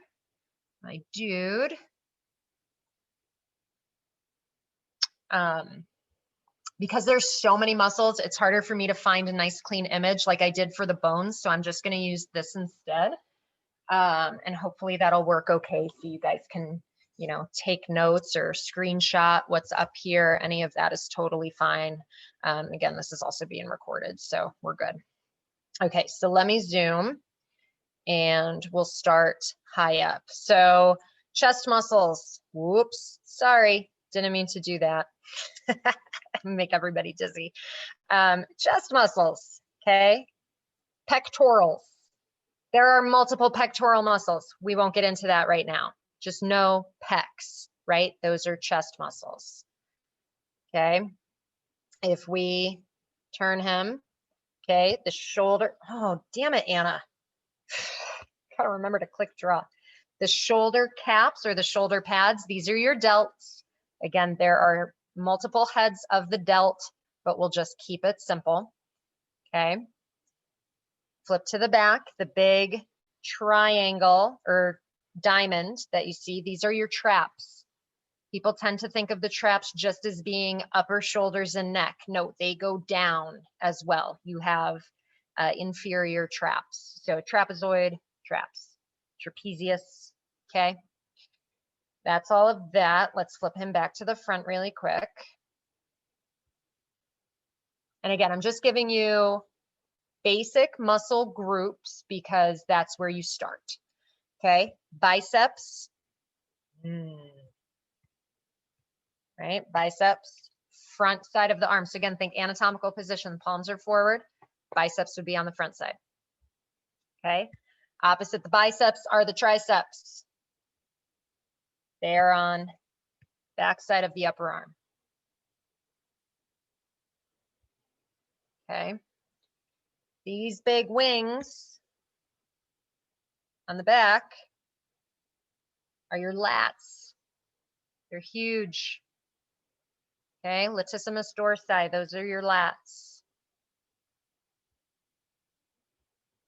A: my dude. Because there's so many muscles, it's harder for me to find a nice clean image like I did for the bones. So I'm just going to use this instead. And hopefully that'll work okay. So you guys can, take notes or screenshot what's up here. Any of that is totally fine. Again, this is also being recorded, so we're good. Okay, so let me zoom and we'll start high up. So chest muscles, whoops, sorry, didn't mean to do that. Make everybody dizzy. Chest muscles, okay? Pectorals. There are multiple pectoral muscles. We won't get into that right now. Just know pecs, right? Those are chest muscles, okay? If we turn him, okay, the shoulder, oh, damn it, Anna. Gotta remember to click draw. The shoulder caps or the shoulder pads, these are your delts. Again, there are multiple heads of the delt, but we'll just keep it simple, okay? Flip to the back, the big triangle or diamond that you see, these are your traps. People tend to think of the traps just as being upper shoulders and neck. No, they go down as well. You have inferior traps. So trapezoid, traps, trapezius, okay? That's all of that. Let's flip him back to the front really quick. And again, I'm just giving you basic muscle groups because that's where you start. Okay, biceps, right? Biceps, front side of the arm. So again, think anatomical position, palms are forward, biceps would be on the front side. Okay, opposite the biceps are the triceps. They're on back side of the upper arm. Okay, these big wings on the back are your lats. They're huge. Okay, latissimus dorsi, those are your lats.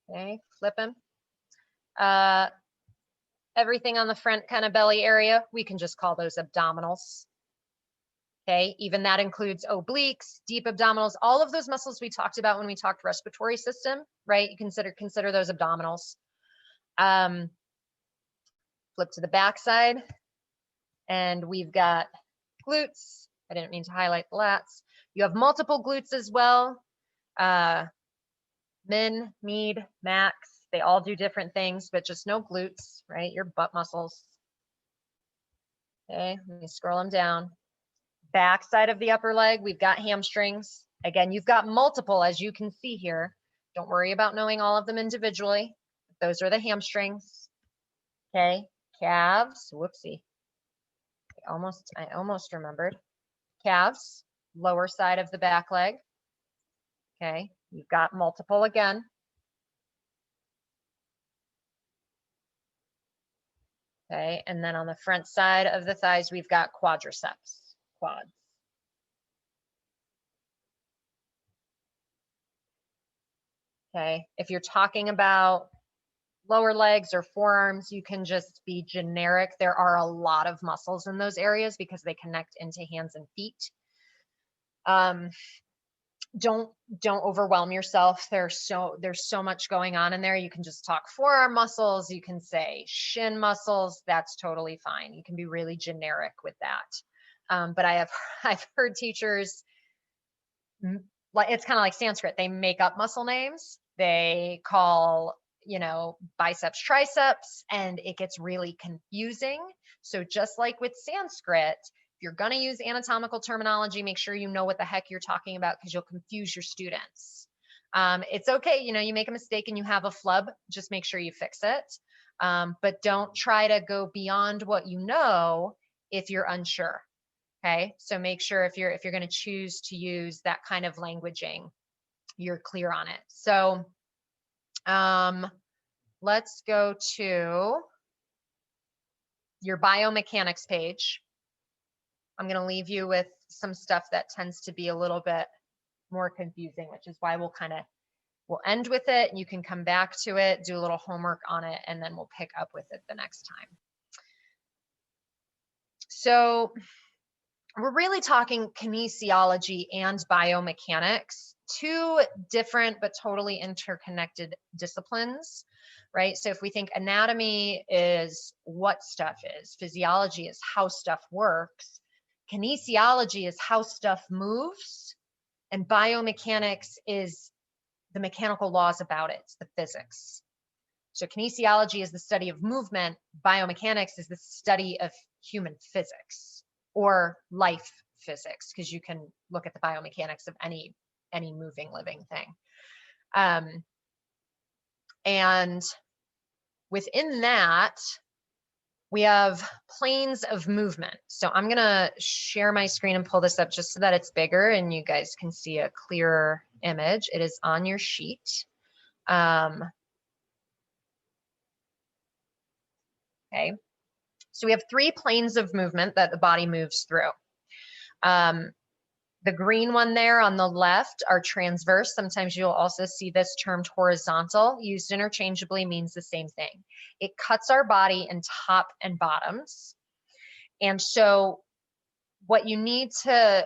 A: Okay, flip them. Everything on the front kind of belly area, we can just call those abdominals. Okay, even that includes obliques, deep abdominals, all of those muscles we talked about when we talked respiratory system, right? You consider those abdominals. Flip to the back side, and we've got glutes. I didn't mean to highlight the lats. You have multiple glutes as well. Min, med, max, they all do different things, but just no glutes, right? Your butt muscles. Okay, let me scroll them down. Back side of the upper leg, we've got hamstrings. Again, you've got multiple, as you can see here. Don't worry about knowing all of them individually. Those are the hamstrings. Okay, calves, whoopsie. I almost remembered. Calves, lower side of the back leg. Okay, you've got multiple again. Okay, and then on the front side of the thighs, we've got quadriceps, quads. Okay. If you're talking about lower legs or forearms, you can just be generic. There are a lot of muscles in those areas because they connect into hands and feet. Don't overwhelm yourself. There's so much going on in there. You can just talk forearm muscles. You can say shin muscles. That's totally fine. You can be really generic with that. But I've heard teachers, like, it's kind of like Sanskrit. They make up muscle names. They call, biceps, triceps, and it gets really confusing. So just like with Sanskrit, if you're going to use anatomical terminology, make sure you know what the heck you're talking about, because you'll confuse your students. It's okay. You make a mistake and you have a flub, just make sure you fix it. But don't try to go beyond what you know if you're unsure. Okay. So make sure if you're going to choose to use that kind of languaging, you're clear on it. So, let's go to your biomechanics page. I'm going to leave you with some stuff that tends to be a little bit more confusing, which is why we'll end with it. You can come back to it, do a little homework on it, and then we'll pick up with it the next time. So we're really talking kinesiology and biomechanics, two different but totally interconnected disciplines, right? So if we think anatomy is what stuff is, physiology is how stuff works, kinesiology is how stuff moves, and biomechanics is the mechanical laws about it, the physics. So kinesiology is the study of movement, biomechanics is the study of human physics or life physics, because you can look at the biomechanics of any moving living thing. And within that, we have planes of movement. So I'm going to share my screen and pull this up just so that it's bigger and you guys can see a clearer image. It is on your sheet. Okay. So we have 3 planes of movement that the body moves through. The green one there on the left are transverse. Sometimes you'll also see this termed horizontal, used interchangeably, means the same thing. It cuts our body in top and bottoms. And so what you need to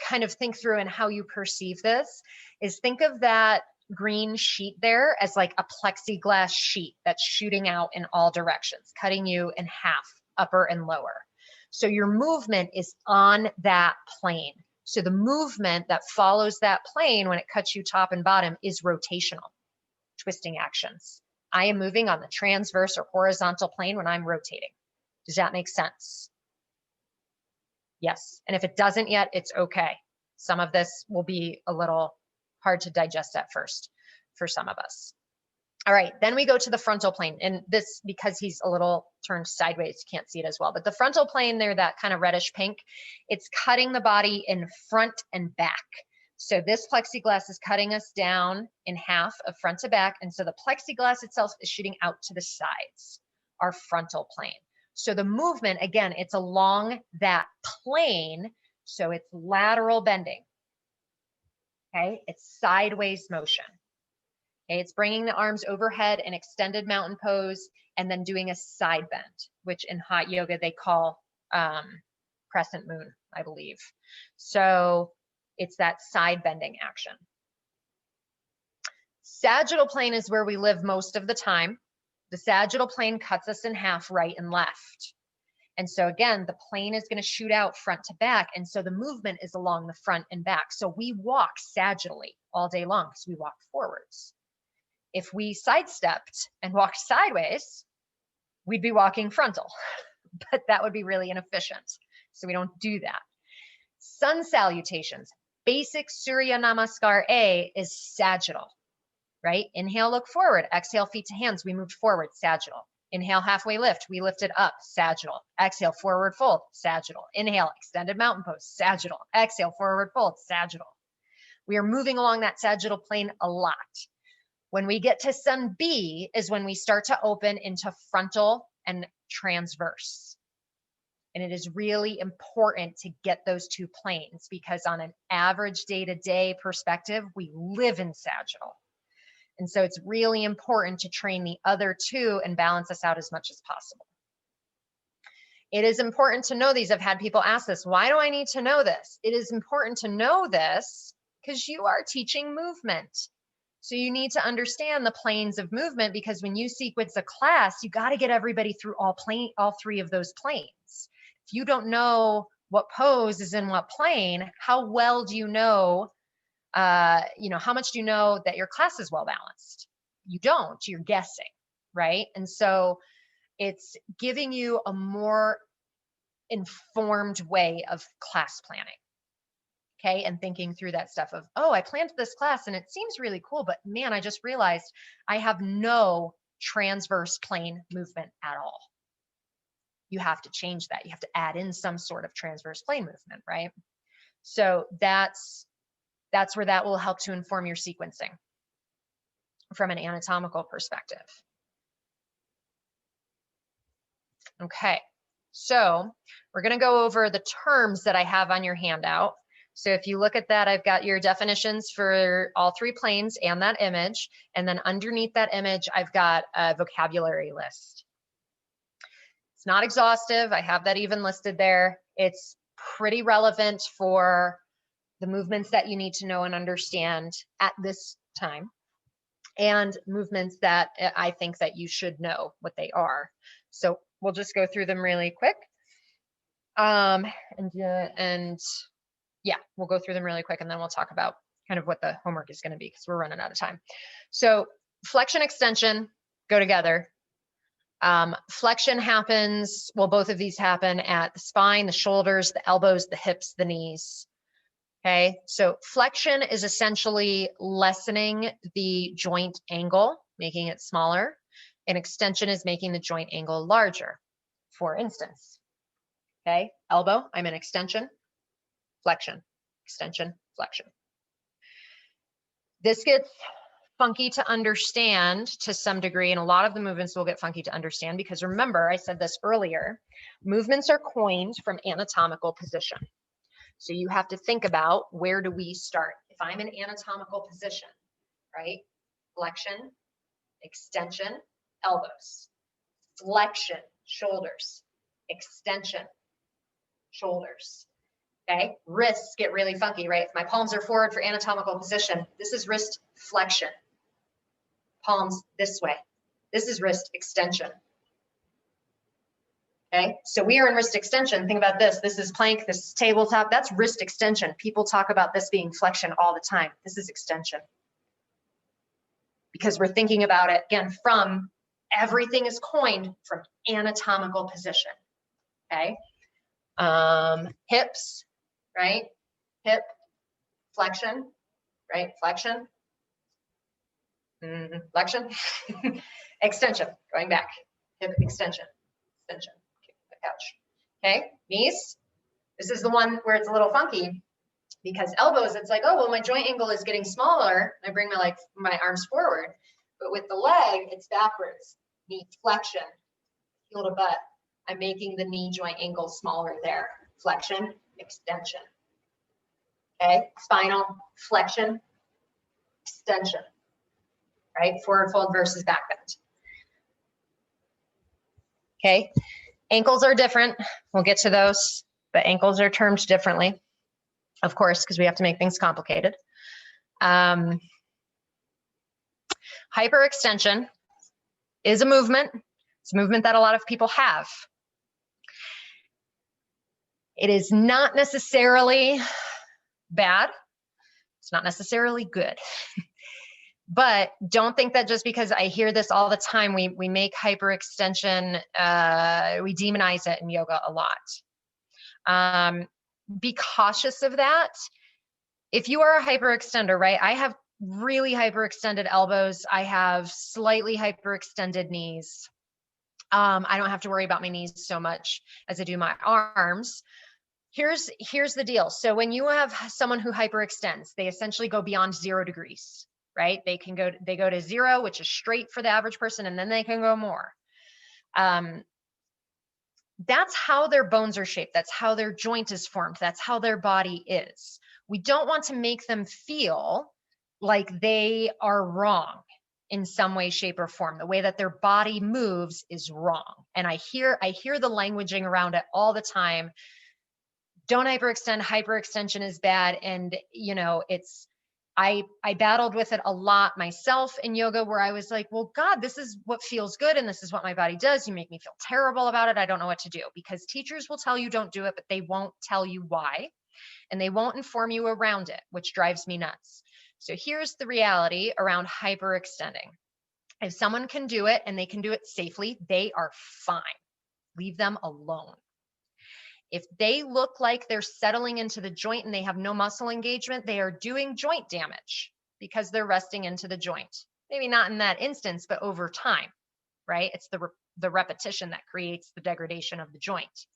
A: kind of think through and how you perceive this is think of that green sheet there as like a plexiglass sheet that's shooting out in all directions, cutting you in half, upper and lower. So your movement is on that plane. So the movement that follows that plane when it cuts you top and bottom is rotational, twisting actions. I am moving on the transverse or horizontal plane when I'm rotating. Does that make sense? Yes. And if it doesn't yet, it's okay. Some of this will be a little hard to digest at first for some of us. All right, then we go to the frontal plane, and this, because he's a little turned sideways, you can't see it as well, but the frontal plane there, that kind of reddish pink, it's cutting the body in front and back. So this plexiglass is cutting us down in half of front to back, and so the plexiglass itself is shooting out to the sides, our frontal plane. So the movement, again, it's along that plane, so it's lateral bending, okay? It's sideways motion. Okay, it's bringing the arms overhead in extended mountain pose and then doing a side bend, which in hot yoga they call crescent moon, I believe. So it's that side bending action. Sagittal plane is where we live most of the time. The sagittal plane cuts us in half, right and left. And so again, the plane is going to shoot out front to back. And so the movement is along the front and back. So we walk sagittally all day long because we walk forwards. If we sidestepped and walked sideways, we'd be walking frontal, but that would be really inefficient. So we don't do that. Sun salutations, basic Surya Namaskar A is sagittal, right? Inhale, look forward. Exhale, feet to hands. We moved forward, sagittal. Inhale, halfway lift. We lifted up, sagittal. Exhale, forward fold, sagittal. Inhale, extended mountain pose, sagittal. Exhale, forward fold, sagittal. We are moving along that sagittal plane a lot. When we get to Sun B is when we start to open into frontal and transverse. And it is really important to get those 2 planes because on an average day-to-day perspective, we live in sagittal. And so it's really important to train the other two and balance us out as much as possible. It is important to know these. I've had people ask this, why do I need to know this? It is important to know this because you are teaching movement. So you need to understand the planes of movement, because when you sequence a class, you got to get everybody through all three of those planes. If you don't know what pose is in what plane, how well do you know, how much do you know that your class is well balanced? You don't, you're guessing, right? And so it's giving you a more informed way of class planning. Okay, and thinking through that stuff of, oh, I planned this class and it seems really cool, but man, I just realized I have no transverse plane movement at all. You have to change that. You have to add in some sort of transverse plane movement, right? So that's where that will help to inform your sequencing from an anatomical perspective. Okay, so we're going to go over the terms that I have on your handout. So if you look at that, I've got your definitions for all three planes and that image. And then underneath that image, I've got a vocabulary list. It's not exhaustive. I have that even listed there. It's pretty relevant for the movements that you need to know and understand at this time, and movements that I think that you should know what they are. So we'll just go through them really quick. Yeah, we'll go through them really quick, and then we'll talk about kind of what the homework is going to be, because we're running out of time. So flexion, extension go together. Flexion happens, well, both of these happen at the spine, the shoulders, the elbows, the hips, the knees. Okay, so flexion is essentially lessening the joint angle, making it smaller, and extension is making the joint angle larger. For instance, okay, elbow, I'm in extension, flexion, extension, flexion. This gets funky to understand to some degree, and a lot of the movements will get funky to understand, because remember, I said this earlier, movements are coined from anatomical position. So you have to think about, where do we start? If I'm in anatomical position, right? Flexion, extension, elbows, flexion, shoulders, extension, shoulders. Okay, wrists get really funky, right? If my palms are forward for anatomical position, this is wrist flexion. Palms this way. This is wrist extension. Okay, so we are in wrist extension. Think about this. This is plank, this is tabletop. That's wrist extension. People talk about this being flexion all the time. This is extension. Because we're thinking about it, again, from everything is coined from anatomical position. Okay, hips, right? Hip, flexion, right? Flexion, flexion, extension, going back, hip extension, extension, the couch. Okay, knees, this is the one where it's a little funky, because elbows, it's like, oh, well, my joint angle is getting smaller. I bring my arms forward, but with the leg, it's backwards. Knee flexion, heel to butt. I'm making the knee joint angle smaller there. Flexion, extension. Okay, spinal, flexion, extension, right? Forward fold versus back bend. Okay, ankles are different. We'll get to those, but ankles are termed differently, of course, because we have to make things complicated. Hyperextension is a movement. It's a movement that a lot of people have. It is not necessarily bad. It's not necessarily good. But don't think that just because I hear this all the time, we make hyperextension, we demonize it in yoga a lot. Be cautious of that. If you are a hyperextender, right? I have really hyperextended elbows. I have slightly hyperextended knees. I don't have to worry about my knees so much as I do my arms. Here's the deal. So when you have someone who hyperextends, they essentially go beyond 0 degrees, right? They go to 0, which is straight for the average person, and then they can go more. That's how their bones are shaped. That's how their joint is formed. That's how their body is. We don't want to make them feel like they are wrong. in some way, shape, or form. The way that their body moves is wrong. And I hear the languaging around it all the time. Don't hyperextend, hyperextension is bad. And you know, I battled with it a lot myself in yoga, where I was like, well, God, this is what feels good and this is what my body does. You make me feel terrible about it. I don't know what to do, because teachers will tell you don't do it, but they won't tell you why. And they won't inform you around it, which drives me nuts. So here's the reality around hyperextending. If someone can do it and they can do it safely, they are fine. Leave them alone. If they look like they're settling into the joint and they have no muscle engagement, they are doing joint damage because they're resting into the joint. Maybe not in that instance, but over time, right? It's the repetition that creates the degradation of the joint.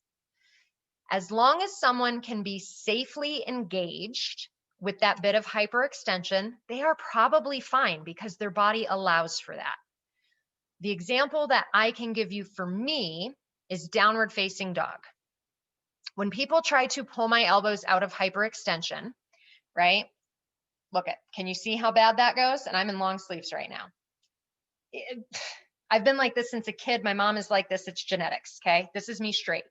A: As long as someone can be safely engaged with that bit of hyperextension, they are probably fine because their body allows for that. The example that I can give you for me is downward facing dog. When people try to pull my elbows out of hyperextension, right? Look can you see how bad that goes? And I'm in long sleeves right now. I've been like this since a kid. My mom is like this. It's genetics, okay? This is me straight.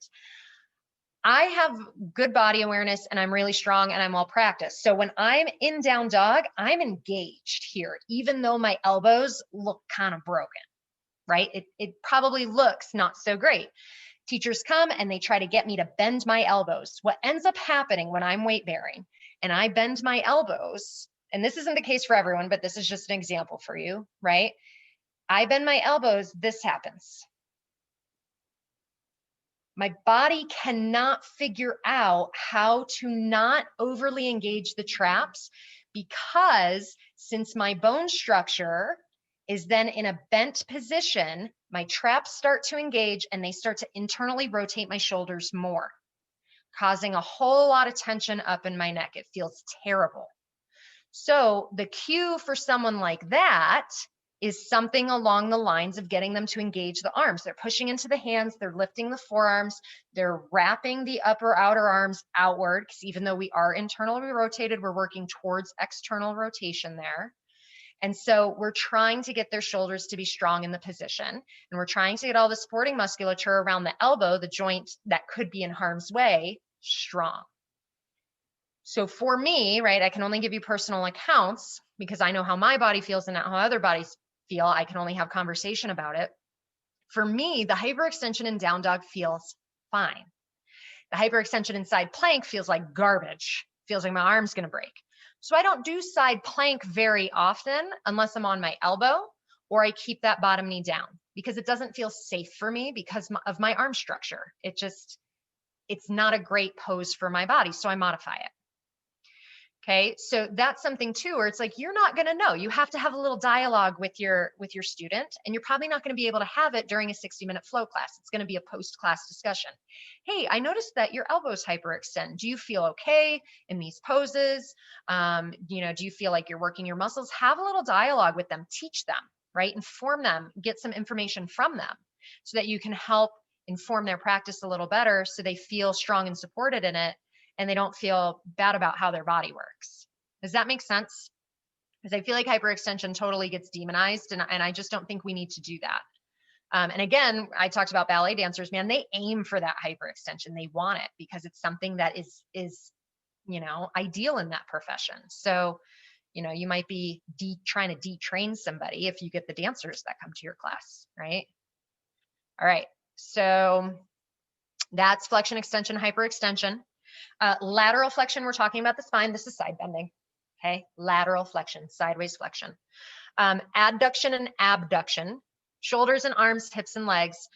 A: I have good body awareness and I'm really strong and I'm well practiced. So when I'm in down dog, I'm engaged here, even though my elbows look kind of broken, right? It probably looks not so great. Teachers come and they try to get me to bend my elbows. What ends up happening when I'm weight bearing and I bend my elbows, and this isn't the case for everyone, but this is just an example for you, right? I bend my elbows, this happens. My body cannot figure out how to not overly engage the traps, because since my bone structure is then in a bent position, my traps start to engage and they start to internally rotate my shoulders more, causing a whole lot of tension up in my neck. It feels terrible. So the cue for someone like that is something along the lines of getting them to engage the arms. They're pushing into the hands, they're lifting the forearms, they're wrapping the upper outer arms outward, because even though we are internally rotated, we're working towards external rotation there. And so we're trying to get their shoulders to be strong in the position, and we're trying to get all the supporting musculature around the elbow, the joint that could be in harm's way, strong. So for me, right, I can only give you personal accounts because I know how my body feels and not how other bodies feel. I can only have conversation about it. For me, the hyperextension in down dog feels fine. The hyperextension in side plank feels like garbage. Feels like my arm's going to break. So I don't do side plank very often unless I'm on my elbow or I keep that bottom knee down, because it doesn't feel safe for me because of my arm structure. It's not a great pose for my body. So I modify it. Okay, so that's something too, where it's like, you're not going to know. You have to have a little dialogue with your student, and you're probably not going to be able to have it during a 60-minute flow class. It's going to be a post-class discussion. Hey, I noticed that your elbows hyperextend. Do you feel okay in these poses? Do you feel like you're working your muscles? Have a little dialogue with them, teach them, right? Inform them, get some information from them so that you can help inform their practice a little better so they feel strong and supported in it, and they don't feel bad about how their body works. Does that make sense? Because I feel like hyperextension totally gets demonized, and I just don't think we need to do that. And again, I talked about ballet dancers, man, they aim for that hyperextension. They want it because it's something that is ideal in that profession. So, you might be trying to detrain somebody if you get the dancers that come to your class, right? All right, so that's flexion, extension, hyperextension. Lateral flexion, we're talking about the spine. This is side bending, okay? Lateral flexion, sideways flexion. Adduction and abduction, shoulders and arms, hips and legs.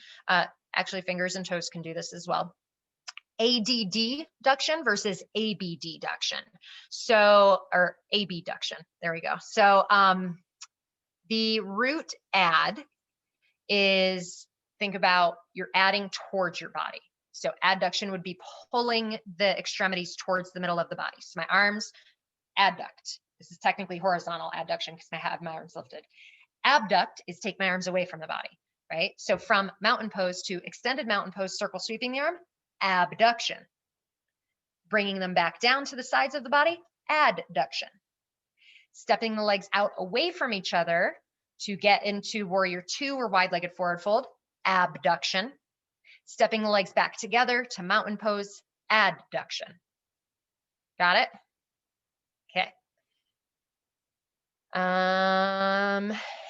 A: Actually, fingers and toes can do this as well. ADduction versus ABduction. Or abduction, there we go. So the root add is, think about you're adding towards your body. So adduction would be pulling the extremities towards the middle of the body. So my arms adduct. This is technically horizontal adduction because I have my arms lifted. Abduct is take my arms away from the body, right? So from mountain pose to extended mountain pose, circle sweeping the arm, abduction. Bringing them back down to the sides of the body, adduction. Stepping the legs out away from each other, To get into warrior two or wide-legged forward fold, abduction. Stepping the legs back together to mountain pose, adduction. Got it? Okay.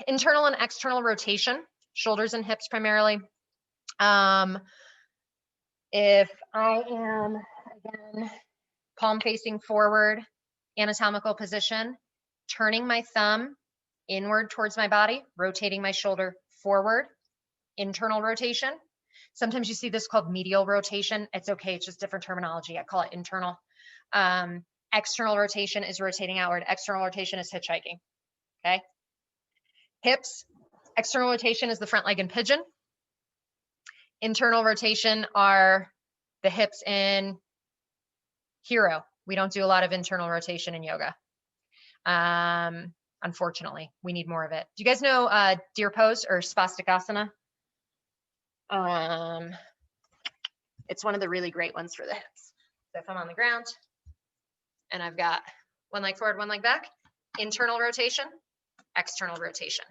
A: Internal and external rotation, shoulders and hips primarily. If I am, again, palm facing forward, anatomical position, turning my thumb inward towards my body, rotating my shoulder forward, internal rotation. Sometimes you see this called medial rotation. It's okay, it's just different terminology. I call it internal. External rotation is rotating outward. External rotation is hitchhiking, okay? Hips, external rotation is the front leg in pigeon. Internal rotation are the hips in hero. We don't do a lot of internal rotation in yoga. Unfortunately, we need more of it. Do you guys know deer pose or svastikasana? It's one of the really great ones for the hips. So if I'm on the ground and I've got one leg forward, one leg back, internal rotation, external rotation.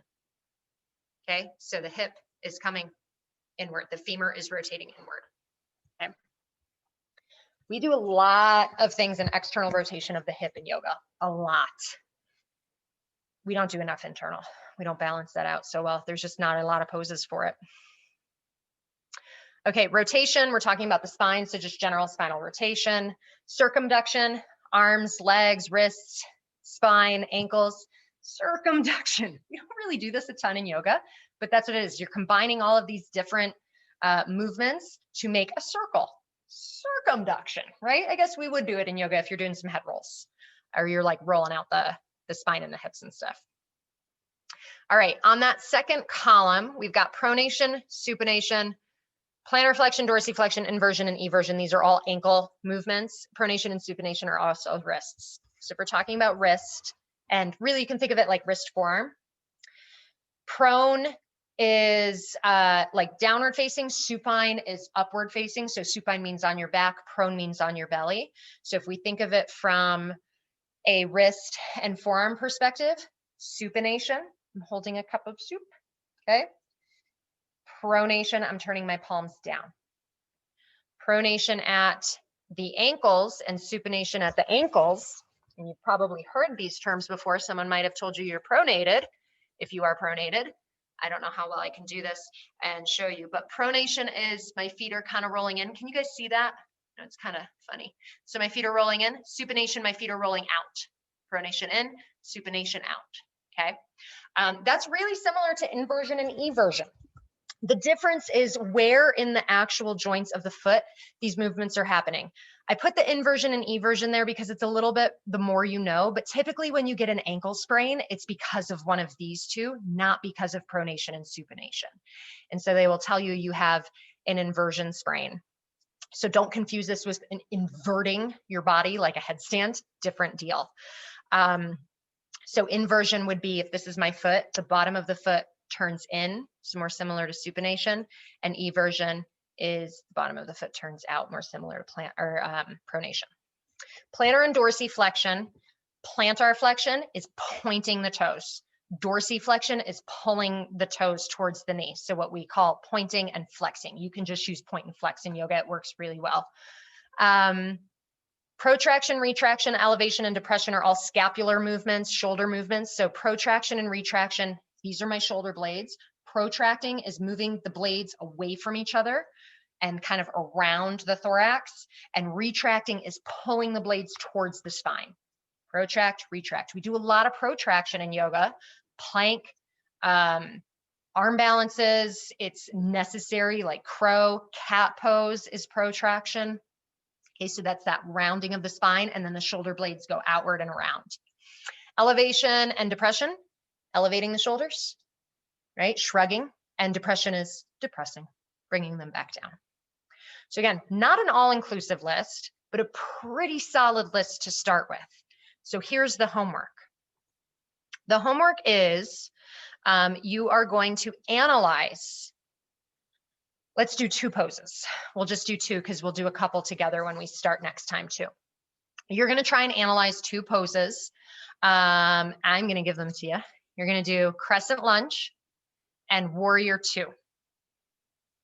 A: Okay, so the hip is coming inward. The femur is rotating inward. Okay. We do a lot of things in external rotation of the hip in yoga, a lot. We don't do enough internal. We don't balance that out so well. There's just not a lot of poses for it. Okay, rotation, we're talking about the spine, so just general spinal rotation. Circumduction, arms, legs, wrists, spine, ankles. Circumduction, we don't really do this a ton in yoga, but that's what it is. You're combining all of these different movements to make a circle. Circumduction, right? I guess we would do it in yoga if you're doing some head rolls or you're like rolling out the spine and the hips and stuff. All right, on that second column, we've got pronation, supination, plantar flexion, dorsiflexion, inversion, and eversion. These are all ankle movements. Pronation and supination are also wrists. So if we're talking about wrist, and really you can think of it like wrist forearm. Prone is like downward facing, supine is upward facing. So supine means on your back, prone means on your belly. So if we think of it from a wrist and forearm perspective, supination, I'm holding a cup of soup, okay? Pronation, I'm turning my palms down. Pronation at the ankles and supination at the ankles, and you've probably heard these terms before. Someone might have told you you're pronated, if you are pronated. I don't know how well I can do this and show you, but pronation is my feet are kind of rolling in. Can you guys see that? No, it's kind of funny. So my feet are rolling in. Supination, my feet are rolling out. Pronation in, supination out, okay? That's really similar to inversion and eversion. The difference is where in the actual joints of the foot these movements are happening. I put the inversion and eversion there because it's a little bit the more you know, but typically when you get an ankle sprain, it's because of one of these two, not because of pronation and supination. And so they will tell you you have an inversion sprain. So don't confuse this with an inverting your body like a headstand, different deal. So inversion would be if this is my foot, the bottom of the foot turns in, so more similar to supination, and eversion is the bottom of the foot turns out, more similar to pronation. Plantar and dorsiflexion. Plantar flexion is pointing the toes. Dorsiflexion is pulling the toes towards the knee. So what we call pointing and flexing. You can just use point and flex in yoga. It works really well. Protraction, retraction, elevation, and depression are all scapular movements, shoulder movements. So protraction and retraction, these are my shoulder blades. Protracting is moving the blades away from each other and kind of around the thorax. And retracting is pulling the blades towards the spine. Protract, retract. We do a lot of protraction in yoga. Plank, arm balances, it's necessary, like crow, cat pose is protraction. Okay, so that's that rounding of the spine, and then the shoulder blades go outward and around. Elevation and depression, elevating the shoulders, right? Shrugging, and depression is depressing, bringing them back down. So again, not an all-inclusive list, but a pretty solid list to start with. So here's the homework. The homework is you are going to analyze. Let's do 2 poses. We'll just do 2 because we'll do a couple together when we start next time too. You're going to try and analyze 2 poses. I'm going to give them to you. You're going to do crescent lunge and warrior 2,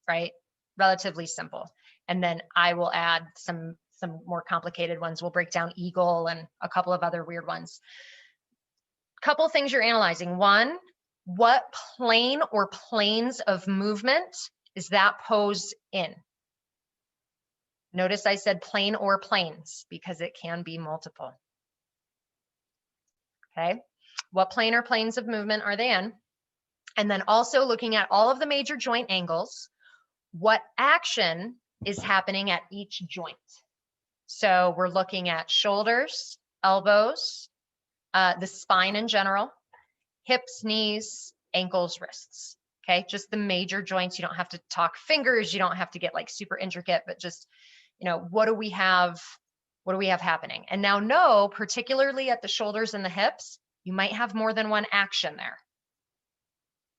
A: right? Relatively simple. And then I will add some more complicated ones. We'll break down eagle and a couple of other weird ones. Couple things you're analyzing. One, what plane or planes of movement is that pose in? Notice I said plane or planes because it can be multiple. Okay, what plane or planes of movement are they in? And then also looking at all of the major joint angles, what action is happening at each joint? So we're looking at shoulders, elbows, the spine in general, hips, knees, ankles, wrists. Okay, just the major joints. You don't have to talk fingers. You don't have to get like super intricate, but just, you know, what do we have happening? And now know, particularly at the shoulders and the hips, you might have more than one action there,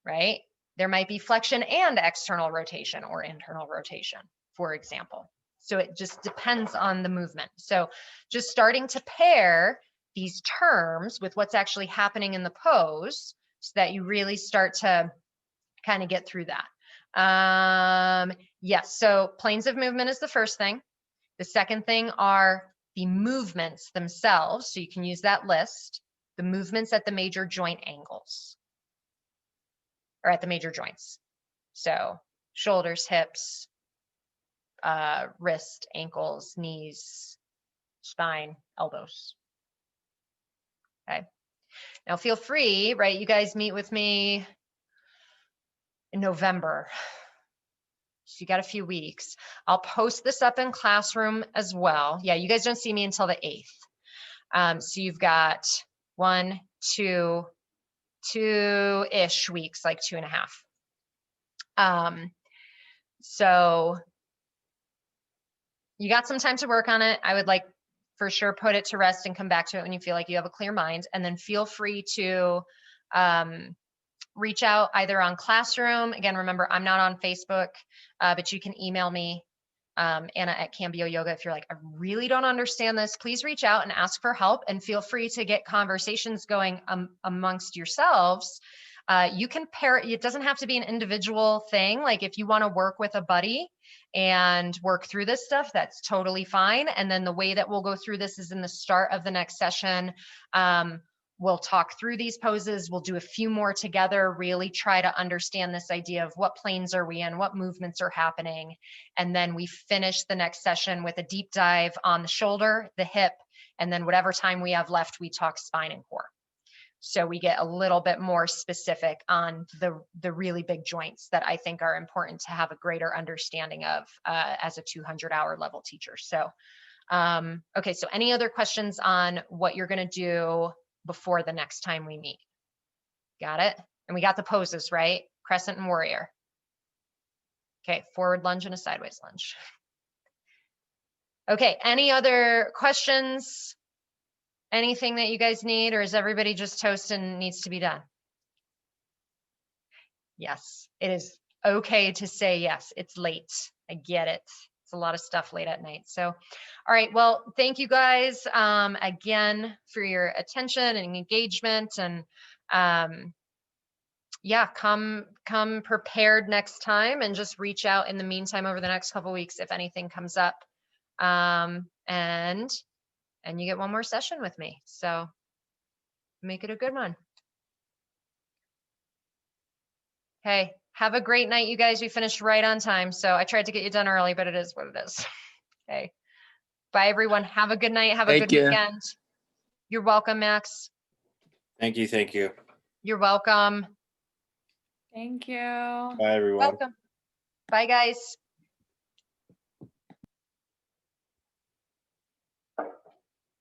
A: right? There might be flexion and external rotation or internal rotation, for example. So it just depends on the movement. So just starting to pair these terms with what's actually happening in the pose so that you really start to kind of get through that. Yes, so planes of movement is the first thing. The second thing are the movements themselves. So you can use that list, the movements at the major joint angles or at the major joints. So shoulders, hips, wrist, ankles, knees, spine, elbows. Okay. Now feel free, right? You guys meet with me in November. So you got a few weeks. I'll post this up in Classroom as well. Yeah, you guys don't see me until the 8th. So you've got 1, 2, 2-ish weeks, like 2.5. So you got some time to work on it. I would like for sure put it to rest and come back to it when you feel like you have a clear mind. And then feel free to reach out either on Classroom. Again, remember, I'm not on Facebook, but you can email me, Anna at Cambio Yoga. If you're like, I really don't understand this, please reach out and ask for help, and feel free to get conversations going amongst yourselves. You can pair it. It doesn't have to be an individual thing. Like if you want to work with a buddy and work through this stuff, that's totally fine. And then the way that we'll go through this is in the start of the next session. We'll talk through these poses. We'll do a few more together, really try to understand this idea of what planes are we in, what movements are happening. And then we finish the next session with a deep dive on the shoulder, the hip, and then whatever time we have left, we talk spine and core. So we get a little bit more specific on the really big joints that I think are important to have a greater understanding of as a 200-hour level teacher. So, okay, so any other questions on what you're gonna do before the next time we meet? Got it? And we got the poses, right? Crescent and warrior. Okay, forward lunge and a sideways lunge. Okay, any other questions? Anything that you guys need, or is everybody just toast and needs to be done? Yes, it is okay to say yes. It's late. I get it. It's a lot of stuff late at night. So, all right. Well, thank you guys again for your attention and engagement. And yeah, come prepared next time, and just reach out in the meantime over the next couple of weeks if anything comes up. And you get one more session with me. So make it a good one. Hey, have a great night, you guys. We finished right on time. So I tried to get you done early, but it is what it is. Okay. Bye, everyone. Have a good night. Have a good weekend. You're welcome, Max.
B: Thank you. Thank you.
A: You're welcome.
H: Thank you.
B: Bye, everyone.
A: Welcome. Bye, guys.